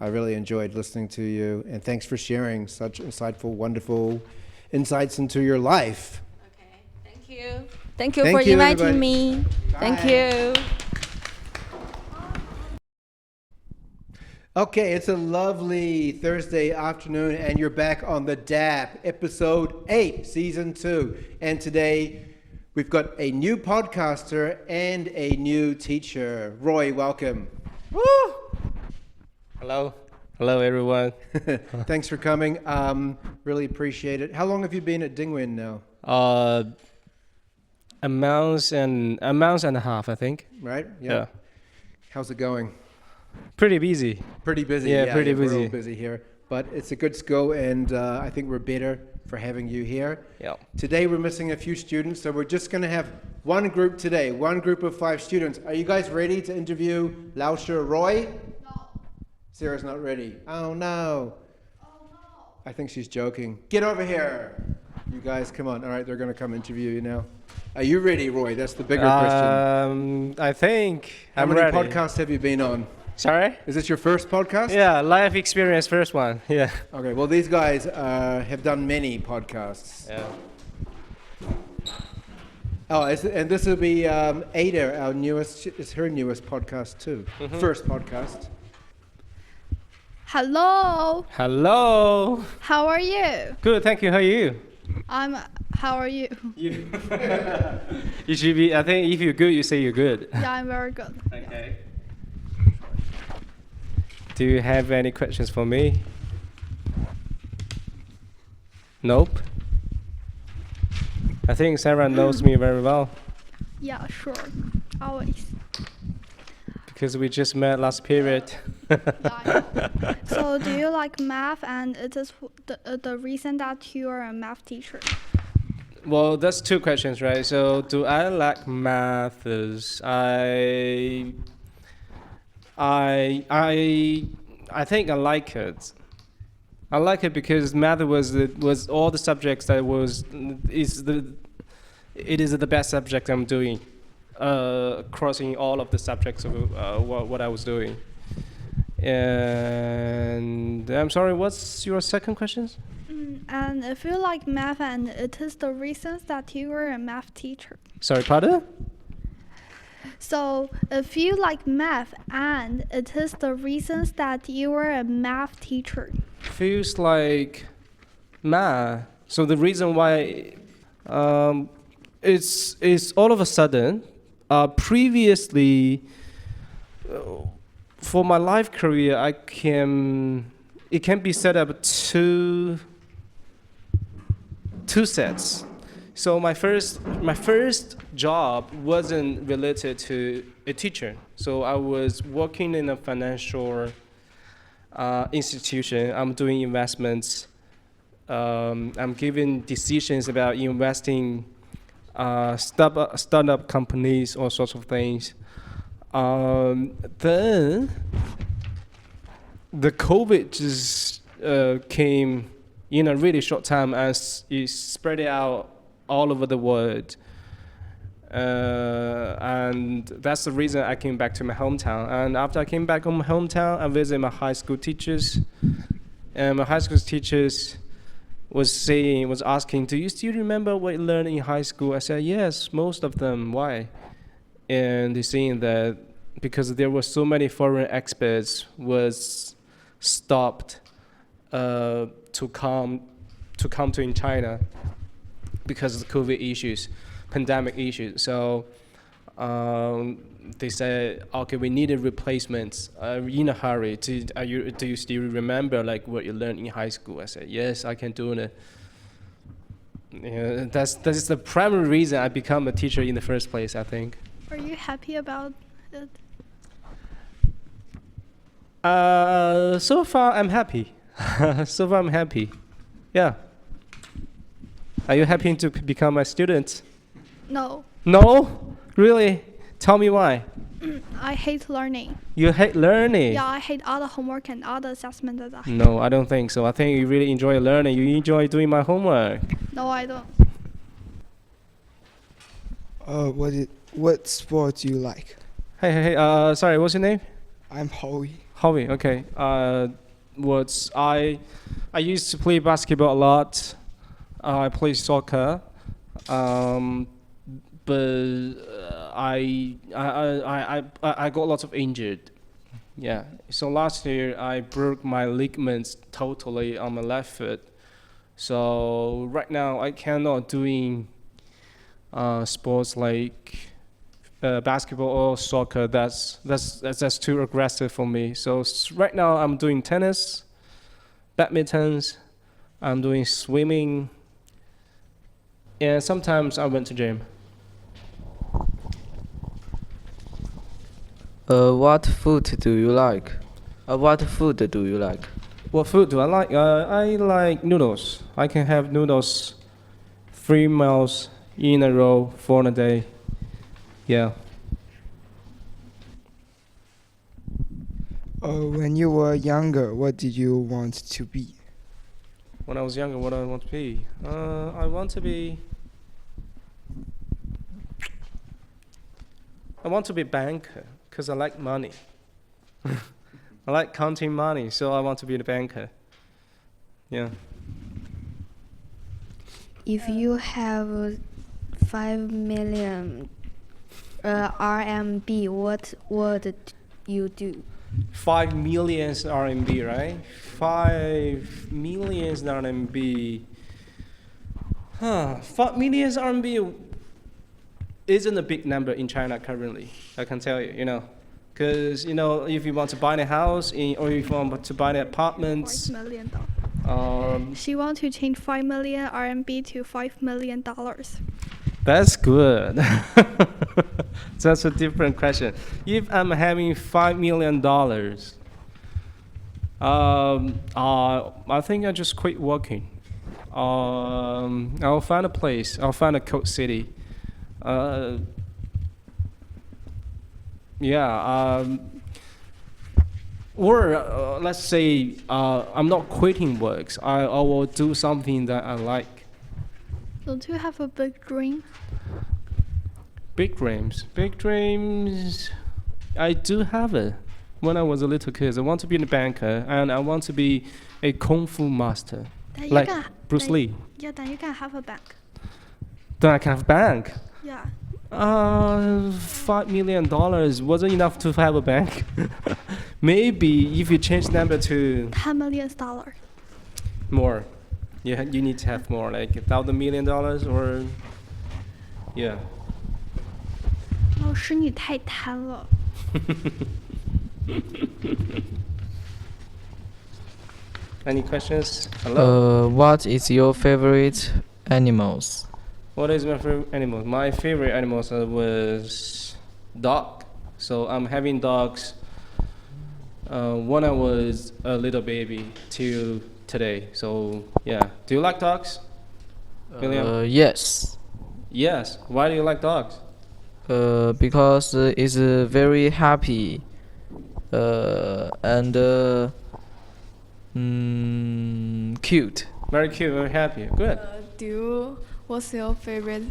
Speaker 1: I really enjoyed listening to you, and thanks for sharing such insightful, wonderful insights into your life.
Speaker 18: Okay, thank you. Thank you for inviting
Speaker 1: everybody.
Speaker 18: me.
Speaker 1: Bye.
Speaker 18: Thank you.
Speaker 1: Okay, it's a lovely Thursday afternoon, and you're back on the DAP, episode 8, season 2. And today, we've got a new podcaster and a new teacher. Roy, welcome.
Speaker 20: Woo! Hello. Hello, everyone.
Speaker 1: Thanks for coming. Really appreciate it. How long have you been at Dingwin now?
Speaker 20: A month and a half, I think.
Speaker 1: Right?
Speaker 20: Yeah.
Speaker 1: How's it going?
Speaker 20: Pretty busy.
Speaker 1: Pretty busy.
Speaker 20: Yeah, pretty busy.
Speaker 1: We're all busy here, but it's a good school, and I think we're better for having you here.
Speaker 20: Yeah.
Speaker 1: Today we're missing a few students, so we're just going to have one group today, one group of 5 students. Are you guys ready to interview Lauscher Roy? No. Sarah's not ready. Oh no. I think she's joking. Get over here. You guys, come on. All right, they're going to come interview you now. Are you ready, Roy? That's the bigger question.
Speaker 20: I think
Speaker 1: How
Speaker 20: I'm
Speaker 1: many
Speaker 20: ready.
Speaker 1: podcasts have you been on?
Speaker 20: Sorry?
Speaker 1: Is this your first podcast?
Speaker 20: Yeah, life experience first one. Yeah.
Speaker 1: Okay, well, these guys have done many podcasts.
Speaker 20: Yeah.
Speaker 1: Oh, and this will be Ada, our newest, it's her newest podcast too.
Speaker 20: Mhm.
Speaker 1: First podcast.
Speaker 9: Hello.
Speaker 20: Hello.
Speaker 9: How are you?
Speaker 20: Good, thank you. How are you?
Speaker 9: How are you?
Speaker 20: You. You should be. I think if you're good, you say you're good.
Speaker 9: Yeah, I'm very good.
Speaker 20: Okay. Do you have any questions for me? Nope. I think Sarah knows me very well
Speaker 9: Yeah, sure. Always.
Speaker 20: because we just met last period.
Speaker 19: So, do you like math, and it is the reason that you are a math teacher?
Speaker 20: Well, that's 2 questions, right? So, do I like math? I think I like it. I like it because math was all the subjects that it is the best subject I'm doing, crossing all of the subjects of what I was doing. And I'm sorry, what's your second question?
Speaker 19: And if you like math, and it is the reasons that you are a math teacher.
Speaker 20: Sorry, pardon?
Speaker 19: So if you like math, and it is the reasons that you are a math teacher.
Speaker 20: Feels like math. So the reason why it's all of a sudden. Previously, for my life career, it can be set up two sets. So my first job wasn't related to a teacher. So I was working in a financial institution. I'm doing investments. I'm giving decisions about investing startup companies, all sorts of things. Then the COVID just came in a really short time, as it spread out all over the world. And that's the reason I came back to my hometown. And after I came back to my hometown, I visited my high school teachers. And my high school teachers was asking, do you still remember what you learned in high school? I said, yes, most of them. Why? And they're saying that because there were so many foreign experts was stopped to come to China because of the COVID issues, pandemic issues. So they said, okay, we needed replacements in a hurry. Do you still remember like what you learned in high school? I said, yes, I can do it. Yeah, that's the primary reason I become a teacher in the first place, I think.
Speaker 19: Are you happy about it?
Speaker 20: So far I'm happy. So far I'm happy. Yeah. Are you happy to become a student?
Speaker 19: No.
Speaker 20: No? Really? Tell me why.
Speaker 19: I hate learning.
Speaker 20: You hate learning?
Speaker 19: Yeah, I hate all the homework and all the assessment that I have.
Speaker 20: No, I don't think so. I think you really enjoy learning. You enjoy doing my homework.
Speaker 19: No, I don't.
Speaker 6: What sport do you like?
Speaker 20: Hey, sorry, what's your name?
Speaker 6: I'm Howie.
Speaker 20: Howie, okay. I used to play basketball a lot. I play soccer. But I got lots of injured. Yeah. So last year I broke my ligaments totally on my left foot. So right now I cannot doing sports like basketball or soccer. That's too aggressive for me. So right now I'm doing tennis, badmintons. I'm doing swimming, and sometimes I went to gym.
Speaker 2: What food do you like? What food do you like?
Speaker 20: What food do I like? I like noodles. I can have noodles 3 meals in a row for a day. Yeah.
Speaker 6: When you were younger, what did you want to be?
Speaker 20: When I was younger, what do I want to be? I want to be a banker. Because I like money. I like counting money, so I want to be a banker. Yeah.
Speaker 11: If you have 5 million RMB, what would you do?
Speaker 20: 5 million RMB, right? 5 million RMB. 5 million RMB isn't a big number in China currently, I can tell you, Because, if you want to buy a house or if you want to buy an apartments.
Speaker 19: $5 million. She wants to change 5 million RMB to $5 million.
Speaker 20: That's good. That's a different question. If I'm having $5 million, I think I just quit working. I'll find a place. I'll find a coast city. Or let's say I'm not quitting works. I will do something that I like.
Speaker 19: Don't you have a big dream?
Speaker 20: Big dreams. Big dreams. I do have it. When I was a little kid, I want to be a banker and I want to be a kung fu master. Bruce Lee.
Speaker 19: Yeah, then you can have a bank.
Speaker 20: Then I can have a bank.
Speaker 19: Yeah.
Speaker 20: $5 million wasn't enough to have a bank. Maybe if you change number to
Speaker 19: $10 million.
Speaker 20: more, you need to have more, like $1,000 million or yeah.
Speaker 19: 老师你太贪了。
Speaker 20: Any questions? Hello.
Speaker 2: What is your favorite animals?
Speaker 20: What is my favorite animal? My favorite animals was dog. So I'm having dogs when I was a little baby till today. So yeah. Do you like dogs? William?
Speaker 2: Yes.
Speaker 20: Yes. Why do you like dogs?
Speaker 2: Because it's very happy and cute.
Speaker 20: Very cute, very happy. Good.
Speaker 10: What's your favorite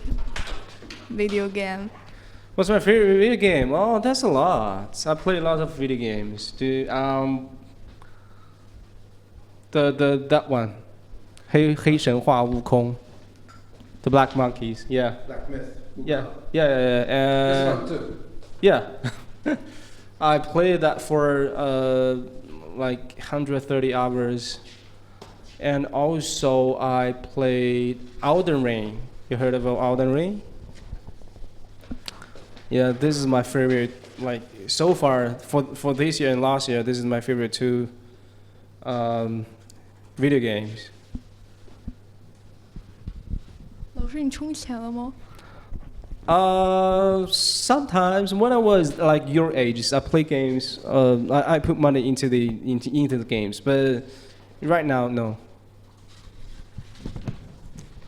Speaker 10: video game?
Speaker 20: What's my favorite video game? Oh, that's a lot. I play a lot of video games. That one, 黑神话悟空, the Black Monkeys. Yeah.
Speaker 1: Black Myth.
Speaker 20: Yeah. This one too. Yeah. I played that for like 130 hours. And also I played Elden Ring. You heard about Elden Ring? Yeah, this is my favorite, like so far for this year and last year, this is my favorite two video games.
Speaker 10: 老师，你充钱了吗？
Speaker 20: Sometimes when I was like your age, I play games. I put money into the games, but right now, no.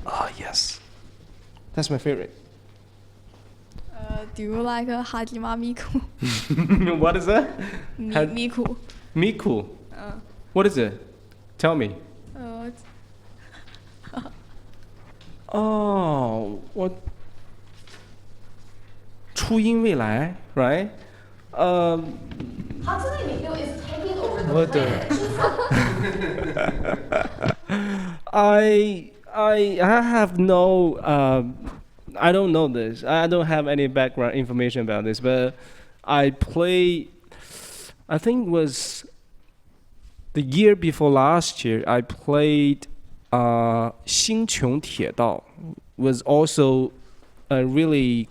Speaker 20: Oh yes, that's my favorite.
Speaker 10: Do you like Hajima Miku?
Speaker 20: What is that?
Speaker 10: Miku.
Speaker 20: Miku. What is it? Tell me. Oh, what? 初音未来, right?
Speaker 16: Hatsune Miku is taking over the
Speaker 20: What
Speaker 16: planet.
Speaker 20: I have no I don't know this. I don't have any background information about this, but I think it was the year before last year, I played 星穹铁道, was also really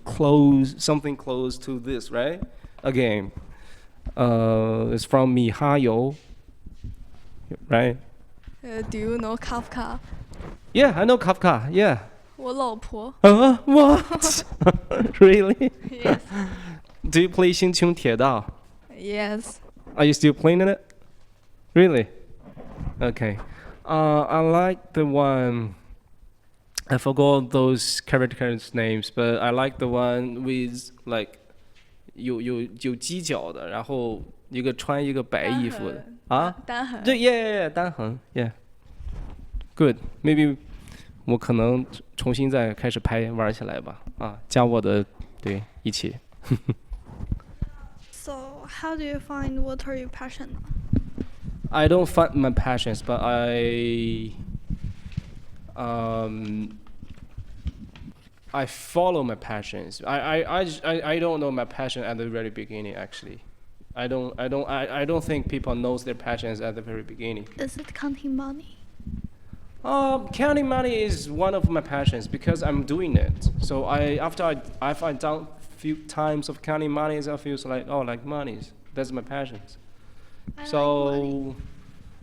Speaker 20: something close to this, right? A game. It's from Mihayo, right?
Speaker 10: Do you know Kafka?
Speaker 20: Yeah, I know Kafka. Yeah.
Speaker 10: 我老婆.
Speaker 20: What? Really?
Speaker 10: Yes.
Speaker 20: Do you play 星穹铁道?
Speaker 10: Yes.
Speaker 20: Are you still playing it? Really? Okay. I like the one. I forgot those characters' names, but I like the one with like 有犄角的，然后一个穿一个白衣服的啊。
Speaker 10: 单横。
Speaker 20: 对 ，yeah， 单横 ，yeah。Good. Maybe 我可能重新再开始玩起来吧。啊，加我的对一起。
Speaker 19: So how do you find what are your passion?
Speaker 20: I don't find my passions, but I follow my passions. I don't know my passion at the very beginning. Actually, I don't think people knows their passions at the very beginning.
Speaker 19: Is it counting money?
Speaker 20: Counting money is one of my passions because I'm doing it. So after I've done few times of counting money, I feel like like monies. That's my passions. So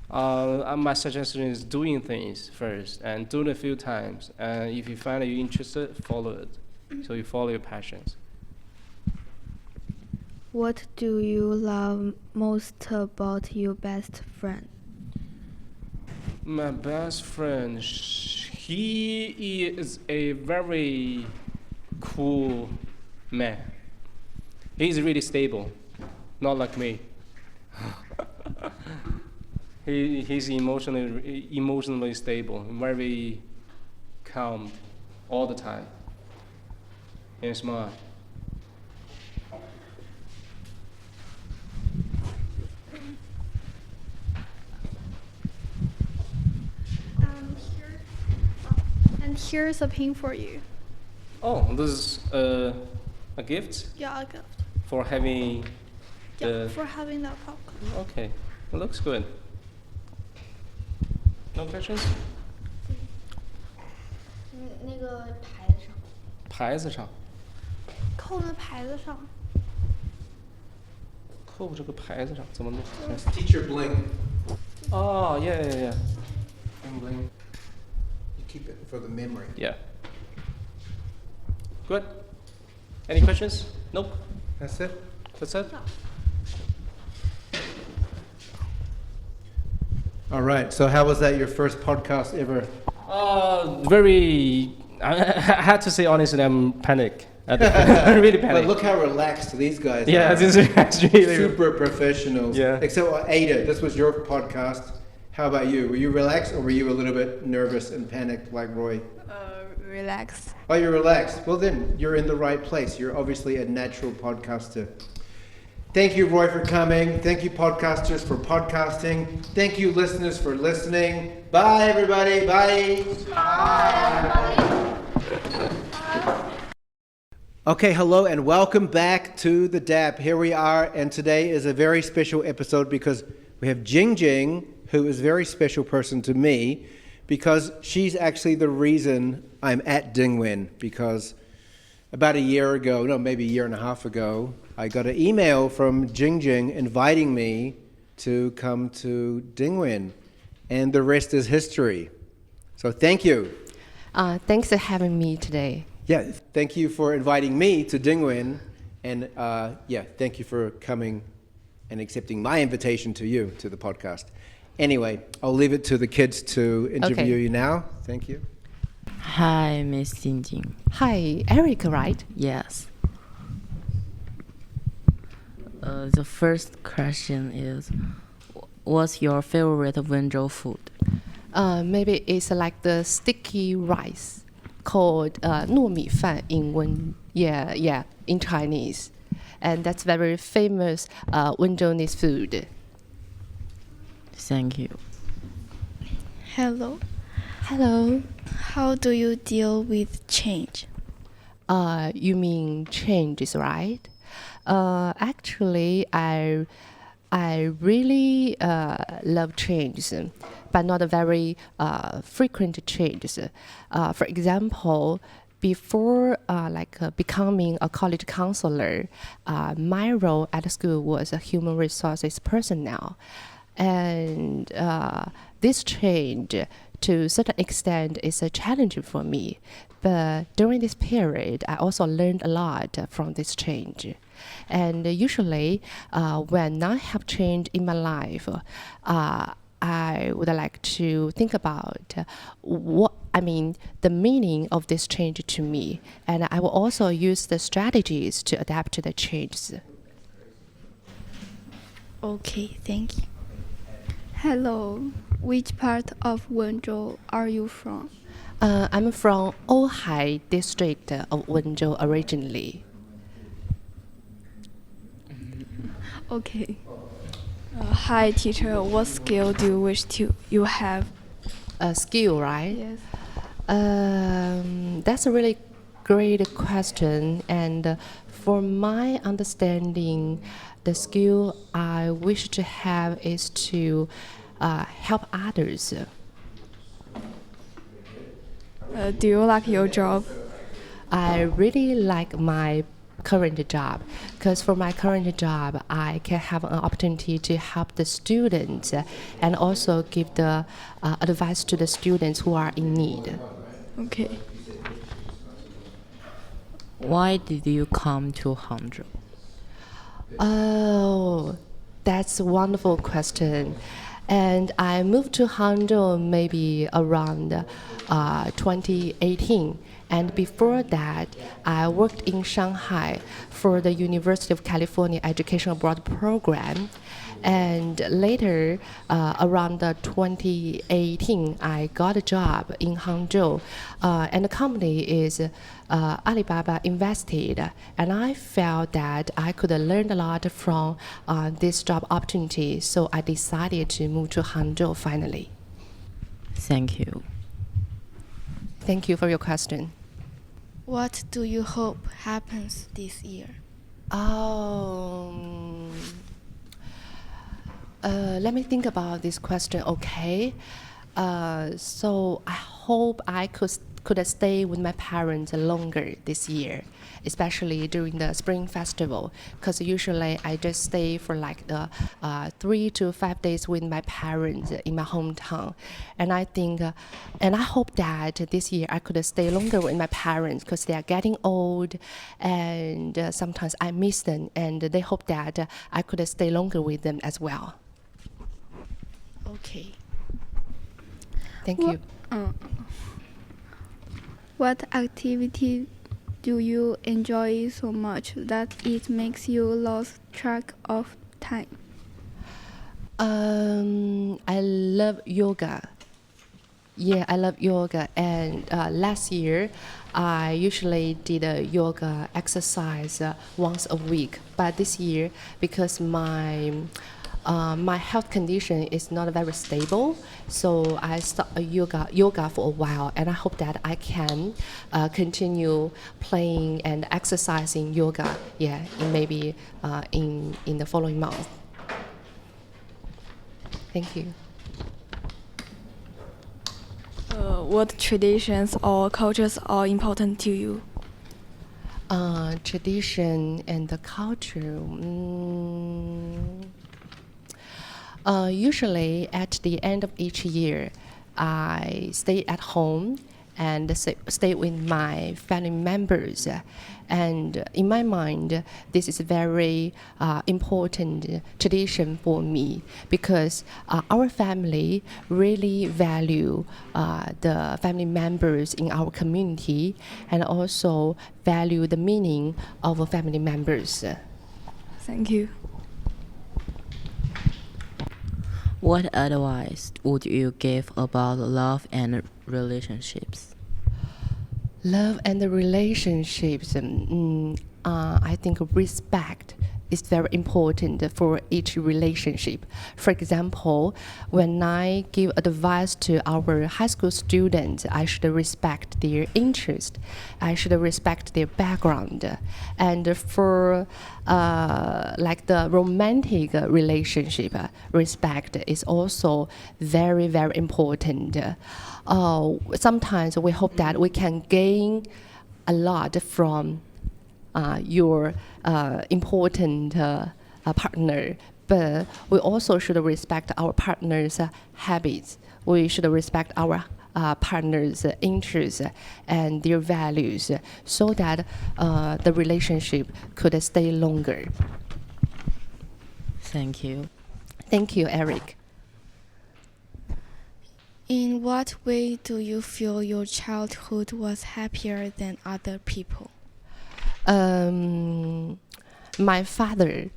Speaker 20: my suggestion is doing things first and do it a few times. And if you find that you're interested, follow it. So you follow your passions.
Speaker 8: What do you love most about your best friend?
Speaker 20: My best friend, he is a very cool man. He's really stable, not like me. He's emotionally stable, very calm all the time, and smart.
Speaker 19: Here.
Speaker 9: And here's a pin for you.
Speaker 20: Oh, this is a gift
Speaker 9: Yeah, a gift.
Speaker 20: for having
Speaker 9: Yeah,
Speaker 20: the.
Speaker 9: for having that podcast.
Speaker 20: Okay, it looks good. No questions?
Speaker 11: 那个牌子上。
Speaker 20: 牌子上，
Speaker 9: 扣那牌子上。
Speaker 20: 扣这个牌子上怎么弄
Speaker 1: Teacher bling.
Speaker 20: Oh, yeah.
Speaker 1: Bling bling. You keep it for the memory.
Speaker 20: Yeah. Good. Any questions? Nope.
Speaker 1: That's it.
Speaker 20: That's it.
Speaker 1: All right. So how was that? Your first podcast ever?
Speaker 20: Very. I had to say honestly, I'm panicked. I really
Speaker 1: But
Speaker 20: panicked.
Speaker 1: look how relaxed these guys
Speaker 20: Yeah,
Speaker 1: are.
Speaker 20: this is really
Speaker 1: super professionals.
Speaker 20: Yeah.
Speaker 1: Except Ada, this was your podcast. How about you? Were you relaxed or were you a little bit nervous and panicked like Roy?
Speaker 11: Relax.
Speaker 1: Oh, you're relaxed. Well, then you're in the right place. You're obviously a natural podcaster. Thank you, Roy, for coming. Thank you, podcasters, for podcasting. Thank you, listeners, for listening. Bye, everybody. Bye. Okay, hello, and welcome back to the DAP. Here we are, and today is a very special episode because we have Jing Jing, who is a very special person to me, because she's actually the reason I'm at Dingwen, because about a year ago, no, maybe a year and a half ago, I got an email from Jing Jing inviting me to come to Dingwen, and the rest is history. So thank you.
Speaker 16: Thanks for having me today.
Speaker 1: Yeah, thank you for inviting me to Dingwen, and thank you for coming and accepting my invitation to you, to the podcast. Anyway, I'll leave it to the kids to interview you now. Thank you.
Speaker 16: Hi, Miss Jingjing. Hi, Eric, right? Yes. The first question is, what's your favorite Wenzhou food? Maybe it's like the sticky rice called 糯米饭 in Chinese, and that's very famous Wenzhounese food. Thank you.
Speaker 8: Hello.
Speaker 16: Hello.
Speaker 8: How do you deal with change?
Speaker 16: You mean changes, right? Actually, I really love changes, but not a very frequent changes. For example, before becoming a college counselor, my role at school was a human resources personnel. And this change, to a certain extent, is a challenge for me. But during this period, I also learned a lot from this change. And usually, when I have change in my life, I would like to think about the meaning of this change to me. And I will also use the strategies to adapt to the changes.
Speaker 8: Okay, thank you. Hello. Which part of Wenzhou are you from?
Speaker 16: I'm from Ouhai district of Wenzhou originally.
Speaker 8: Okay. Hi, teacher. What skill do you wish you have?
Speaker 16: A skill, right?
Speaker 8: Yes.
Speaker 16: That's a really great question. And for my understanding, the skill I wish to have is to help others.
Speaker 8: Do you like your job?
Speaker 16: I really like my current job, because for my current job, I can have an opportunity to help the students and also give the advice to the students who are in need.
Speaker 8: Okay.
Speaker 16: Why did you come to Hangzhou? Oh, that's a wonderful question. And I moved to Hangzhou maybe around 2018. And before that, I worked in Shanghai for the University of California Education Abroad program. And later, around 2018, I got a job in Hangzhou. And the company is Alibaba Invested. And I felt that I could learn a lot from this job opportunity. So I decided to move to Hangzhou finally. Thank you. Thank you for your question.
Speaker 11: What do you hope happens this year?
Speaker 16: Let me think about this question. Okay. So I hope I could stay with my parents longer this year, especially during the Spring Festival, because usually I just stay for like the 3 to 5 days with my parents in my hometown, and I think, and I hope that this year I could stay longer with my parents because they are getting old, and sometimes I miss them, and they hope that I could stay longer with them as well.
Speaker 11: Okay.
Speaker 16: Thank you.
Speaker 8: What activity do you enjoy so much that it makes you lose track of time?
Speaker 16: I love yoga. Yeah, I love yoga. And last year, I usually did a yoga exercise once a week. But this year, because my health condition is not very stable, so I stopped yoga for a while, and I hope that I can continue playing and exercising yoga. Yeah, maybe in the following month. Thank you.
Speaker 11: What traditions or cultures are important to you?
Speaker 16: Tradition and the culture. Usually at the end of each year, I stay at home and stay with my family members. And in my mind, this is a very important tradition for me because our family really value the family members in our community and also value the meaning of family members.
Speaker 11: Thank you.
Speaker 7: What advice would you give about love and relationships?
Speaker 16: Love and the relationships, I think respect is very important for each relationship. For example, when I give advice to our high school students, I should respect their interest. I should respect their background. And for like the romantic relationship, respect is also very, very important. Sometimes we hope that we can gain a lot from your important partner, but we also should respect our partner's habits. We should respect our partner's interests and their values so that the relationship could stay longer.
Speaker 7: Thank you.
Speaker 16: Thank you, Eric.
Speaker 11: In what way do you feel your childhood was happier than other people?
Speaker 16: My father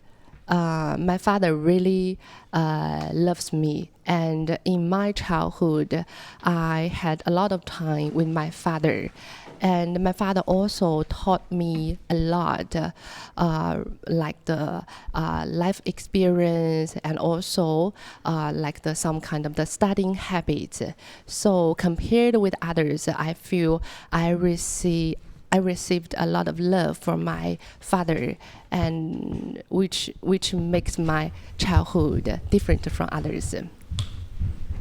Speaker 16: really loves me, and in my childhood, I had a lot of time with my father. And my father also taught me a lot, like the life experience and also like some kind of the studying habits. So compared with others, I feel I received a lot of love from my father, and which makes my childhood different from others.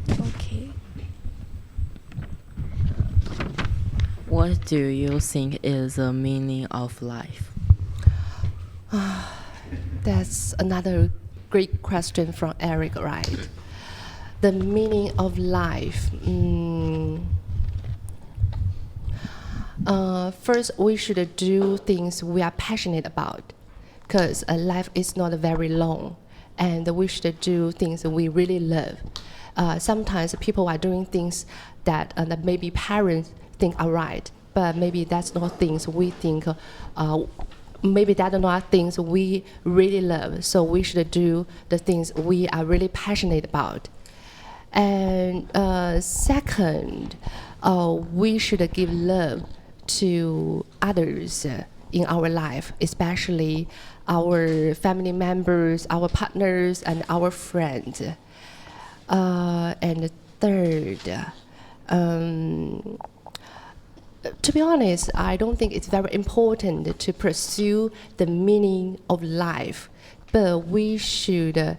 Speaker 11: Okay.
Speaker 7: What do you think is the meaning of life?
Speaker 16: That's another great question from Eric, right? The meaning of life. First, we should do things we are passionate about, because life is not very long, and we should do things we really love. Sometimes people are doing things that maybe parents think are right, but maybe that's not things we think. Maybe that are not things we really love. So we should do the things we are really passionate about. And second, we should give love to others in our life, especially our family members, our partners, and our friends. And third, To be honest, I don't think it's very important to pursue the meaning of life, but we should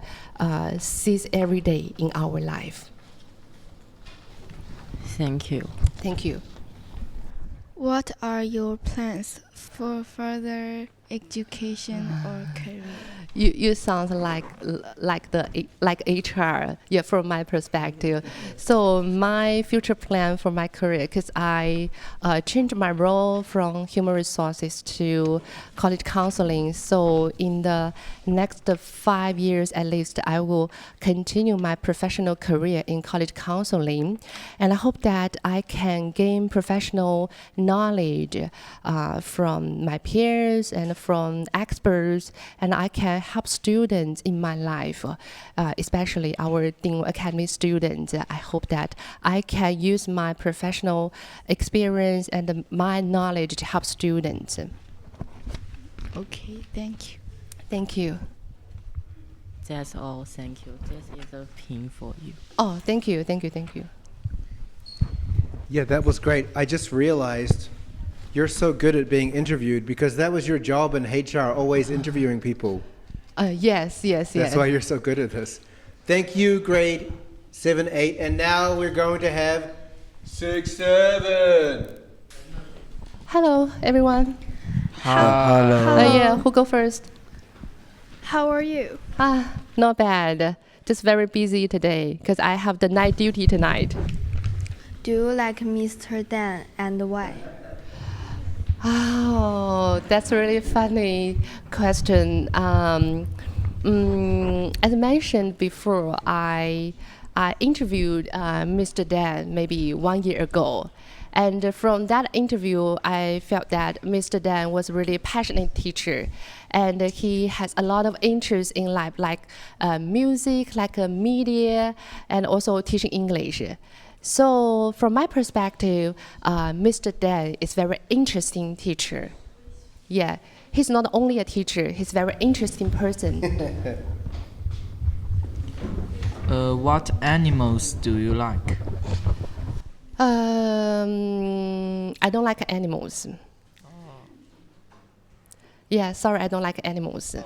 Speaker 16: seize every day in our life.
Speaker 7: Thank you.
Speaker 16: Thank you.
Speaker 11: What are your plans for further education or career?
Speaker 16: You sound like HR, yeah, from my perspective. So my future plan for my career, because I changed my role from human resources to college counseling. So in the next 5 years at least, I will continue my professional career in college counseling, and I hope that I can gain professional knowledge from my peers and from experts, and I can help students in my life, especially our Ding Academy students. I hope that I can use my professional experience and my knowledge to help students.
Speaker 11: Okay, thank you.
Speaker 16: Thank you.
Speaker 7: That's all. Thank you. This is a pin for you.
Speaker 16: Oh, thank you, thank you, thank you.
Speaker 1: Yeah, that was great. I just realized you're so good at being interviewed because that was your job in HR, always interviewing people.
Speaker 16: Yes.
Speaker 1: That's why you're so good at this. Thank you, grade 7, 8. And now we're going to have 6, 7.
Speaker 16: Hello, everyone.
Speaker 5: Hello.
Speaker 16: Yeah, who go first?
Speaker 19: How are you?
Speaker 16: Not bad. Just very busy today because I have the night duty tonight.
Speaker 19: Do you like Mr. Dan and why?
Speaker 16: Oh, that's a really funny question. As mentioned before, I interviewed Mr. Dan maybe 1 year ago. And from that interview, I felt that Mr. Dan was a really passionate teacher. And he has a lot of interest in life, like music, like media, and also teaching English. So from my perspective, Mr. Dan is a very interesting teacher. Yeah, he's not only a teacher, he's a very interesting person.
Speaker 2: What animals do you like?
Speaker 16: I don't like animals. Yeah, sorry, I don't like animals.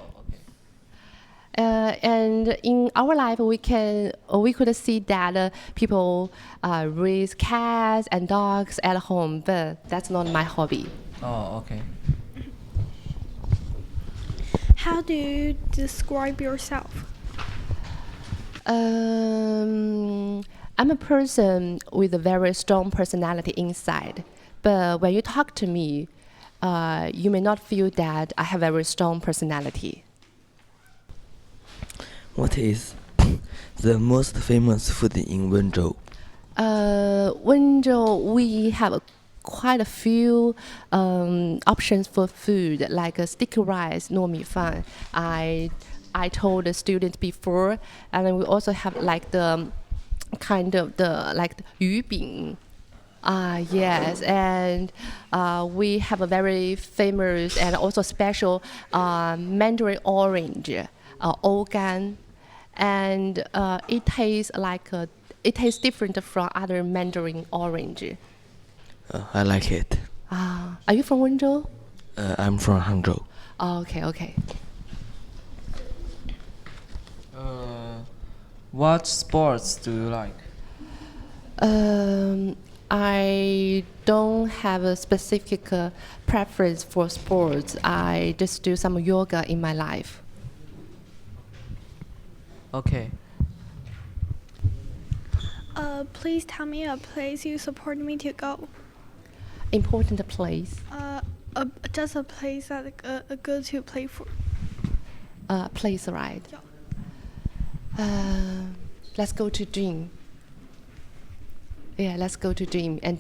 Speaker 16: And in our life, we could see that people raise cats and dogs at home, but that's not my hobby.
Speaker 2: Oh, okay.
Speaker 19: How do you describe yourself?
Speaker 16: I'm a person with a very strong personality inside, but when you talk to me, you may not feel that I have a very strong personality.
Speaker 3: What is the most famous food in Wenzhou?
Speaker 16: Wenzhou, we have quite a few options for food, like sticky rice, 糯米饭. I told the students before, and then we also have like the kind of the like 鱼饼. Yes, and we have a very famous and also special Mandarin orange, 欧柑. And it tastes different from other Mandarin orange.
Speaker 3: I like it.
Speaker 16: Are you from Wenzhou?
Speaker 3: I'm from Hangzhou.
Speaker 16: Oh, okay.
Speaker 2: What sports do you like?
Speaker 16: I don't have a specific preference for sports. I just do some yoga in my life.
Speaker 2: Okay.
Speaker 19: Please tell me a place you support me to go.
Speaker 16: Important place.
Speaker 19: Just a place that good to play for.
Speaker 16: Place, right? Let's go to gym. Yeah, let's go to gym and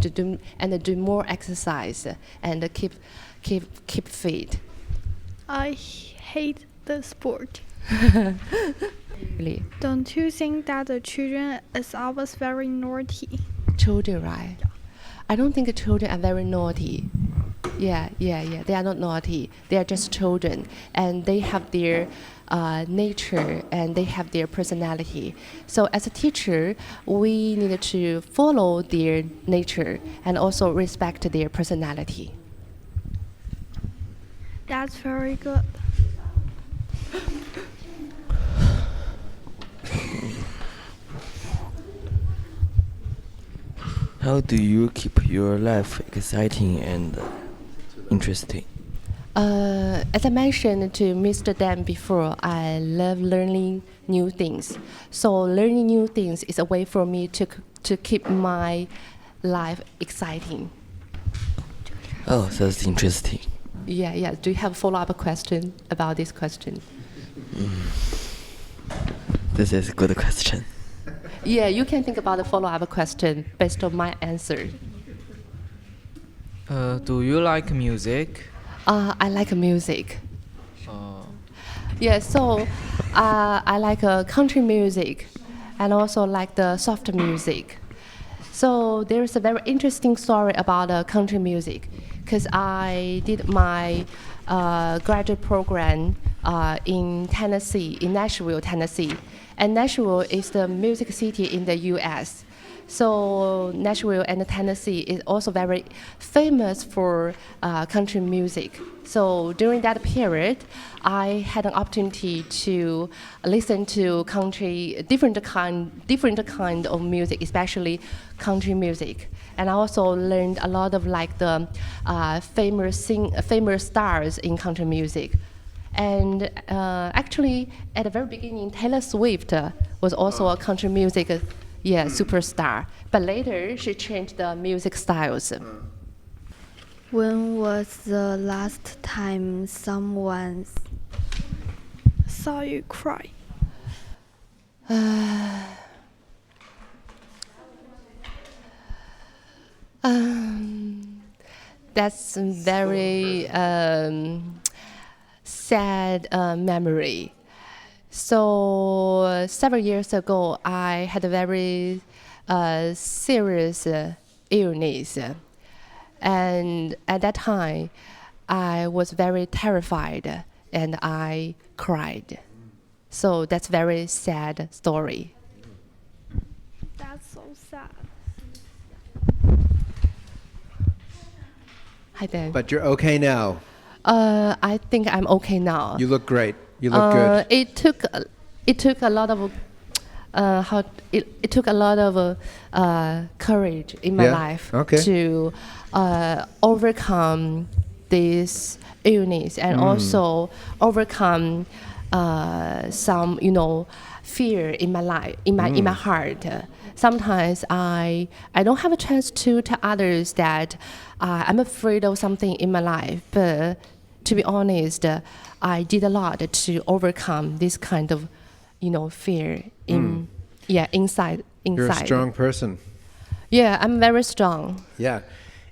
Speaker 16: do more exercise and keep fit.
Speaker 19: I hate the sport.
Speaker 16: Really?
Speaker 19: Don't you think that the children is always very naughty?
Speaker 16: Children, right? I don't think children are very naughty. Yeah. They are not naughty. They are just children, and they have their nature and they have their personality. So as a teacher, we need to follow their nature and also respect their personality.
Speaker 19: That's very good.
Speaker 3: How do you keep your life exciting and interesting?
Speaker 16: As I mentioned to Mr. Dan before, I love learning new things. So learning new things is a way for me to keep my life exciting.
Speaker 3: Oh, that's interesting.
Speaker 16: Yeah. Do you have a follow-up question about this question?
Speaker 3: This is a good question.
Speaker 16: Yeah, you can think about a follow-up question based on my answer.
Speaker 2: Do you like music?
Speaker 16: I like music. Yeah, so I like country music and also like the soft music. So there is a very interesting story about country music because I did my graduate program in Tennessee, in Nashville, Tennessee. And Nashville is the music city in the U.S. So Nashville and Tennessee is also very famous for country music. So during that period, I had an opportunity to listen to country, different kind of music, especially country music. And I also learned a lot of like the famous stars in country music. And actually, at the very beginning, Taylor Swift was also a country music superstar. But later, she changed the music styles.
Speaker 8: When was the last time someone
Speaker 19: Saw you cry.
Speaker 16: That's a very sad memory. So several years ago, I had a very serious illness. And at that time, I was very terrified and I cried. So that's very sad story.
Speaker 19: That's so sad.
Speaker 16: Hi, Dan.
Speaker 1: But you're okay now.
Speaker 16: I think I'm okay now.
Speaker 1: You look great. You look good.
Speaker 16: It took a lot of it took a lot of courage in my life to overcome this illness and also overcome some fear in my life, in my heart. Sometimes I don't have a chance to tell others that I'm afraid of something in my life, but to be honest, I did a lot to overcome this kind of fear inside.
Speaker 1: You're a strong person.
Speaker 16: Yeah, I'm very strong.
Speaker 1: Yeah.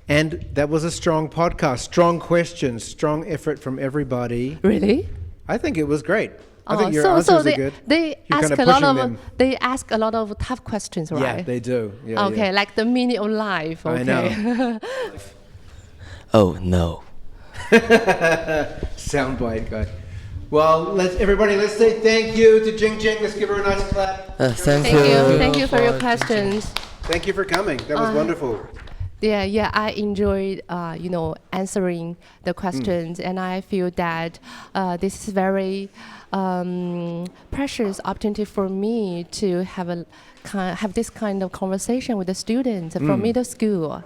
Speaker 1: And that was a strong podcast, strong questions, strong effort from everybody.
Speaker 16: Really?
Speaker 1: I think it was great. I think your answers are good.
Speaker 16: They ask a lot of tough questions, right?
Speaker 1: Yeah, they do. Yeah,
Speaker 16: okay, like the meaning of life. Okay.
Speaker 1: I know.
Speaker 3: Oh no.
Speaker 1: Soundbite guy. Well, let's say thank you to Jing Jing. Let's give her a nice clap.
Speaker 3: Thank
Speaker 16: you. Thank you for your questions.
Speaker 1: Thank you for coming. That was wonderful.
Speaker 16: Yeah, I enjoyed, answering the questions, and I feel that this is very precious opportunity for me to have this kind of conversation with the students from middle school.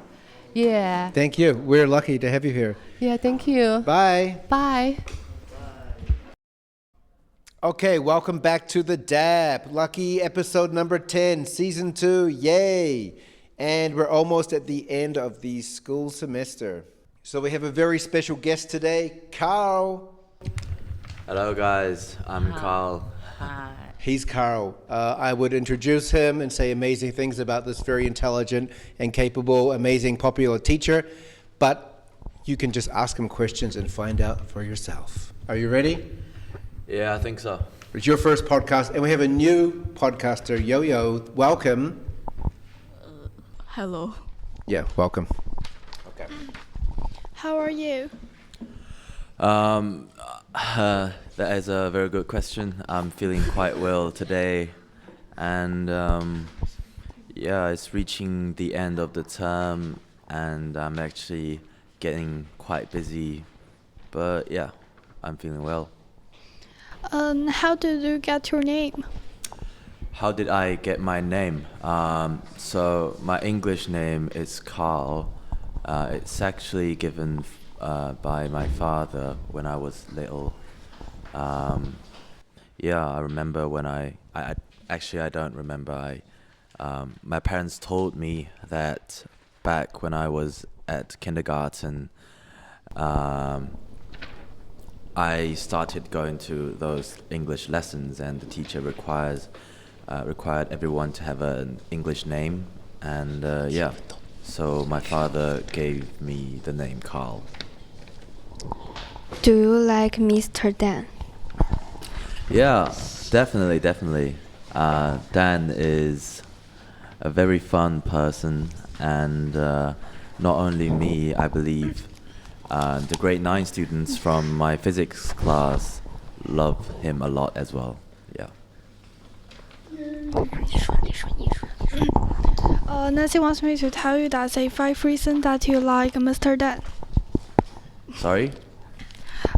Speaker 16: Yeah.
Speaker 1: Thank you. We're lucky to have you here.
Speaker 16: Yeah, thank you.
Speaker 1: Bye.
Speaker 16: Bye.
Speaker 1: Okay, welcome back to the DAP. Lucky episode number 10, season 2. Yay. And we're almost at the end of the school semester. So we have a very special guest today, Carl.
Speaker 21: Hello guys, I'm Carl.
Speaker 16: Hi.
Speaker 1: He's Carl. I would introduce him and say amazing things about this very intelligent and capable, amazing, popular teacher. But you can just ask him questions and find out for yourself. Are you ready?
Speaker 21: Yeah, I think so.
Speaker 1: It's your first podcast, and we have a new podcaster, Yo-Yo. Welcome.
Speaker 10: Hello.
Speaker 1: Yeah, welcome. Okay.
Speaker 19: How are you?
Speaker 21: That is a very good question. I'm feeling quite well today, and yeah, it's reaching the end of the term, and I'm actually getting quite busy, but yeah, I'm feeling well.
Speaker 19: How did you get your name?
Speaker 21: How did I get my name? So my English name is Carl. It's actually given by my father when I was little. Yeah, I remember when I actually I don't remember. My parents told me that back when I was at kindergarten, I started going to those English lessons, and the teacher required everyone to have an English name, and yeah, so my father gave me the name Carl.
Speaker 4: Do you like Mr. Dan?
Speaker 21: Yeah, definitely. Dan is a very fun person, and not only me, I believe the grade 9 students from my physics class love him a lot as well. Yeah.
Speaker 19: Nancy wants me to tell you that say 5 reasons that you like Mr. Dan.
Speaker 21: Sorry?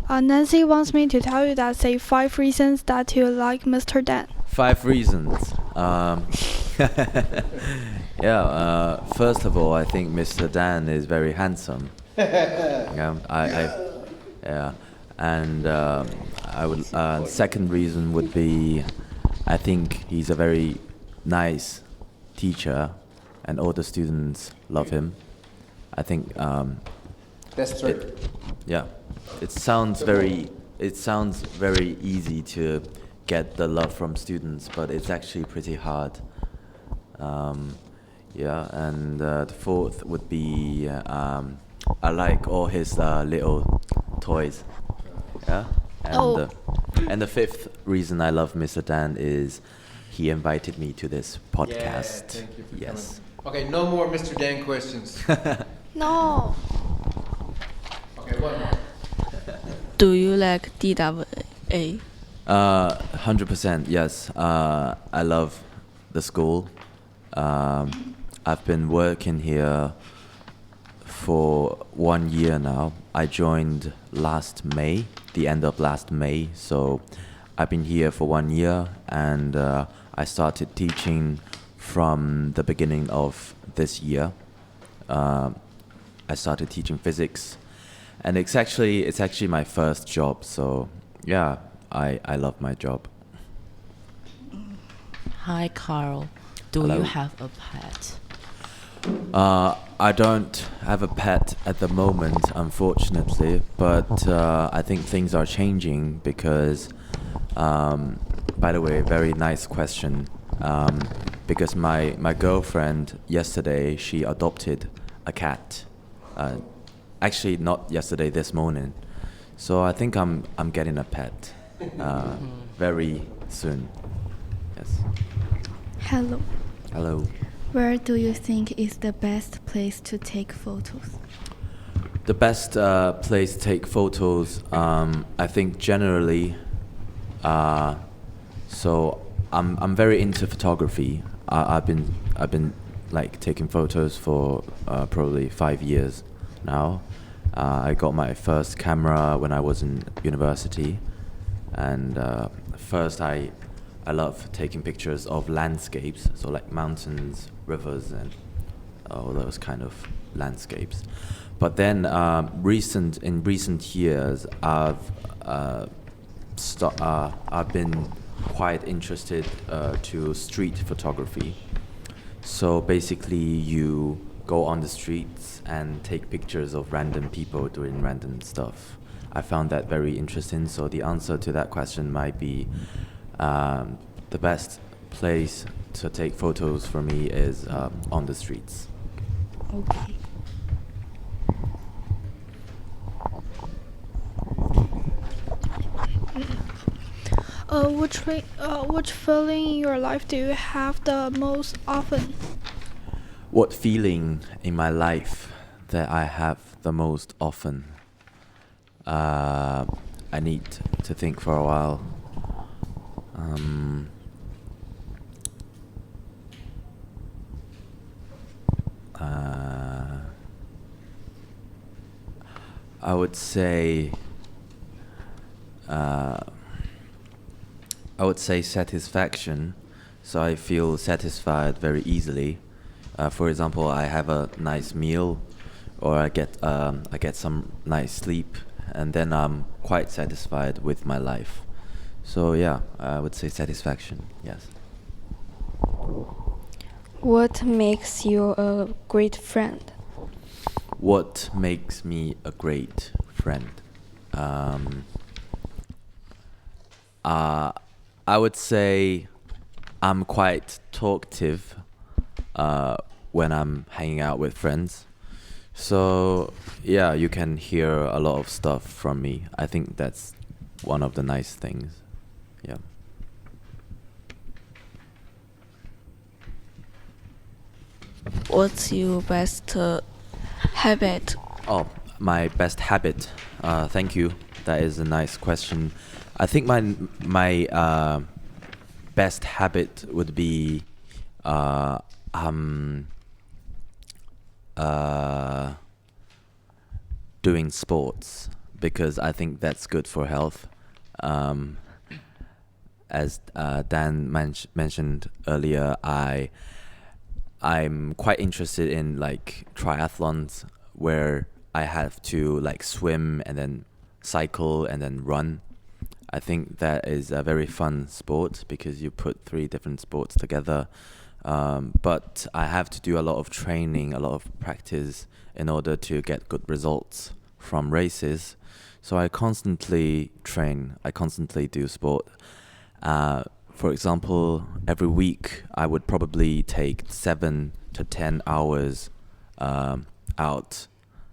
Speaker 19: Nancy wants me to tell you that say 5 reasons that you like Mr. Dan.
Speaker 21: 5 reasons. Yeah. First of all, I think Mr. Dan is very handsome. Yeah, and I would. Second reason would be, I think he's a very nice teacher, and all the students love him. I think.
Speaker 1: That's true.
Speaker 21: Yeah, it sounds very easy to get the love from students, but it's actually pretty hard. Yeah, and the fourth would be I like all his little toys. Yeah, and and the fifth reason I love Mr. Dan is he invited me to this podcast.
Speaker 1: Yeah, thank you for
Speaker 21: yes.
Speaker 1: coming. Okay, no more Mr. Dan questions.
Speaker 19: No.
Speaker 1: Okay, one more.
Speaker 7: Do you like DAP?
Speaker 21: 100%, yes. I love the school. I've been working here for 1 year now. I joined last May, the end of last May. So I've been here for 1 year, and I started teaching from the beginning of this year. I started teaching physics, and it's actually my first job. So yeah, I love my job.
Speaker 7: Hi, Carl. Do
Speaker 21: Hello.
Speaker 7: you have a pet?
Speaker 21: I don't have a pet at the moment, unfortunately, but I think things are changing because, by the way, very nice question, because my girlfriend yesterday, she adopted a cat. Actually, not yesterday, this morning. So I think I'm getting a pet very soon. Yes.
Speaker 11: Hello.
Speaker 21: Hello.
Speaker 11: Where do you think is the best place to take photos?
Speaker 21: The best place to take photos, I think generally. So I'm very into photography. I've been like taking photos for probably 5 years now. I got my first camera when I was in university, and first I love taking pictures of landscapes, so like mountains, rivers, and all those kind of landscapes. But then in recent years, I've been quite interested to street photography. So basically, you go on the streets and take pictures of random people doing random stuff. I found that very interesting. So the answer to that question might be the best place to take photos for me is on the streets.
Speaker 11: Okay.
Speaker 19: Which feeling in your life do you have the most often?
Speaker 21: What feeling in my life that I have the most often. I need to think for a while. I would say satisfaction. So I feel satisfied very easily. For example, I have a nice meal, or I get some nice sleep, and then I'm quite satisfied with my life. So yeah, I would say satisfaction. Yes.
Speaker 4: What makes you a great friend?
Speaker 21: What makes me a great friend? I would say I'm quite talkative when I'm hanging out with friends. So yeah, you can hear a lot of stuff from me. I think that's one of the nice things. Yeah.
Speaker 7: What's your best habit?
Speaker 21: Oh, my best habit. Thank you. That is a nice question. I think my best habit would be doing sports, because I think that's good for health. As Dan mentioned earlier, I'm quite interested in like triathlons, where I have to like swim and then cycle and then run. I think that is a very fun sport because you put 3 different sports together. But I have to do a lot of training, a lot of practice in order to get good results from races. So I constantly train, I constantly do sport. For example, every week I would probably take 7 to 10 hours out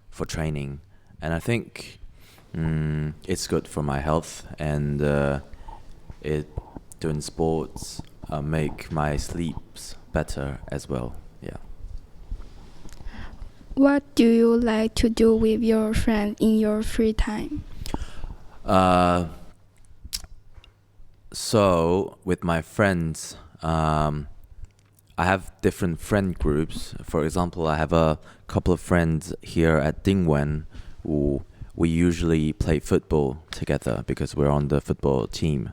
Speaker 21: for training. And I think it's good for my health, and doing sports make my sleeps better as well. Yeah.
Speaker 8: What do you like to do with your friend in your free time?
Speaker 21: So with my friends, I have different friend groups. For example, I have a couple of friends here at Dingwen who we usually play football together because we're on the football team.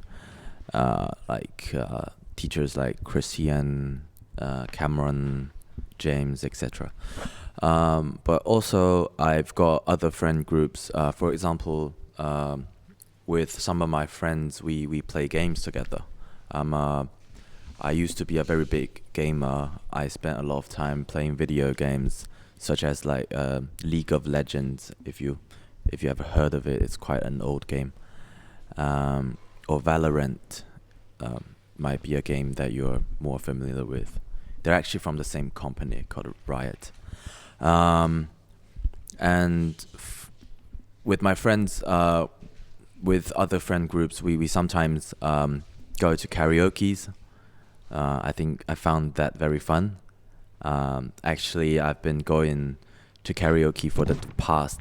Speaker 21: Teachers like Christian, Cameron, James, etc. But also I've got other friend groups. For example, with some of my friends, we play games together. I used to be a very big gamer. I spent a lot of time playing video games, such as like League of Legends. If you ever heard of it, it's quite an old game. Or Valorant might be a game that you're more familiar with. They're actually from the same company called Riot. With my friends, with other friend groups, we sometimes go to karaoke's. I think I found that very fun. Actually, I've been going to karaoke for the past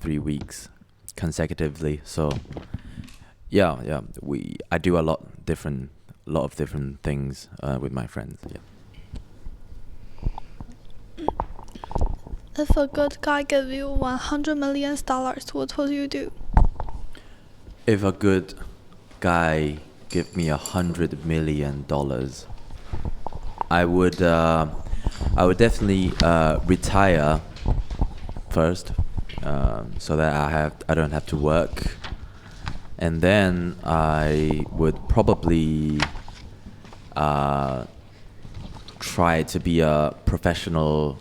Speaker 21: 3 weeks consecutively. So yeah, I do a lot of different things with my friends. Yeah.
Speaker 9: If a good guy gave you $100 million, what would you do?
Speaker 21: If a good guy give me $100 million, I would definitely retire first, so that I don't have to work, and then I would probably try to be a professional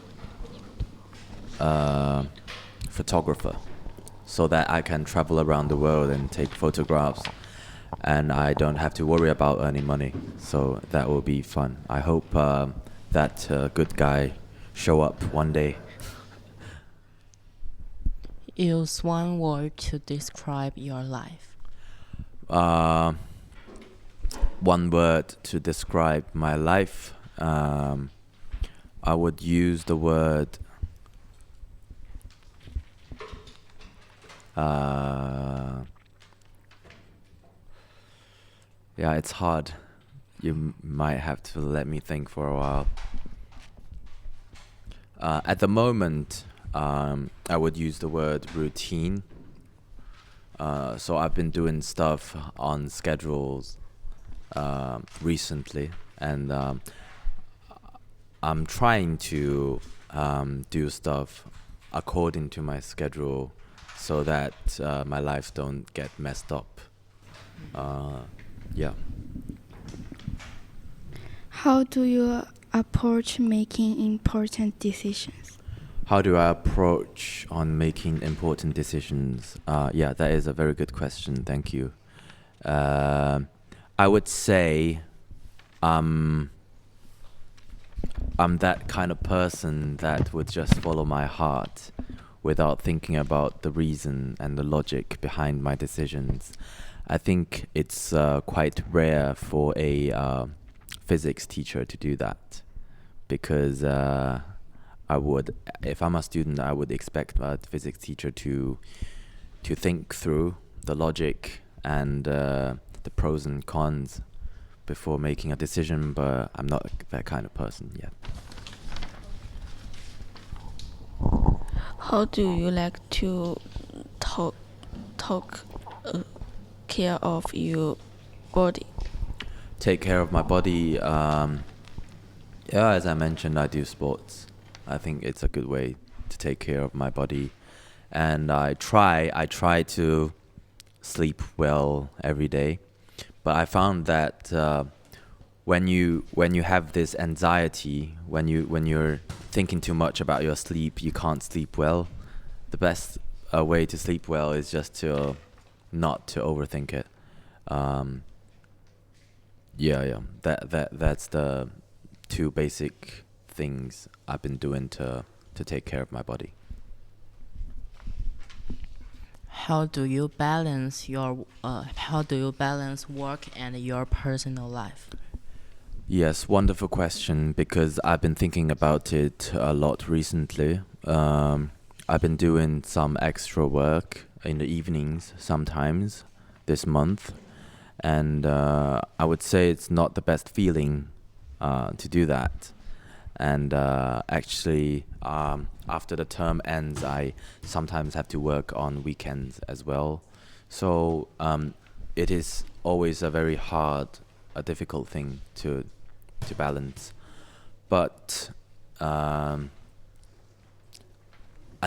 Speaker 21: photographer, so that I can travel around the world and take photographs, and I don't have to worry about earning money. So that will be fun. I hope that good guy show up one day.
Speaker 7: Use one word to describe your life.
Speaker 21: One word to describe my life. I would use the word Yeah, it's hard. You might have to let me think for a while. At the moment, I would use the word routine. So I've been doing stuff on schedules recently, and I'm trying to do stuff according to my schedule so that my life don't get messed up. Yeah.
Speaker 4: How do you approach making important decisions?
Speaker 21: How do I approach on making important decisions? Yeah, that is a very good question. Thank you. I would say I'm that kind of person that would just follow my heart without thinking about the reason and the logic behind my decisions. I think it's quite rare for a physics teacher to do that, because I would, if I'm a student, I would expect a physics teacher to think through the logic and the pros and cons before making a decision, but I'm not that kind of person yet.
Speaker 7: How do you like to take care of your body?
Speaker 21: Take care of my body. Yeah, as I mentioned, I do sports. I think it's a good way to take care of my body, and I try to sleep well every day. But I found that when you have this anxiety, when you're thinking too much about your sleep, you can't sleep well. The best way to sleep well is just to not to overthink it. Yeah. That's the two basic things I've been doing to take care of my body.
Speaker 7: How do you balance work and your personal life?
Speaker 21: Yes, wonderful question, because I've been thinking about it a lot recently. I've been doing some extra work in the evenings sometimes this month, and I would say it's not the best feeling to do that. And actually, after the term ends, I sometimes have to work on weekends as well. So it is always a very hard, a difficult thing to balance. But I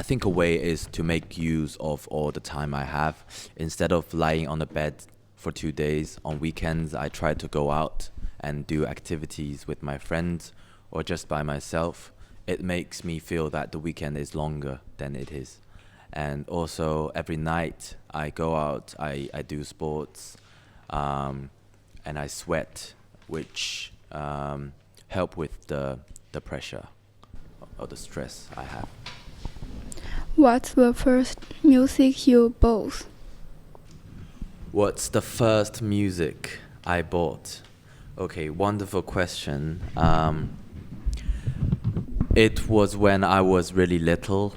Speaker 21: think a way is to make use of all the time I have. Instead of lying on the bed for 2 days, on weekends I try to go out and do activities with my friends or just by myself. It makes me feel that the weekend is longer than it is. And also every night I go out, I do sports, and I sweat, which help with the pressure or the stress I have.
Speaker 4: What's the first music you bought?
Speaker 21: What's the first music I bought? Okay, wonderful question. It was when I was really little,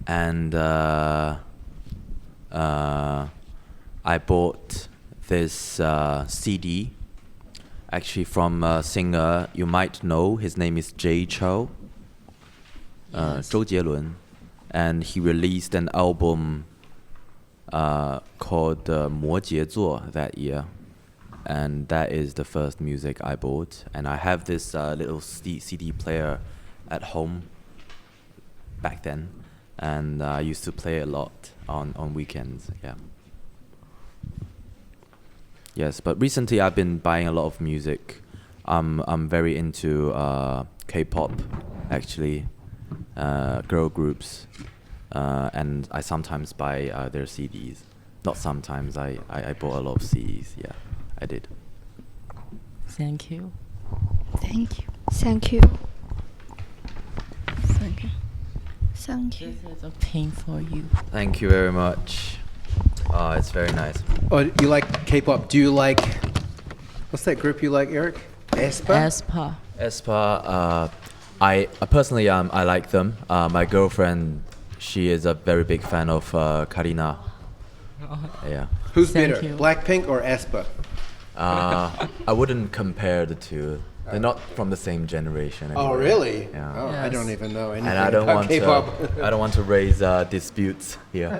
Speaker 21: and I bought this CD, actually from a singer you might know. His name is Jay Chou, Zhou Jielun, and he released an album called 摩羯座 that year. And that is the first music I bought. And I have this little CD player at home back then, and I used to play a lot on weekends. Yeah. Yes, but recently I've been buying a lot of music. I'm very into K-pop, actually, girl groups, and I sometimes buy their CDs. Not sometimes. I bought a lot of CDs. Yeah, I did.
Speaker 7: Thank you.
Speaker 4: Thank you. Thank you.
Speaker 7: Thank you.
Speaker 4: Thank you.
Speaker 7: This is a pin for you.
Speaker 21: Thank you very much. Oh, it's very nice.
Speaker 1: Oh, you like K-pop? Do you like, what's that group you like, Eric? aespa?
Speaker 7: aespa.
Speaker 21: I personally I like them. My girlfriend, she is a very big fan of Karina Yeah.
Speaker 1: Who's
Speaker 7: Thank
Speaker 1: better,
Speaker 7: you.
Speaker 1: Blackpink or aespa?
Speaker 21: I wouldn't compare the two. They're not from the same generation.
Speaker 1: Oh,
Speaker 21: anyway.
Speaker 1: really?
Speaker 21: Yeah.
Speaker 1: Oh, I don't even know anything
Speaker 21: And I don't
Speaker 1: about
Speaker 21: want
Speaker 1: K-pop.
Speaker 21: to. I don't want to raise disputes here.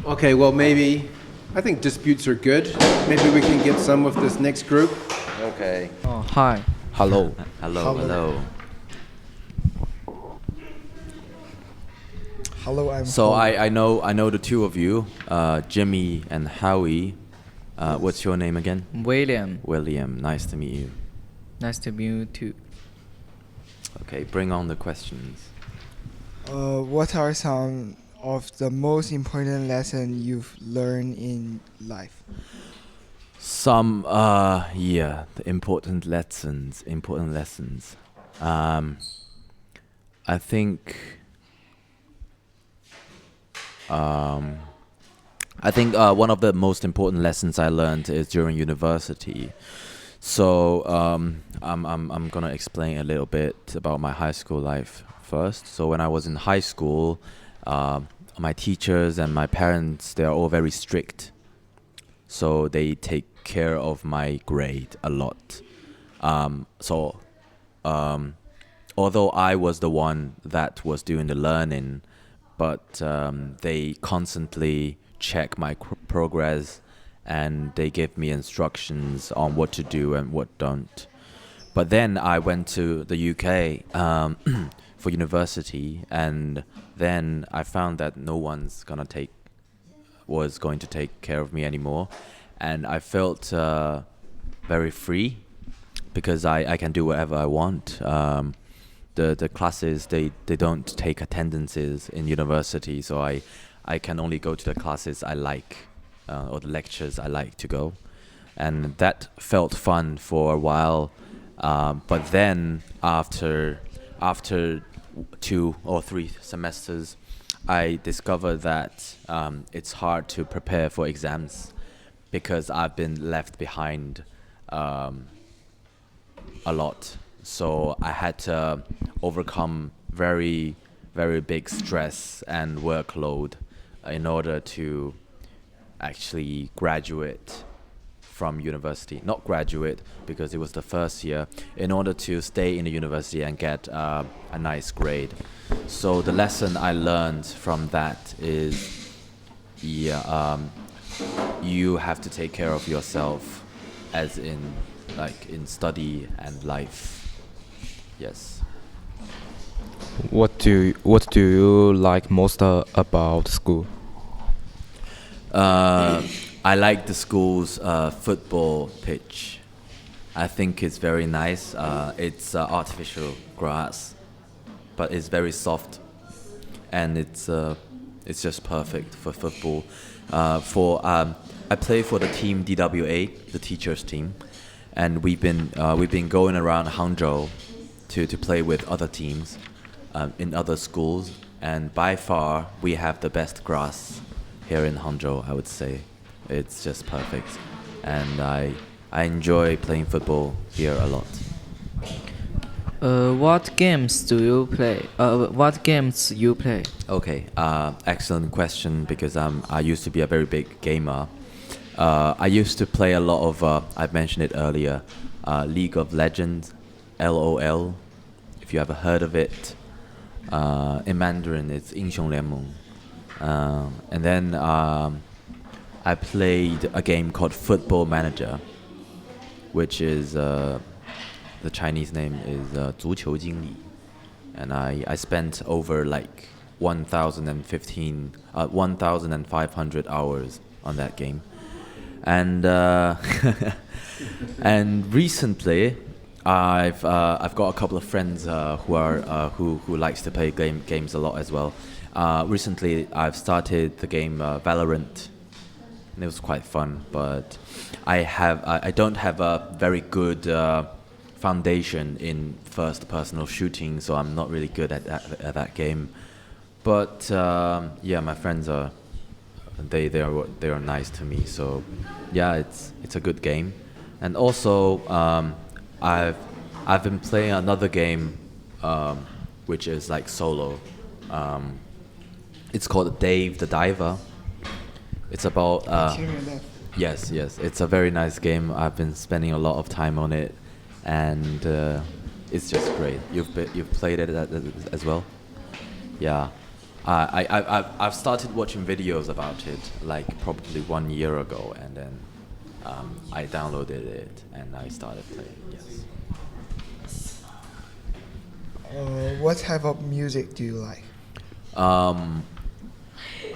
Speaker 1: Okay, well, maybe I think disputes are good. Maybe we can get some with this next group.
Speaker 21: Okay.
Speaker 2: Oh, hi.
Speaker 21: Hello. Hello. Hello.
Speaker 6: Hello, I'm
Speaker 21: So
Speaker 6: Howie.
Speaker 21: I know the two of you, Jimmy and Howie. What's your name again?
Speaker 2: William.
Speaker 21: William. Nice to meet you.
Speaker 2: Nice to meet you too.
Speaker 21: Okay, bring on the questions.
Speaker 6: What are some of the most important lessons you've learned in life?
Speaker 21: Some, yeah, the important lessons. I think. One of the most important lessons I learned is during university. So I'm gonna explain a little bit about my high school life first. So when I was in high school, my teachers and my parents, they are all very strict. So they take care of my grade a lot. Although I was the one that was doing the learning, but they constantly check my progress and they give me instructions on what to do and what don't. But then I went to the UK for university, and then I found that no one's was going to take care of me anymore, and I felt very free because I can do whatever I want. The classes, they don't take attendances in university, so I can only go to the classes I like, or the lectures I like to go, and that felt fun for a while. But then after 2 or 3 semesters, I discovered that it's hard to prepare for exams because I've been left behind a lot. So I had to overcome very, very big stress and workload in order to actually graduate from university. Not graduate because it was the first year, in order to stay in the university and get a nice grade. So the lesson I learned from that is, you have to take care of yourself, as in study and life. Yes.
Speaker 5: What do you like most about school?
Speaker 21: I like the school's football pitch. I think it's very nice. It's artificial grass, but it's very soft, and it's just perfect for football. I play for the team DWA, the teachers team, and we've been going around Hangzhou to play with other teams in other schools, and by far we have the best grass here in Hangzhou. I would say it's just perfect, and I enjoy playing football here a lot.
Speaker 2: What games do you play? What games you play?
Speaker 21: Okay, excellent question, because I used to be a very big gamer. I used to play a lot of, I mentioned it earlier, League of Legends, LOL, if you ever heard of it. In Mandarin, it's 英雄联盟. And then I played a game called Football Manager, which is, the Chinese name is 足球经理. And I spent over 1,500 hours on that game. And and recently, I've got a couple of friends who likes to play games a lot as well. Recently, I've started the game Valorant, and it was quite fun. But I don't have a very good foundation in first-person shooting, so I'm not really good at that game. But yeah, my friends are nice to me, so yeah, it's a good game. And also I've been playing another game which is like solo, It's called Dave the Diver. It's about
Speaker 6: Enough.
Speaker 21: yes, yes. It's a very nice game. I've been spending a lot of time on it, and it's just great. You've played it as well. Yeah, I've started watching videos about it like probably 1 year ago, and then I downloaded it and I started playing. Yes.
Speaker 6: What type of music do you like?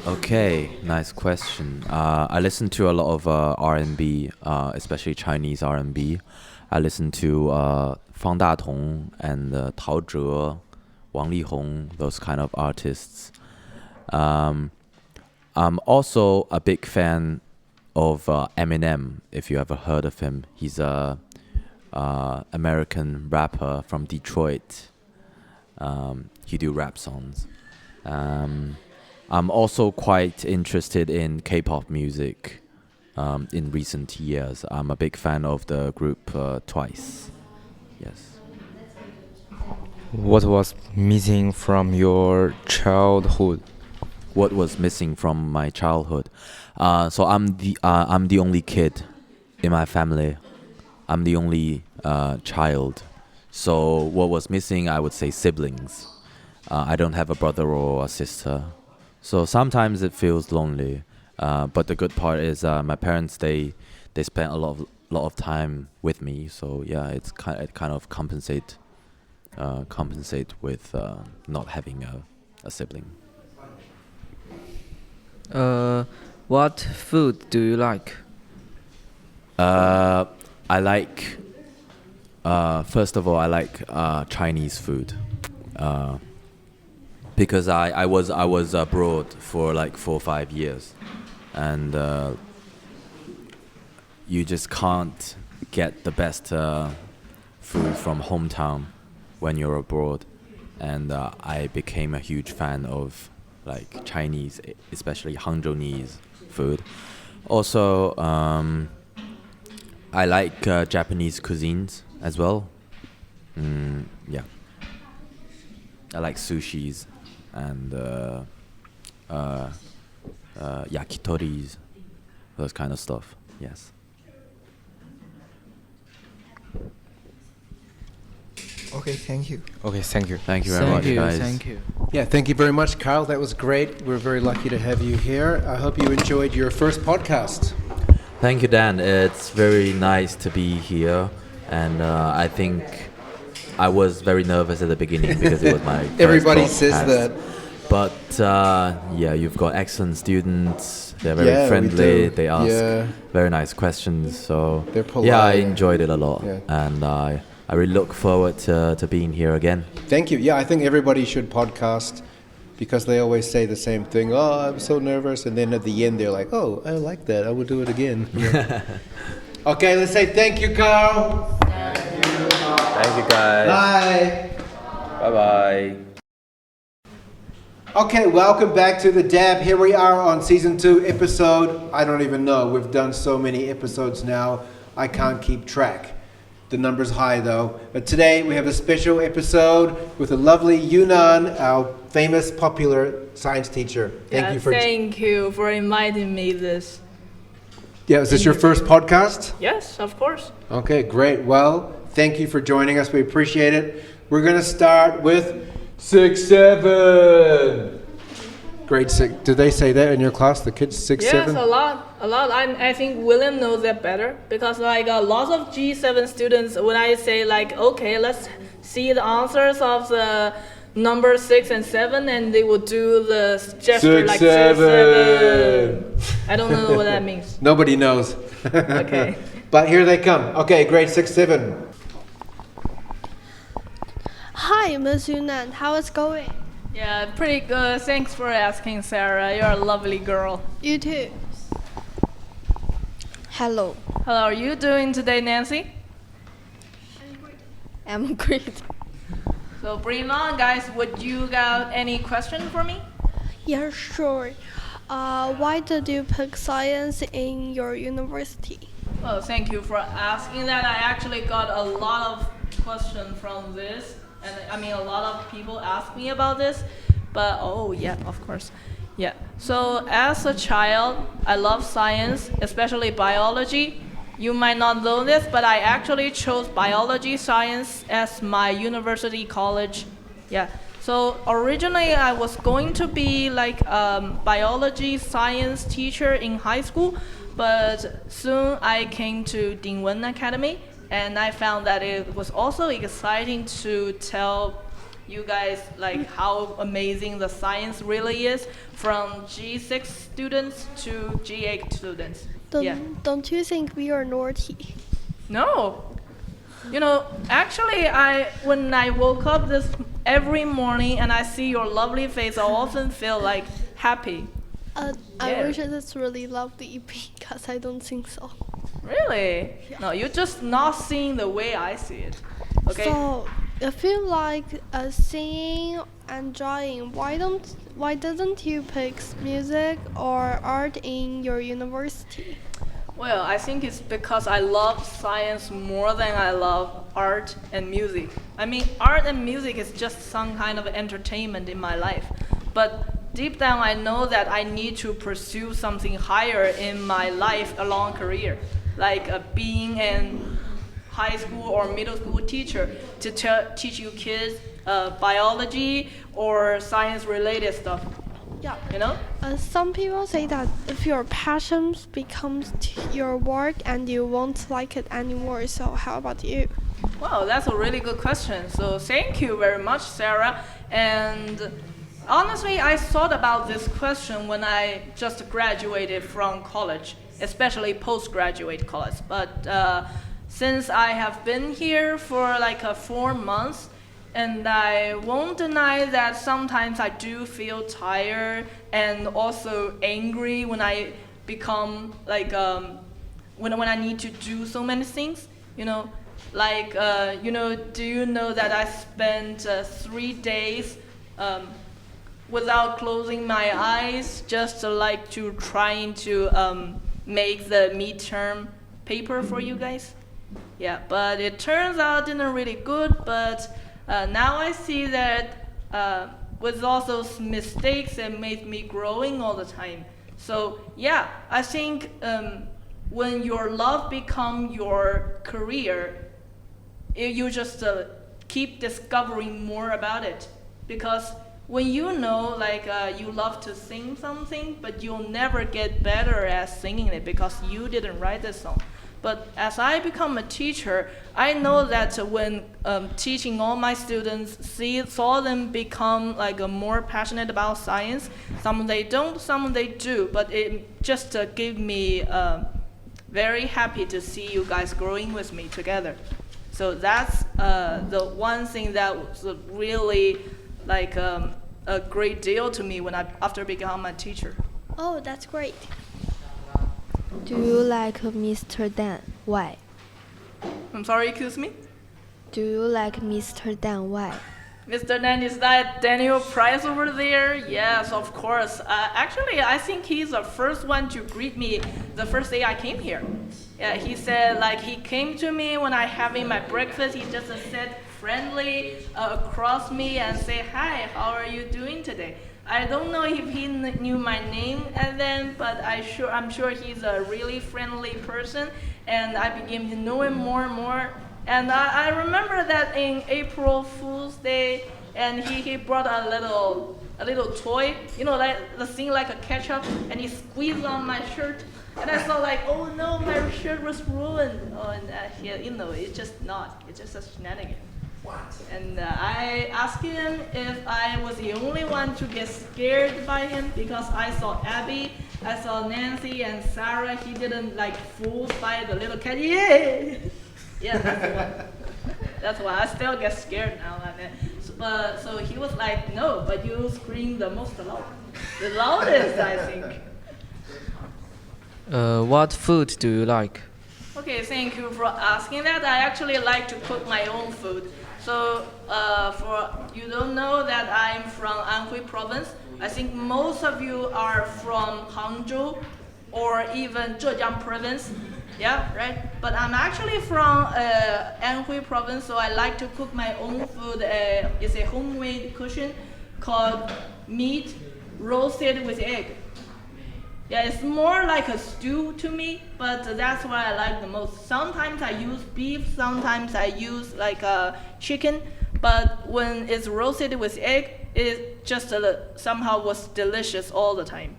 Speaker 21: Okay, nice question. I listen to a lot of R&B, especially Chinese R&B. I listen to Fang Datong and Tao Zhe, Wang Lihong, those kind of artists. I'm also a big fan of Eminem, if you ever heard of him. He's a American rapper from Detroit. He do rap songs. I'm also quite interested in K-pop music in recent years. I'm a big fan of the group Twice. Yes.
Speaker 5: What was missing from your childhood?
Speaker 21: What was missing from my childhood? So I'm the only kid in my family. I'm the only child. So what was missing, I would say siblings. I don't have a brother or a sister. So sometimes it feels lonely. But the good part is my parents, they spent a lot of time with me. So yeah, it kind of compensate with not having a sibling.
Speaker 2: What food do you like?
Speaker 21: I like first of all, I like Chinese food. Because I was abroad for like 4 or 5 years, and you just can't get the best food from hometown when you're abroad, and I became a huge fan of like Chinese, especially Hangzhounese food. Also, I like Japanese cuisines as well. Yeah, I like sushis and yakitoris, those kind of stuff. Yes.
Speaker 6: Okay, thank you.
Speaker 5: Okay, thank you.
Speaker 21: Thank you very much, guys.
Speaker 2: Thank you.
Speaker 1: Yeah, thank you very much, Carl. That was great. We're very lucky to have you here. I hope you enjoyed your first podcast.
Speaker 21: Thank you, Dan. It's very nice to be here, and I think I was very nervous at the beginning because it was my first
Speaker 1: Everybody
Speaker 21: podcast.
Speaker 1: says that.
Speaker 21: But yeah, you've got excellent students. They're very
Speaker 1: Yeah, we
Speaker 21: friendly.
Speaker 1: do.
Speaker 21: They ask
Speaker 1: Yeah.
Speaker 21: very nice questions. So
Speaker 1: They're polite.
Speaker 21: yeah, I enjoyed it a lot,
Speaker 1: Yeah.
Speaker 21: and I really look forward to being here again.
Speaker 1: Thank you. Yeah, I think everybody should podcast because they always say the same thing. Oh, I'm so nervous. And then at the end, they're like, oh, I like that. I will do it again. Yeah. Okay, let's say thank you, Carl.
Speaker 21: Thank you, guys.
Speaker 1: Bye.
Speaker 21: Bye-bye.
Speaker 1: Okay, welcome back to the DAP. Here we are on season 2, episode, I don't even know. We've done so many episodes now, I can't keep track. The number's high though. But today we have a special episode with the lovely Yunnan, our famous, popular science teacher. Thank
Speaker 12: you for inviting me this.
Speaker 1: Yeah, is this your first podcast?
Speaker 12: Yes, of course.
Speaker 1: Okay, great. Well, thank you for joining us. We appreciate it. We're going to start with 6-7. Grade 6. Did they say that in your class, the kids 6-7?
Speaker 12: Yes, a lot. I think William knows that better because like lots of G7 students, when I say like, okay, let's see the answers of the number 6 and 7, and they will do the gesture like 6-7. I don't know what that means.
Speaker 1: Nobody knows.
Speaker 12: Okay.
Speaker 1: But here they come. Okay, grade 6-7.
Speaker 9: Hi, Ms. Yunnan. How is going?
Speaker 12: Yeah, pretty good. Thanks for asking, Sarah. You're a lovely girl.
Speaker 9: You too.
Speaker 12: Hello. How are you doing today, Nancy?
Speaker 10: I'm great.
Speaker 12: So bring it on, guys. Would you got any question for me?
Speaker 9: Yeah, sure. Why did you pick science in your university?
Speaker 12: Well, thank you for asking that. I actually got a lot of questions from this. And I mean, a lot of people ask me about this, but oh yeah, of course. Yeah. So as a child, I love science, especially biology. You might not know this, but I actually chose biology science as my university college. Yeah. So originally I was going to be like biology science teacher in high school, but soon I came to Dingwen Academy, and I found that it was also exciting to tell you guys like how amazing the science really is from G6 students to G8 students.
Speaker 9: Don't you think we are naughty?
Speaker 12: No. You know, actually, when I woke up this every morning and I see your lovely face, I often feel like happy.
Speaker 9: I wish it's really lovely because I don't think so.
Speaker 12: Really? Yeah. No, you're just not seeing the way I see it. Okay.
Speaker 9: So I feel like singing and drawing. Why doesn't you pick music or art in your university?
Speaker 12: Well, I think it's because I love science more than I love art and music. I mean, art and music is just some kind of entertainment in my life. But deep down, I know that I need to pursue something higher in my life, a long career, like being an high school or middle school teacher to teach you kids biology or science-related stuff.
Speaker 9: Yeah.
Speaker 12: You know?
Speaker 9: Some people say that if your passion becomes your work and you won't like it anymore. So how about you?
Speaker 12: Wow, that's a really good question. So thank you very much, Sarah. And honestly, I thought about this question when I just graduated from college, especially postgraduate college. But since I have been here for like 4 months, and I won't deny that sometimes I do feel tired and also angry when I become like when I need to do so many things. You know, like do you know that I spent 3 days without closing my eyes, just like to trying to make the midterm paper for you guys? Yeah, but it turns out didn't really good, but now I see that with all those mistakes, it made me growing all the time. So yeah, I think when your love become your career, you just keep discovering more about it. Because when you know, like you love to sing something, but you'll never get better at singing it because you didn't write the song. But as I become a teacher, I know that when teaching all my students, saw them become like more passionate about science. Some they don't, some they do. But it just gave me very happy to see you guys growing with me together. So that's the one thing that was really like a great deal to me when after becoming a teacher.
Speaker 9: Oh, that's great.
Speaker 13: Do you like Mr. Dan? Why?
Speaker 12: I'm sorry, excuse me?
Speaker 13: Do you like Mr. Dan? Why?
Speaker 12: Mr. Dan, is that Daniel Price over there? Yes, of course. Actually, I think he's the first one to greet me the first day I came here. Yeah, he said, like, he came to me when I having my breakfast. He just sat friendly across me and say, "Hi, how are you doing today?" I don't know if he knew my name then, but I'm sure he's a really friendly person, and I began to know him more and more. And I remember that in April Fool's Day, and he brought a little toy, you know, like the thing like a ketchup, and he squeezed on my shirt, and I saw like, oh no, my shirt was ruined. Oh, and it's just not. It's just a shenanigan. And I asked him if I was the only one to get scared by him because I saw Abby, I saw Nancy and Sarah. He didn't like fooled by the little cat. Yeah, yeah, that's why I still get scared now and then. So he was like, no, but you scream the most loud, the loudest, I think.
Speaker 2: What food do you like?
Speaker 12: Okay, thank you for asking that. I actually like to cook my own food. So for you don't know that I'm from Anhui province. I think most of you are from Hangzhou or even Zhejiang province. Yeah, right? But I'm actually from Anhui province, so I like to cook my own food. It's a homemade cushion called meat roasted with egg. Yeah, it's more like a stew to me, but that's what I like the most. Sometimes I use beef, sometimes I use like chicken, but when it's roasted with egg, it just somehow was delicious all the time.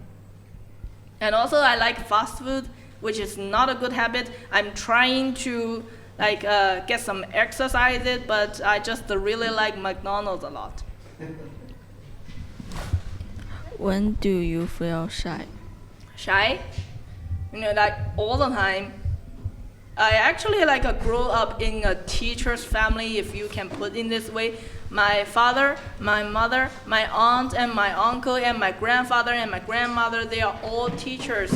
Speaker 12: And also I like fast food, which is not a good habit. I'm trying to like get some exercise in, but I just really like McDonald's a lot.
Speaker 7: When do you feel shy?
Speaker 12: Shy? You know, like all the time. I actually like grew up in a teacher's family, if you can put in this way. My father, my mother, my aunt, and my uncle, and my grandfather, and my grandmother, they are all teachers.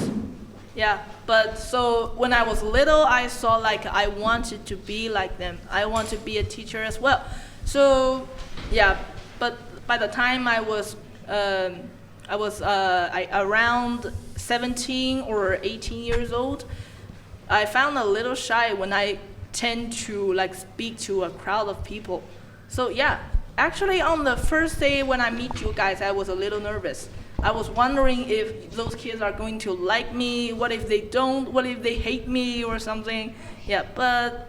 Speaker 12: Yeah, but so when I was little, I saw like I wanted to be like them. I want to be a teacher as well. So, yeah, but by the time I was around 17 or 18 years old, I found a little shy when I tend to like speak to a crowd of people. So yeah, actually on the first day when I meet you guys, I was a little nervous. I was wondering if those kids are going to like me. What if they don't? What if they hate me or something? Yeah, but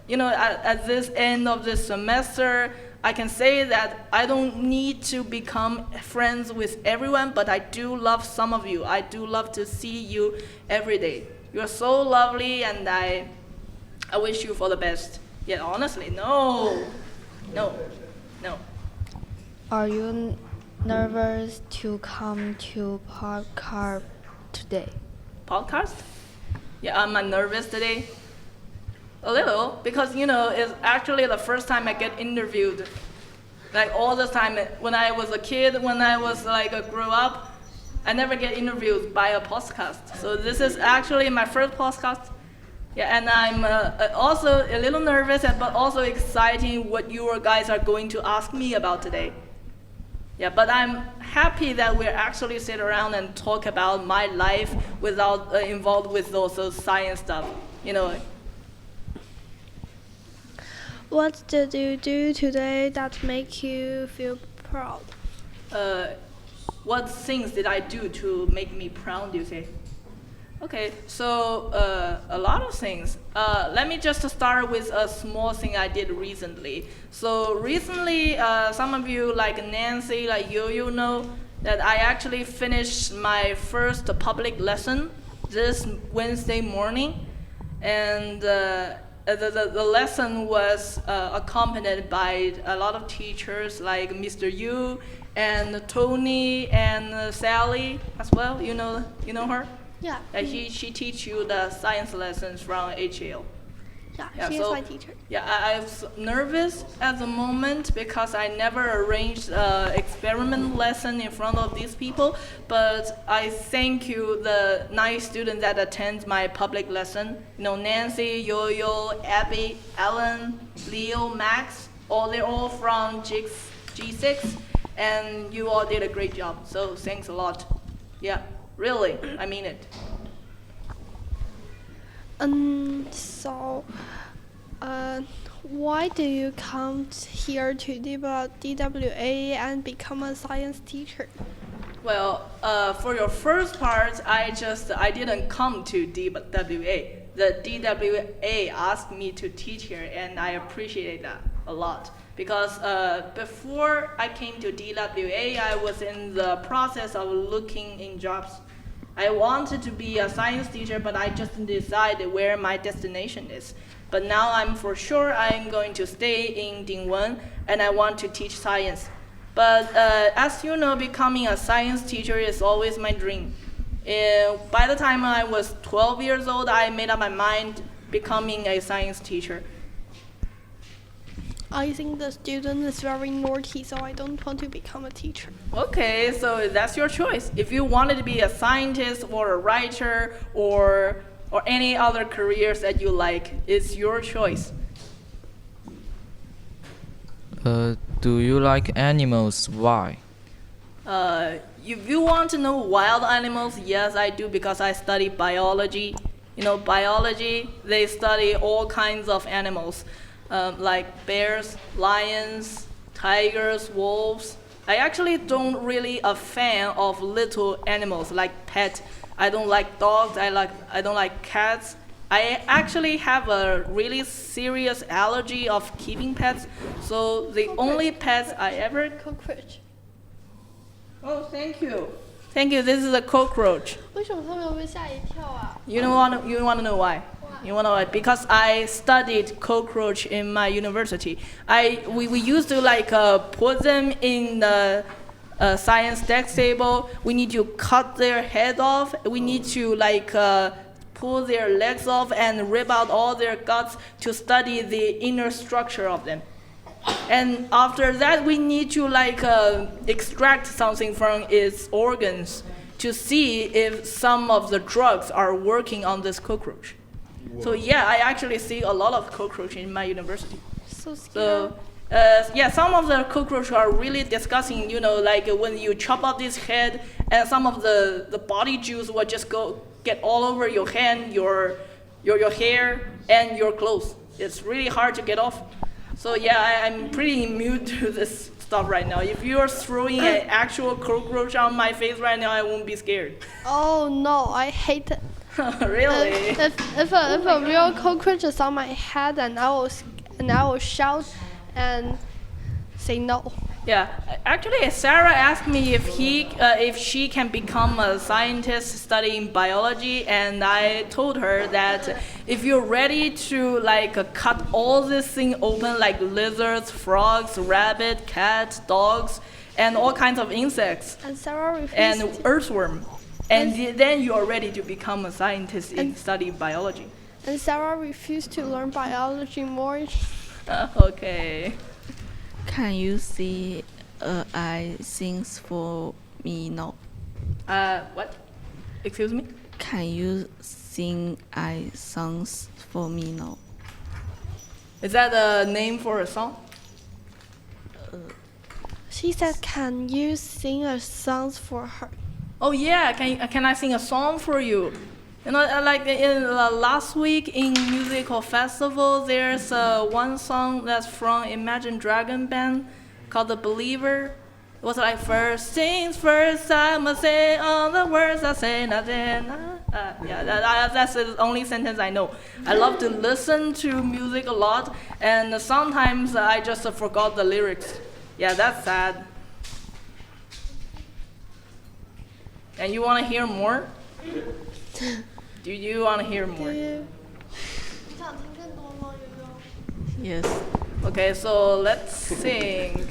Speaker 12: you know, at this end of the semester, I can say that I don't need to become friends with everyone, but I do love some of you. I do love to see you every day. You're so lovely, and I wish you for the best. Yeah, honestly, no.
Speaker 13: Are you nervous to come to podcast today?
Speaker 12: Podcast? Yeah, am I nervous today? A little, because you know, it's actually the first time I get interviewed. Like all the time, when I was a kid, when I was like grew up, I never get interviewed by a podcast. So this is actually my first podcast. Yeah, and I'm also a little nervous, but also exciting what you guys are going to ask me about today. Yeah, but I'm happy that we're actually sit around and talk about my life without involved with those science stuff. You know.
Speaker 19: What did you do today that make you feel proud?
Speaker 12: What things did I do to make me proud, you say? Okay, so a lot of things. Let me just start with a small thing I did recently. So recently, some of you like Nancy, like you know that I actually finished my first public lesson this Wednesday morning. And the lesson was accompanied by a lot of teachers like Mr. Yu and Tony and Sally as well. You know her?
Speaker 19: Yeah.
Speaker 12: She teach you the science lessons from HL.
Speaker 19: Yeah, she is my teacher.
Speaker 12: Yeah, I was nervous at the moment because I never arranged an experiment lesson in front of these people, but I thank you, the 9 students that attend my public lesson. You know, Nancy, Yo-Yo, Abby, Ellen, Leo, Max, they're all from G6, and you all did a great job, so thanks a lot. Yeah, really, I mean it.
Speaker 19: So, why do you come here to DWA and become a science teacher?
Speaker 12: Well, for your first part, I didn't come to DWA. The DWA asked me to teach here, and I appreciate that a lot. Because before I came to DWA, I was in the process of looking in jobs. I wanted to be a science teacher, but I just decided where my destination is. But now I'm for sure I'm going to stay in Dingwen, and I want to teach science. But as you know, becoming a science teacher is always my dream. By the time I was 12 years old, I made up my mind becoming a science teacher.
Speaker 19: I think the student is very naughty, so I don't want to become a teacher.
Speaker 12: Okay, so that's your choice. If you wanted to be a scientist or a writer or any other careers that you like, it's your choice.
Speaker 2: Do you like animals? Why?
Speaker 12: If you want to know wild animals, yes, I do, because I study biology. You know, biology, they study all kinds of animals. Like bears, lions, tigers, wolves, I actually don't really a fan of little animals like pet. I don't like dogs. I don't like cats. I actually have a really serious allergy of keeping pets. So the only pets I ever
Speaker 9: cockroach.
Speaker 12: Oh, thank you. Thank you. This is a cockroach.
Speaker 9: 为什么他们会吓一跳啊？
Speaker 12: You want to know why? You want to know why? Because I studied cockroach in my university. We used to like put them in the science deck table. We need to cut their head off. We need to like pull their legs off and rip out all their guts to study the inner structure of them. And after that, we need to like extract something from its organs to see if some of the drugs are working on this cockroach. So yeah, I actually see a lot of cockroach in my university.
Speaker 9: So scary.
Speaker 12: So yeah, some of the cockroach are really disgusting. You know, like when you chop off this head, and some of the body juice will just get all over your hand, your hair, and your clothes. It's really hard to get off. So yeah, I'm pretty immune to this stuff right now. If you are throwing an actual cockroach on my face right now, I won't be scared.
Speaker 9: Oh no, I hate it.
Speaker 12: Really?
Speaker 9: If a real cockroach is on my head, and I will shout and say no.
Speaker 12: Yeah, actually, Sarah asked me if she can become a scientist studying biology, and I told her that if you're ready to like cut all this thing open, like lizards, frogs, rabbit, cats, dogs, and all kinds of insects,
Speaker 9: and Sarah refused
Speaker 12: and earthworm, and then you are ready to become a scientist in studying biology.
Speaker 9: And Sarah refused to learn biology more.
Speaker 12: Okay.
Speaker 7: Can you see I sings for me now?
Speaker 12: What? Excuse me?
Speaker 7: Can you sing I songs for me now?
Speaker 12: Is that a name for a song?
Speaker 9: She said, "Can you sing a song for her?"
Speaker 12: Oh yeah, can I sing a song for you? You know, like in last week in musical festival, there's one song that's from Imagine Dragon band called "The Believer." It was like first things first, I must say all the words I say nothing. Yeah, that's the only sentence I know. I love to listen to music a lot, and sometimes I just forgot the lyrics. Yeah, that's sad. And you want to hear more? Do you want to hear more?
Speaker 7: Yes.
Speaker 12: Okay, so let's sing.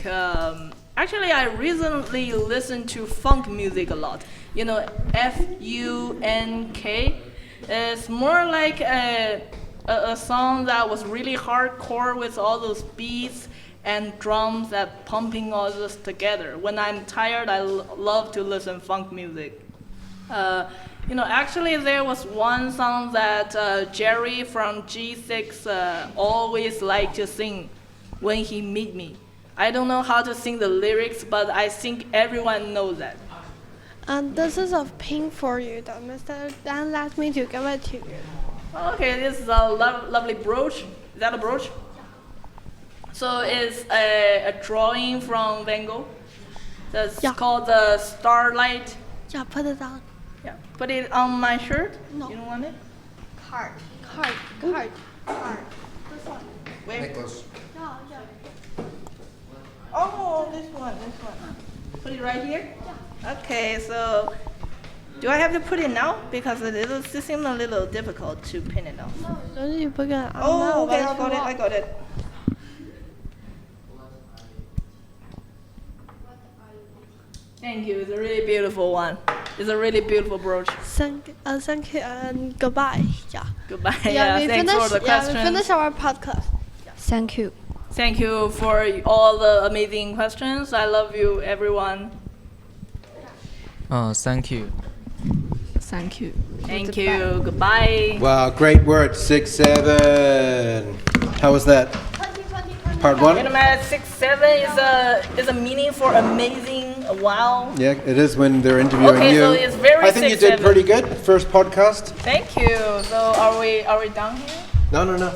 Speaker 12: Actually, I recently listened to funk music a lot. You know, F-U-N-K. It's more like a song that was really hardcore with all those beats and drums that pumping all this together. When I'm tired, I love to listen funk music. You know, actually there was one song that Jerry from G6 always liked to sing when he meet me. I don't know how to sing the lyrics, but I think everyone knows that.
Speaker 9: And this is a pin for you that Mr. Dan let me to give it to you.
Speaker 12: Okay, this is a lovely brooch. Is that a brooch? So it's a drawing from Van Gogh. That's called the Starlight.
Speaker 9: Yeah, put it on.
Speaker 12: Yeah, put it on my shirt.
Speaker 9: No.
Speaker 12: You don't want it?
Speaker 9: Card. This one.
Speaker 12: Where?
Speaker 1: Nicholas.
Speaker 9: No.
Speaker 12: Oh, this one. Put it right here? Yeah. Okay, so do I have to put it now? Because it seems a little difficult to pin it down.
Speaker 9: No, don't need to put it on.
Speaker 12: Oh, okay, I got it. Thank you. It's a really beautiful one. It's a really beautiful brooch.
Speaker 9: Thank you, and goodbye. Yeah.
Speaker 12: Goodbye. Yeah, thanks for the questions.
Speaker 9: Yeah, we finished our podcast.
Speaker 13: Yeah. Thank you.
Speaker 12: Thank you for all the amazing questions. I love you, everyone.
Speaker 2: Thank you.
Speaker 7: Thank you.
Speaker 12: Thank you. Goodbye.
Speaker 1: Wow, great work. 6, 7. How was that? Part 1?
Speaker 12: Wait a minute. 6, 7 is a meaning for amazing. Wow.
Speaker 1: Yeah, it is when they're interviewing
Speaker 12: okay,
Speaker 1: you.
Speaker 12: So it's very
Speaker 1: I think
Speaker 12: 6,
Speaker 1: you did
Speaker 12: 7.
Speaker 1: pretty good. First podcast.
Speaker 12: Thank you. So are we done here?
Speaker 1: No.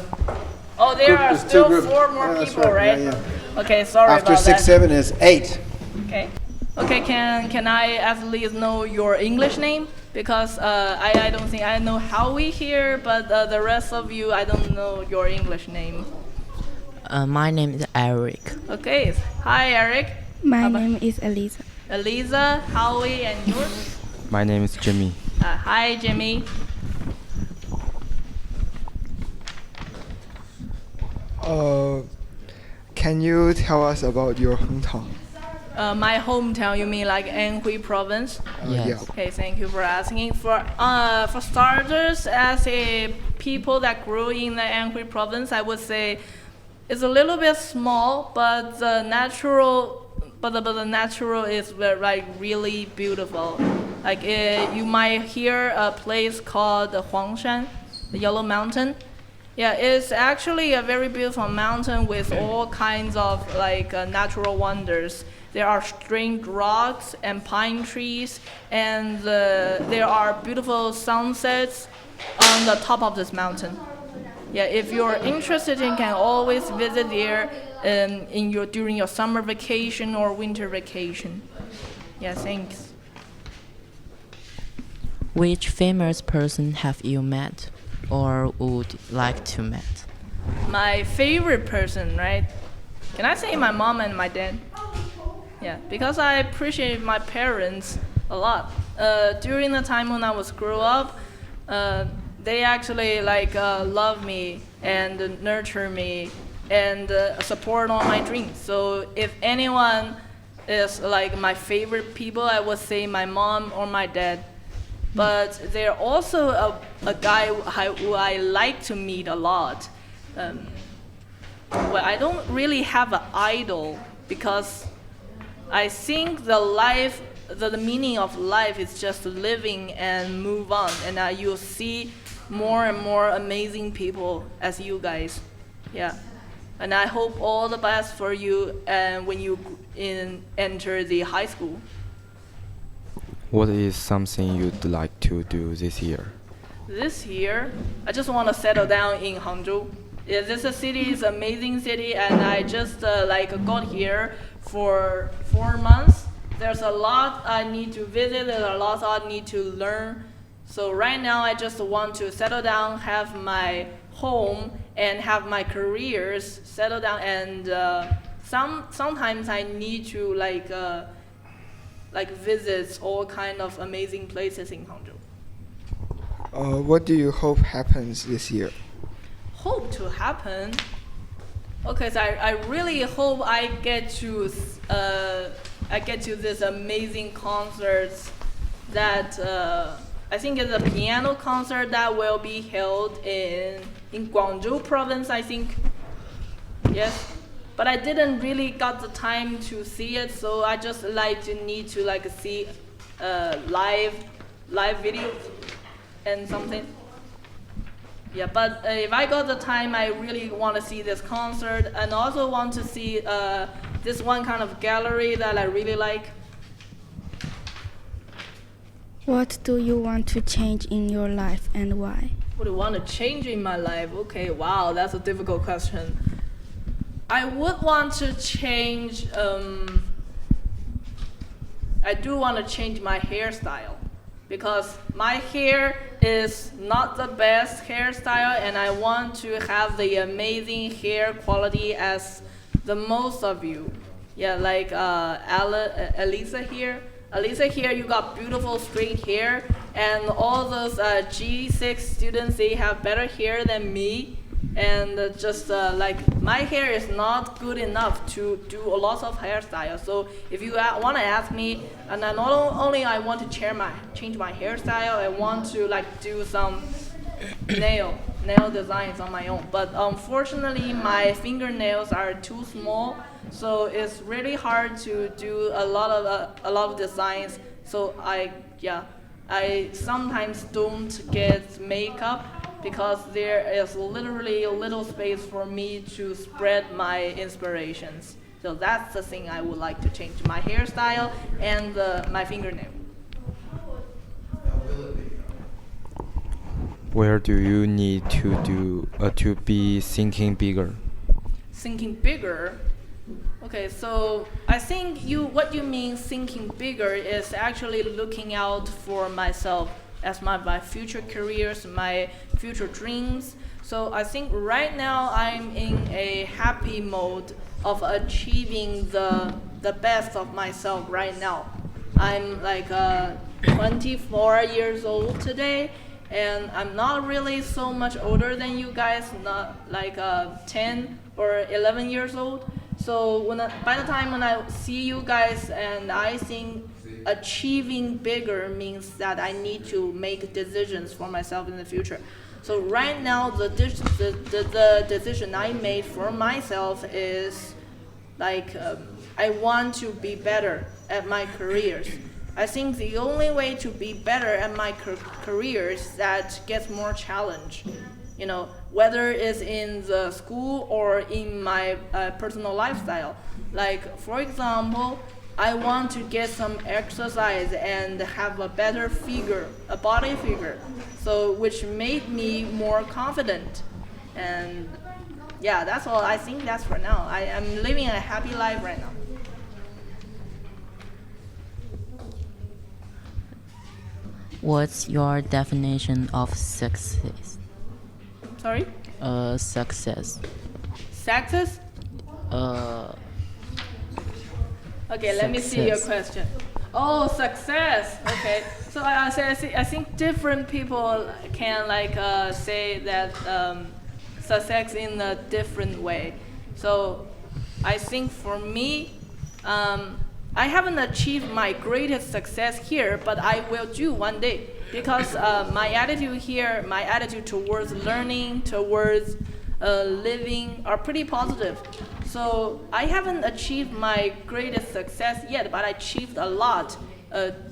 Speaker 12: Oh, there are still 4 more people, right?
Speaker 1: Yeah.
Speaker 12: Okay, sorry
Speaker 1: After
Speaker 12: about
Speaker 1: 6,
Speaker 12: that.
Speaker 1: 7 is 8.
Speaker 12: Okay. Okay, can I at least know your English name? Because I don't think I know Howie here, but the rest of you, I don't know your English name.
Speaker 3: My name is Eric.
Speaker 12: Okay. Hi, Eric.
Speaker 4: My name is Elisa.
Speaker 12: Elisa, Howie, and yours?
Speaker 5: My name is Jimmy.
Speaker 12: Hi, Jimmy.
Speaker 6: Can you tell us about your hometown?
Speaker 12: My hometown, you mean like Anhui province?
Speaker 3: Yes.
Speaker 6: Yeah.
Speaker 12: Okay, thank you for asking. For starters, as a people that grew in the Anhui province, I would say it's a little bit small, but the natural is like really beautiful. Like you might hear a place called the Huangshan, the Yellow Mountain. Yeah, it's actually a very beautiful mountain with all kinds of like natural wonders. There are strange rocks and pine trees, and there are beautiful sunsets on the top of this mountain. Yeah, if you're interested, you can always visit there during your summer vacation or winter vacation. Yeah, thanks.
Speaker 3: Which famous person have you met or would like to meet?
Speaker 12: My favorite person, right? Can I say my mom and my dad? Yeah, because I appreciate my parents a lot. During the time when I was grew up, they actually love me and nurture me and support all my dreams. So if anyone is like my favorite people, I would say my mom or my dad. But they're also a guy who I like to meet a lot. Well, I don't really have an idol because I think the meaning of life is just living and move on. And you'll see more and more amazing people as you guys. Yeah. And I hope all the best for you when you enter the high school.
Speaker 5: What is something you'd like to do this year?
Speaker 12: This year, I just want to settle down in Hangzhou. Yeah, this city is an amazing city, and I just got here for 4 months. There's a lot I need to visit. There's a lot I need to learn. So right now, I just want to settle down, have my home, and have my careers settle down. And sometimes I need to visit all kind of amazing places in Hangzhou.
Speaker 6: What do you hope happens this year?
Speaker 12: Hope to happen? Okay, so I really hope I get to this amazing concerts that I think it's a piano concert that will be held in Guangzhou province, I think. Yes. But I didn't really got the time to see it, so I just need to see live videos and something. Yeah, but if I got the time, I really want to see this concert and also want to see this one kind of gallery that I really like.
Speaker 4: What do you want to change in your life and why?
Speaker 12: What do I want to change in my life? Okay, wow, that's a difficult question. I would want to change, I do want to change my hairstyle because my hair is not the best hairstyle and I want to have the amazing hair quality as the most of you. Yeah, like Elisa here. Elisa here, you got beautiful straight hair and all those G6 students, they have better hair than me. And my hair is not good enough to do a lot of hairstyles. So if you want to ask me, and not only I want to change my hairstyle, I want to do some nail designs on my own. But unfortunately, my fingernails are too small, so it's really hard to do a lot of designs. So I sometimes don't get makeup because there is literally a little space for me to spread my inspirations. So that's the thing I would like to change, my hairstyle and my fingernail.
Speaker 5: Where do you need to be thinking bigger?
Speaker 12: Thinking bigger? Okay, so I think what you mean thinking bigger is actually looking out for myself as my future careers, my future dreams. So I think right now I'm in a happy mode of achieving the best of myself right now. I'm like 24 years old today, and I'm not really so much older than you guys, not like 10 or 11 years old. So by the time when I see you guys, and I think achieving bigger means that I need to make decisions for myself in the future. So right now, the decision I made for myself is like I want to be better at my careers. I think the only way to be better at my careers that gets more challenge. You know, whether it's in the school or in my personal lifestyle. Like, for example, I want to get some exercise and have a better figure, a body figure, so which made me more confident. And yeah, that's all. I think that's for now. I am living a happy life right now.
Speaker 7: What's your definition of success?
Speaker 12: Sorry?
Speaker 7: Success.
Speaker 12: Success? Okay, let me see your question. Oh, success. Okay, so I think different people can like say that success in a different way. So I think for me, I haven't achieved my greatest success here, but I will do one day, because my attitude here, my attitude towards learning, towards living are pretty positive. So I haven't achieved my greatest success yet, but I achieved a lot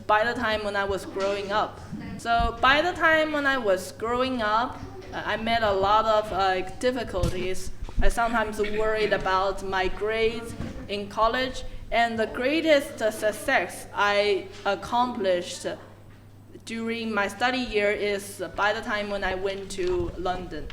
Speaker 12: by the time when I was growing up. So by the time when I was growing up, I met a lot of difficulties. I sometimes worried about my grades in college, and the greatest success I accomplished during my study year is by the time when I went to London.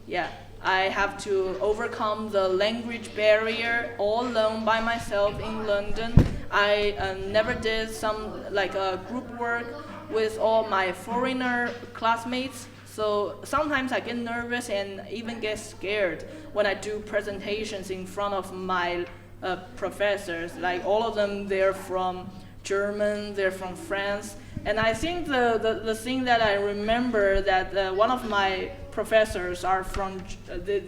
Speaker 12: Yeah. I have to overcome the language barrier all alone by myself in London. I never did some like group work with all my foreigner classmates. So sometimes I get nervous and even get scared when I do presentations in front of my professors. Like all of them, they're from German, they're from France. And I think the thing that I remember that one of my professors are from,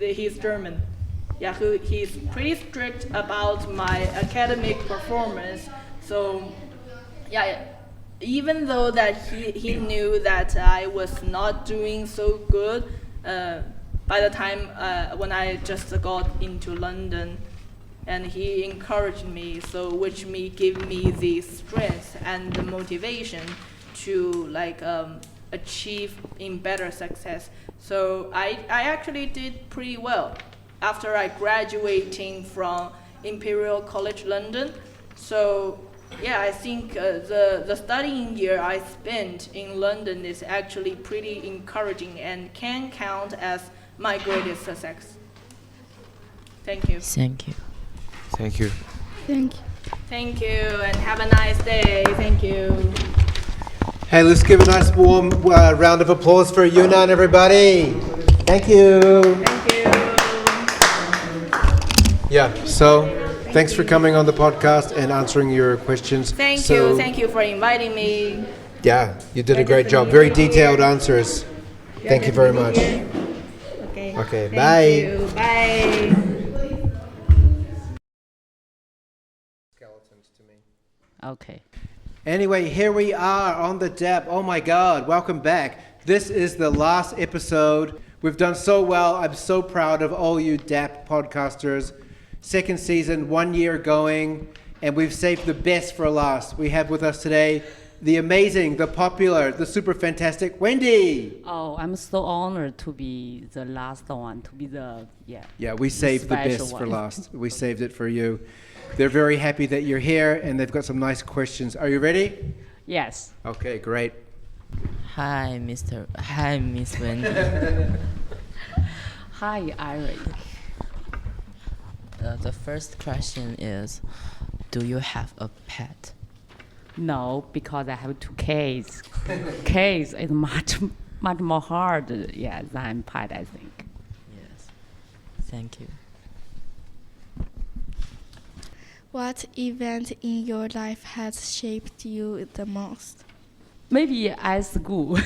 Speaker 12: he's German. Yeah, he's pretty strict about my academic performance. So, yeah, even though that he knew that I was not doing so good, by the time when I just got into London, and he encouraged me, so which gave me the strength and the motivation to like achieve in better success. So I actually did pretty well after I graduating from Imperial College London. So yeah, I think the studying year I spent in London is actually pretty encouraging and can count as my greatest success. Thank you.
Speaker 7: Thank you.
Speaker 5: Thank you.
Speaker 4: Thank you.
Speaker 12: Thank you, and have a nice day. Thank you.
Speaker 1: Hey, let's give a nice warm round of applause for Yunnan, everybody. Thank you.
Speaker 12: Thank you.
Speaker 1: Yeah, so thanks for coming on the podcast and answering your questions.
Speaker 12: Thank you for inviting me.
Speaker 1: Yeah, you did a great job. Very detailed answers. Thank you very much.
Speaker 12: Okay.
Speaker 1: Okay,
Speaker 12: Thank
Speaker 1: bye.
Speaker 12: you. Bye.
Speaker 7: Okay.
Speaker 1: Anyway, here we are on the DAP. Oh my God, welcome back. This is the last episode. We've done so well. I'm so proud of all you DAP podcasters. Second season, 1 year going, and we've saved the best for last. We have with us today the amazing, the popular, the super fantastic Wendy.
Speaker 14: Oh, I'm so honored to be the last one, to be
Speaker 1: Yeah, we saved the best for last. We saved it for you. They're very happy that you're here, and they've got some nice questions. Are you ready?
Speaker 14: Yes.
Speaker 1: Okay, great.
Speaker 7: Hi, Miss Wendy.
Speaker 14: Hi, Irene.
Speaker 7: The first question is, do you have a pet?
Speaker 14: No, because I have two kids. Kids is much more hard, yeah, than pet, I think.
Speaker 7: Yes. Thank you.
Speaker 11: What event in your life has shaped you the most?
Speaker 14: Maybe at school,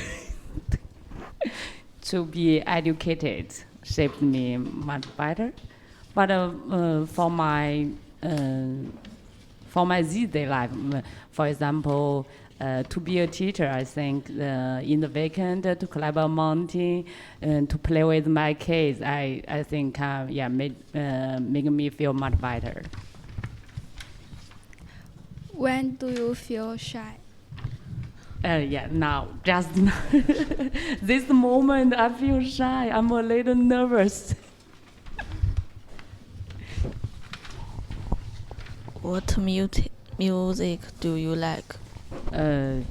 Speaker 14: to be educated shaped me much better. But for my these day life, for example, to be a teacher, I think in the weekend to climb a mountain and to play with my kids, I think make me feel much better.
Speaker 11: When do you feel shy?
Speaker 14: Now, just now. This moment, I feel shy. I'm a little nervous.
Speaker 7: What music do you like?
Speaker 14: I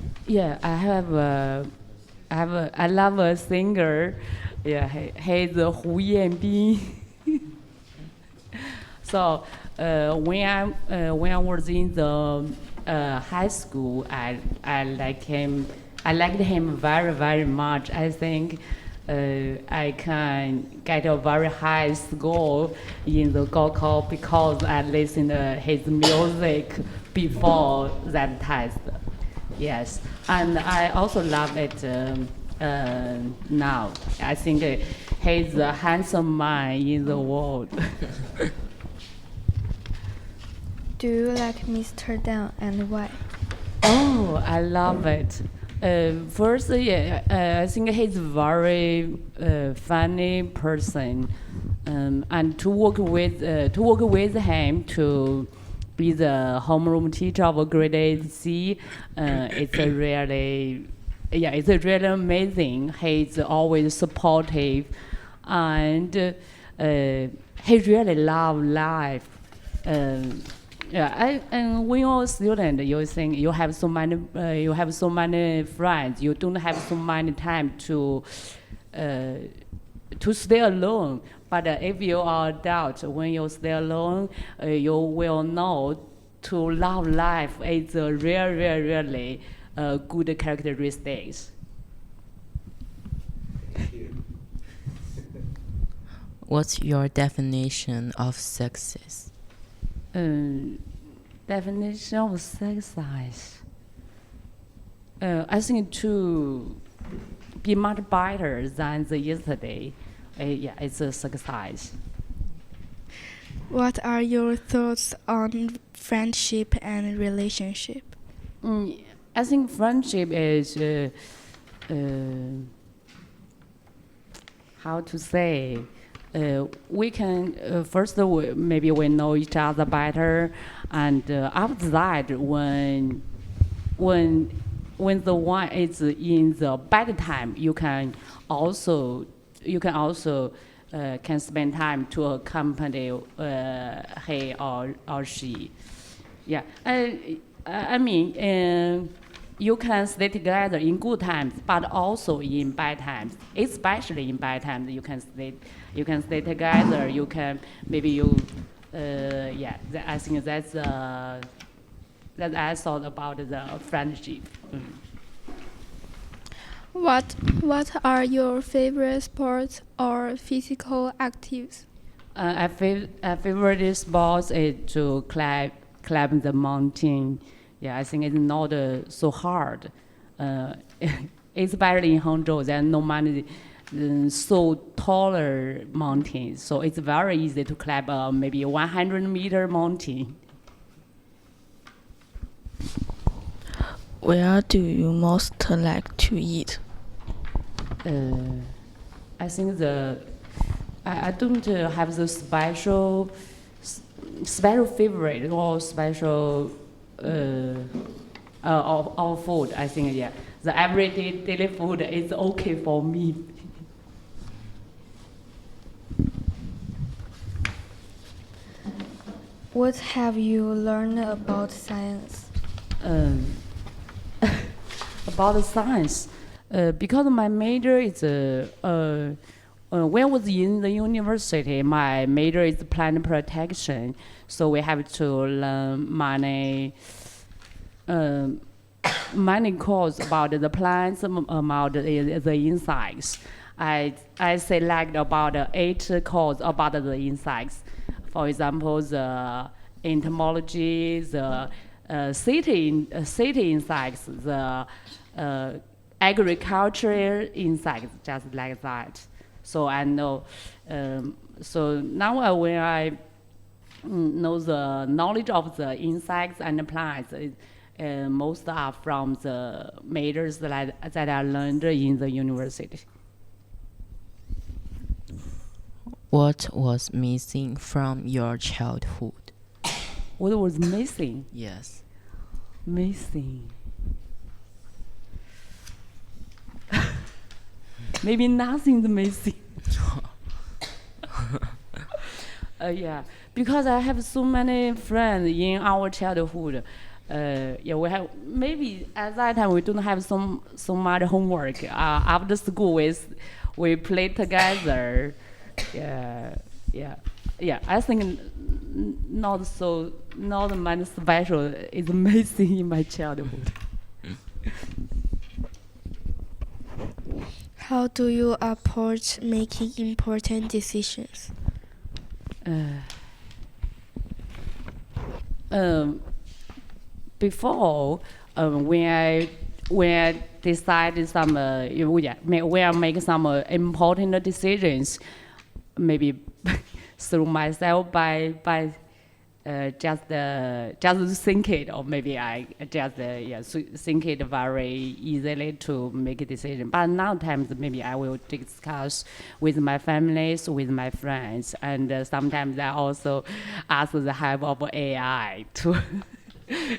Speaker 14: love a singer. Yeah, he's Hu Yanbin. So when I was in the high school, I liked him. I liked him very, very much. I think I can get a very high score in the Gaokao because I listened to his music before that test. Yes, and I also love it now. I think he's the handsome man in the world.
Speaker 13: Do you like Mr. Dan and why?
Speaker 14: Oh, I love it. First, I think he's a very funny person, and to work with him to be the homeroom teacher of grade 8C, it's really amazing. He's always supportive, and he really loves life. And when you're a student, you think you have so many friends. You don't have so many time to stay alone. But if you are adult, when you stay alone, you will know to love life. It's a really good characteristics.
Speaker 1: Thank you.
Speaker 7: What's your definition of success?
Speaker 14: Definition of success. I think to be much better than the yesterday. It's a success.
Speaker 11: What are your thoughts on friendship and relationship?
Speaker 14: I think friendship is how to say. We can maybe we know each other better, and after that, when the one is in the bad time, you can also can spend time to accompany he or she. Yeah, I mean. You can stay together in good times, but also in bad times. Especially in bad times, you can stay together. You can I think that's that I thought about the friendship.
Speaker 11: What are your favorite sports or physical activities?
Speaker 14: Favorite sports is to climb the mountain. Yeah, I think it's not so hard. Especially in Hangzhou, there are no many so taller mountains, so it's very easy to climb maybe 100-meter mountain.
Speaker 7: Where do you most like to eat?
Speaker 14: I think I don't have the special favorite or special of food. I think the everyday daily food is okay for me.
Speaker 13: What have you learned about science?
Speaker 14: About science, because my major is when I was in the university, my major is plant protection, so we have to learn many courses about the plants, about the insects. I select about 8 courses about the insects. For example, the entomology, the city insects, the agriculture insects, just like that. So I know. So now when I know the knowledge of the insects and the plants, most are from the majors that I learned in the university.
Speaker 7: What was missing from your childhood?
Speaker 14: What was missing?
Speaker 7: Yes.
Speaker 14: Missing. Maybe nothing's missing. Yeah, because I have so many friends in our childhood. Yeah, we have maybe at that time we don't have so much homework. After school, we play together. Yeah. I think not much special is missing in my childhood.
Speaker 11: How do you approach making important decisions?
Speaker 14: Before, when I decided some, when I make some important decisions, maybe through myself by just think it, or maybe I just think it very easily to make a decision. But now times maybe I will discuss with my families, with my friends, and sometimes I also ask the help of AI to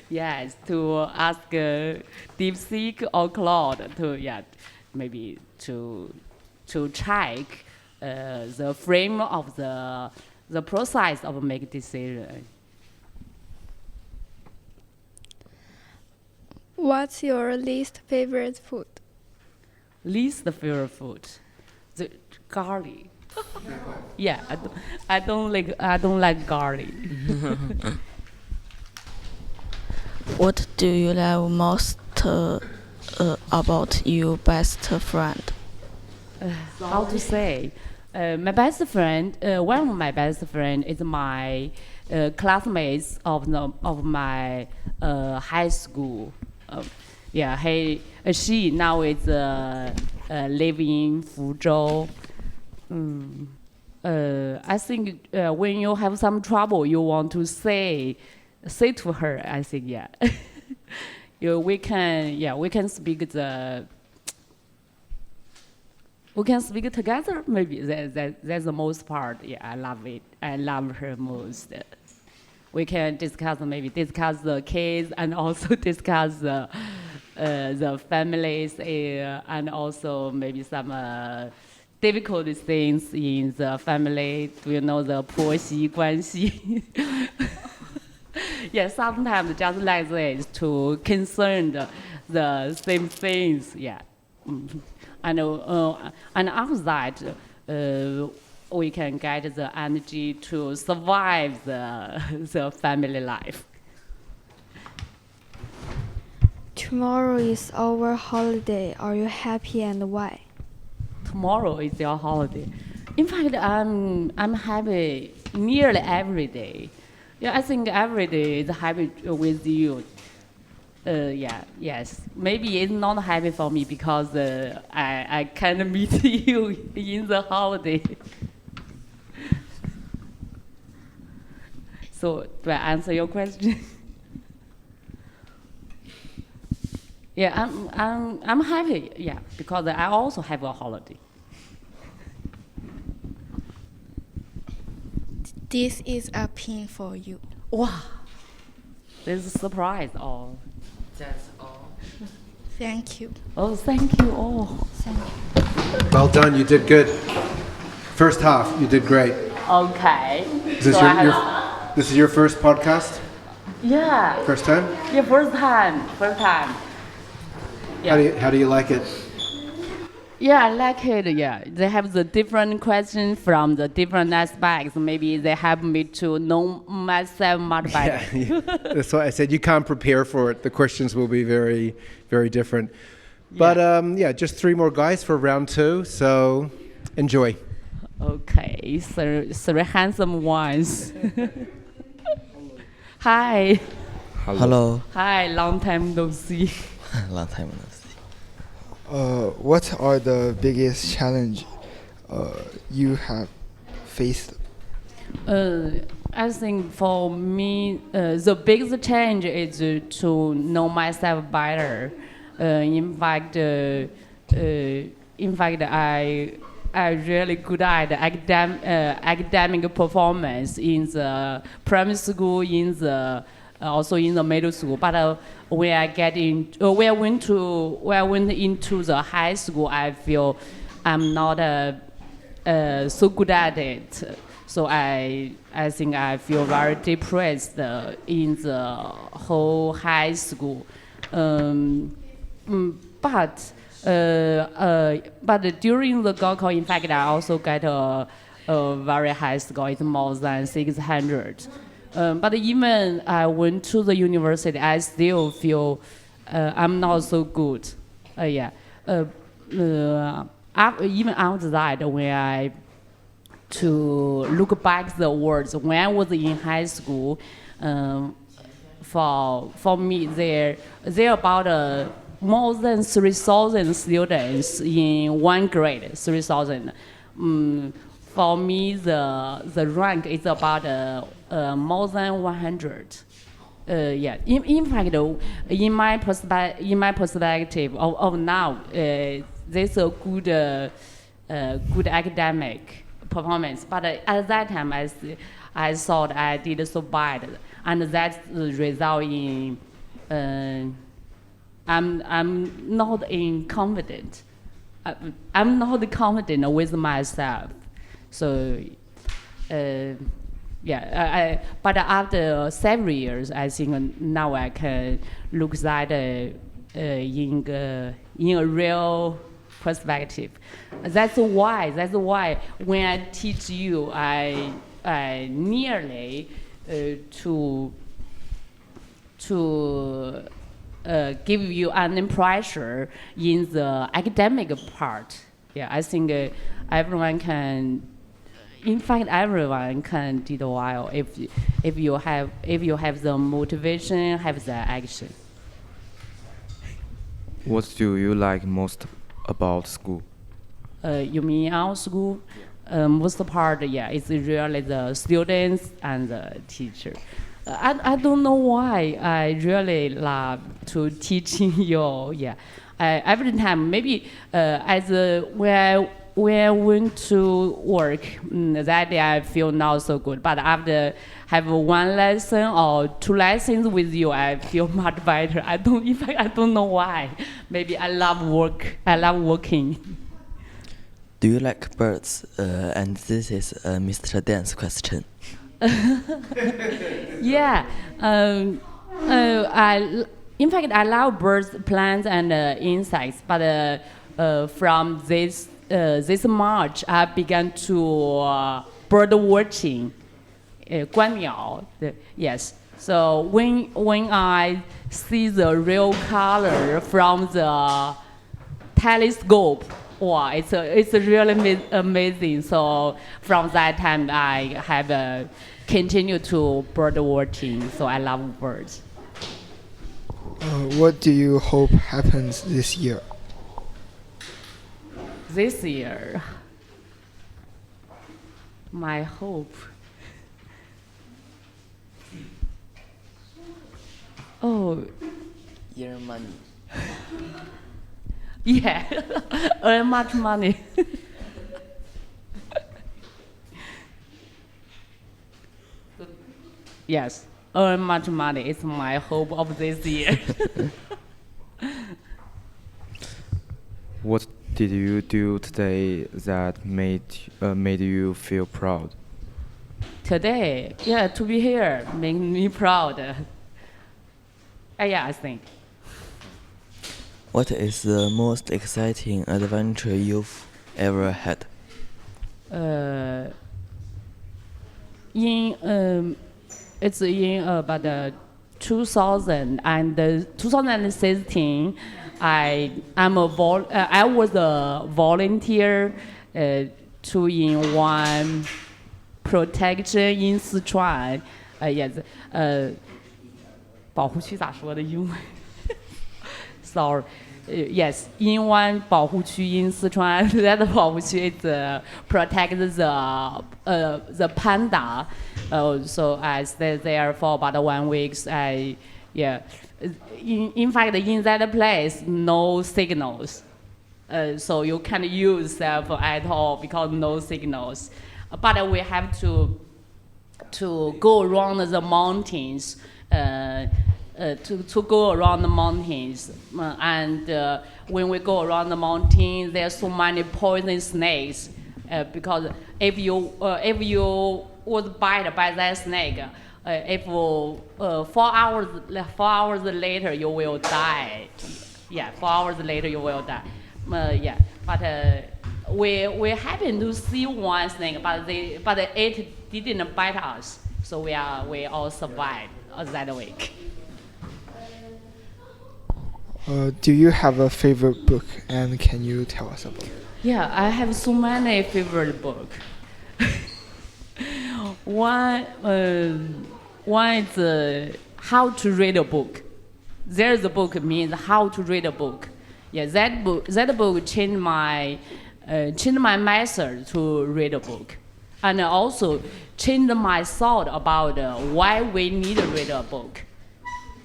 Speaker 14: yes, to ask DeepSeek or Claude to maybe to check the frame of the process of make decision.
Speaker 8: What's your least favorite food?
Speaker 14: Least favorite food, the garlic. Yeah, I don't like garlic.
Speaker 7: What do you love most about your best friend?
Speaker 14: How to say? My best friend, one of my best friend is my classmates of my high school. She now is living in Fuzhou. I think when you have some trouble, you want to say to her. I think we can speak together. Maybe that's the most part. Yeah, I love it. I love her most. We can discuss the kids and also discuss the families and also maybe some difficult things in the family. Do you know the 婆媳关系? Yeah, sometimes just like this to concern the same things. Yeah. And after that, we can get the energy to survive the family life.
Speaker 11: Tomorrow is our holiday. Are you happy and why?
Speaker 14: Tomorrow is your holiday. In fact, I'm happy nearly every day. Yeah, I think every day is happy with you. Yes. Maybe it's not happy for me because I can't meet you in the holiday. So, do I answer your question? Yeah, I'm happy. Yeah, because I also have a holiday.
Speaker 11: This is a pin for you.
Speaker 14: Wow, this is a surprise. Oh, that's all.
Speaker 11: Thank you.
Speaker 14: Oh, thank you all.
Speaker 11: Thank you.
Speaker 1: Well done. You did good. First half, you did great.
Speaker 14: Okay.
Speaker 1: This is your first podcast?
Speaker 14: Yeah.
Speaker 1: First time?
Speaker 14: Yeah, first time. Yeah.
Speaker 1: How do you like it?
Speaker 14: Yeah, I like it. Yeah, they have the different questions from the different aspects. Maybe they help me to know myself much better.
Speaker 1: Yeah, that's why I said you can't prepare for it. The questions will be very, very different. But yeah, just 3 more guys for round 2. So enjoy.
Speaker 14: Okay, three handsome ones. Hi.
Speaker 3: Hello.
Speaker 14: Hi, long time no see.
Speaker 3: Long time no see.
Speaker 6: What are the biggest challenge you have faced?
Speaker 14: I think for me, the biggest change is to know myself better. In fact, I really good at academic performance in the primary school, in the also in the middle school. But when I went into the high school, I feel I'm not so good at it. So I think I feel very depressed in the whole high school. But during the Gaokao, in fact, I also get a very high score. It's more than 600. But even I went to the university, I still feel I'm not so good. Even after that, when I to look back the words when I was in high school, for me there about more than 3,000 students in one grade. 3,000. For me, the rank is about more than 100. Yeah. In fact, in my perspective of now, there's a good academic performance. But at that time, I thought I did so bad, and that's the result in. I'm not confident. I'm not confident with myself. So, but after several years, I think now I can look that in a real perspective. That's why when I teach you, I nearly to give you an impression in the academic part. Yeah, I think everyone can. In fact, everyone can do it well if you have the motivation, have the action.
Speaker 5: What do you like most about school?
Speaker 14: You mean our school? Most part, yeah, it's really the students and the teacher. I don't know why I really love to teaching you. Yeah, every time maybe when I went to work that day I feel not so good. But after have 1 lesson or 2 lessons with you, I feel much better. I don't know why. Maybe I love work. I love working.
Speaker 3: Do you like birds? And this is Mr. Dan's question.
Speaker 14: Yeah. In fact, I love birds, plants, and insects. But from this March, I began to bird watching. 观鸟. Yes. So when I see the real color from the telescope, wow, it's really amazing. So from that time, I have continued to bird watching. So I love birds.
Speaker 6: What do you hope happens this year?
Speaker 14: This year, my hope. Oh.
Speaker 3: Earn money.
Speaker 14: Yeah, earn much money. Yes, earn much money. It's my hope of this year.
Speaker 5: What did you do today that made you feel proud?
Speaker 14: Today, yeah, to be here made me proud. Yeah, I think.
Speaker 3: What is the most exciting adventure you've ever had?
Speaker 14: It's in about 2000 and 2016. I was a volunteer to in one protection in Sichuan. Yes, 保护区咋说的英文？Sorry. Yes, in one 保护区 in Sichuan, that 保护区 is protect the panda. So I stayed there for about 1 week. In fact, in that place, no signals. So you can't use cell phone at all because no signals. But we have to go around the mountains. To go around the mountains, and when we go around the mountains, there's so many poison snakes. Because if you was bite by that snake, if 4 hours later you will die. Yeah, 4 hours later you will die. But we happened to see one snake, but it didn't bite us, so we all survived that week.
Speaker 6: Do you have a favorite book, and can you tell us about it?
Speaker 14: Yeah, I have so many favorite books. One is how to read a book. There's a book means how to read a book. Yeah, that book changed my method to read a book, and also changed my thought about why we need to read a book.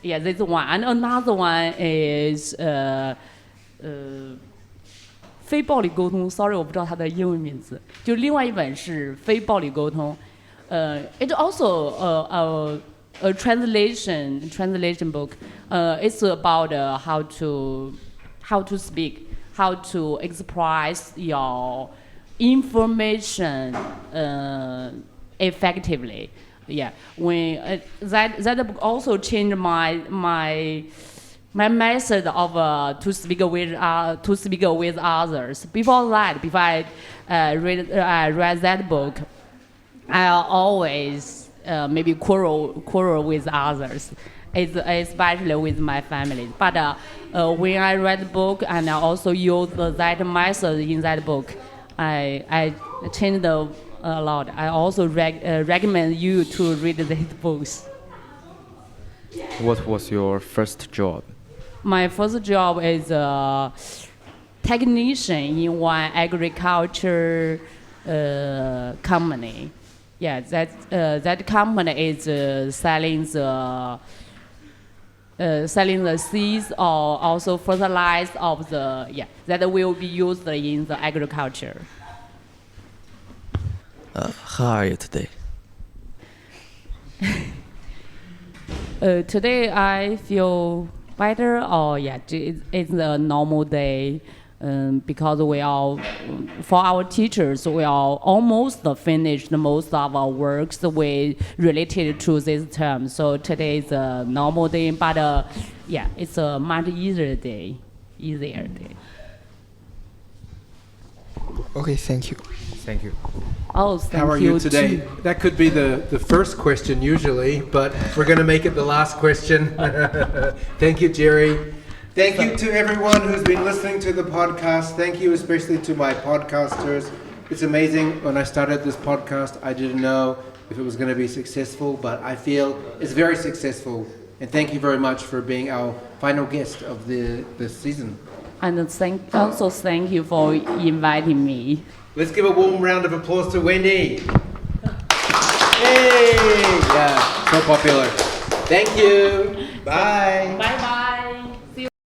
Speaker 14: Yeah, this one. And another one is 非暴力沟通 ，sorry 我不知道它的英文名字。就另外一本是非暴力沟通，it's also a translation book. It's about how to speak, how to express your information effectively. Yeah, when that book also changed my method of to speak with others. Before I read that book, I always maybe quarrel with others, especially with my family. But when I read the book and I also use that method in that book, I changed a lot. I also recommend you to read these books.
Speaker 5: What was your first job?
Speaker 14: My first job is a technician in one agriculture company. Yeah, that company is selling the seeds or also fertilize of that will be used in the agriculture.
Speaker 3: How are you today?
Speaker 14: Today I feel better. It's a normal day. Because for our teachers, we all almost finished most of our works related to this term. So today is a normal day, but it's a much easier day.
Speaker 6: Okay, thank you.
Speaker 5: Thank you.
Speaker 14: Oh, thank
Speaker 1: How are you today?
Speaker 14: Too.
Speaker 1: That could be the first question usually, but we're going to make it the last question. Thank you, Jerry. Thank you to everyone who's been listening to the podcast. Thank you especially to my podcasters. It's amazing. When I started this podcast, I didn't know if it was going to be successful, but I feel it's very successful. And thank you very much for being our final guest of this season.
Speaker 14: And also thank you for inviting me.
Speaker 1: Let's give a warm round of applause to Wendy. Hey! Yeah, so popular. Thank you. Bye.
Speaker 14: Bye-bye.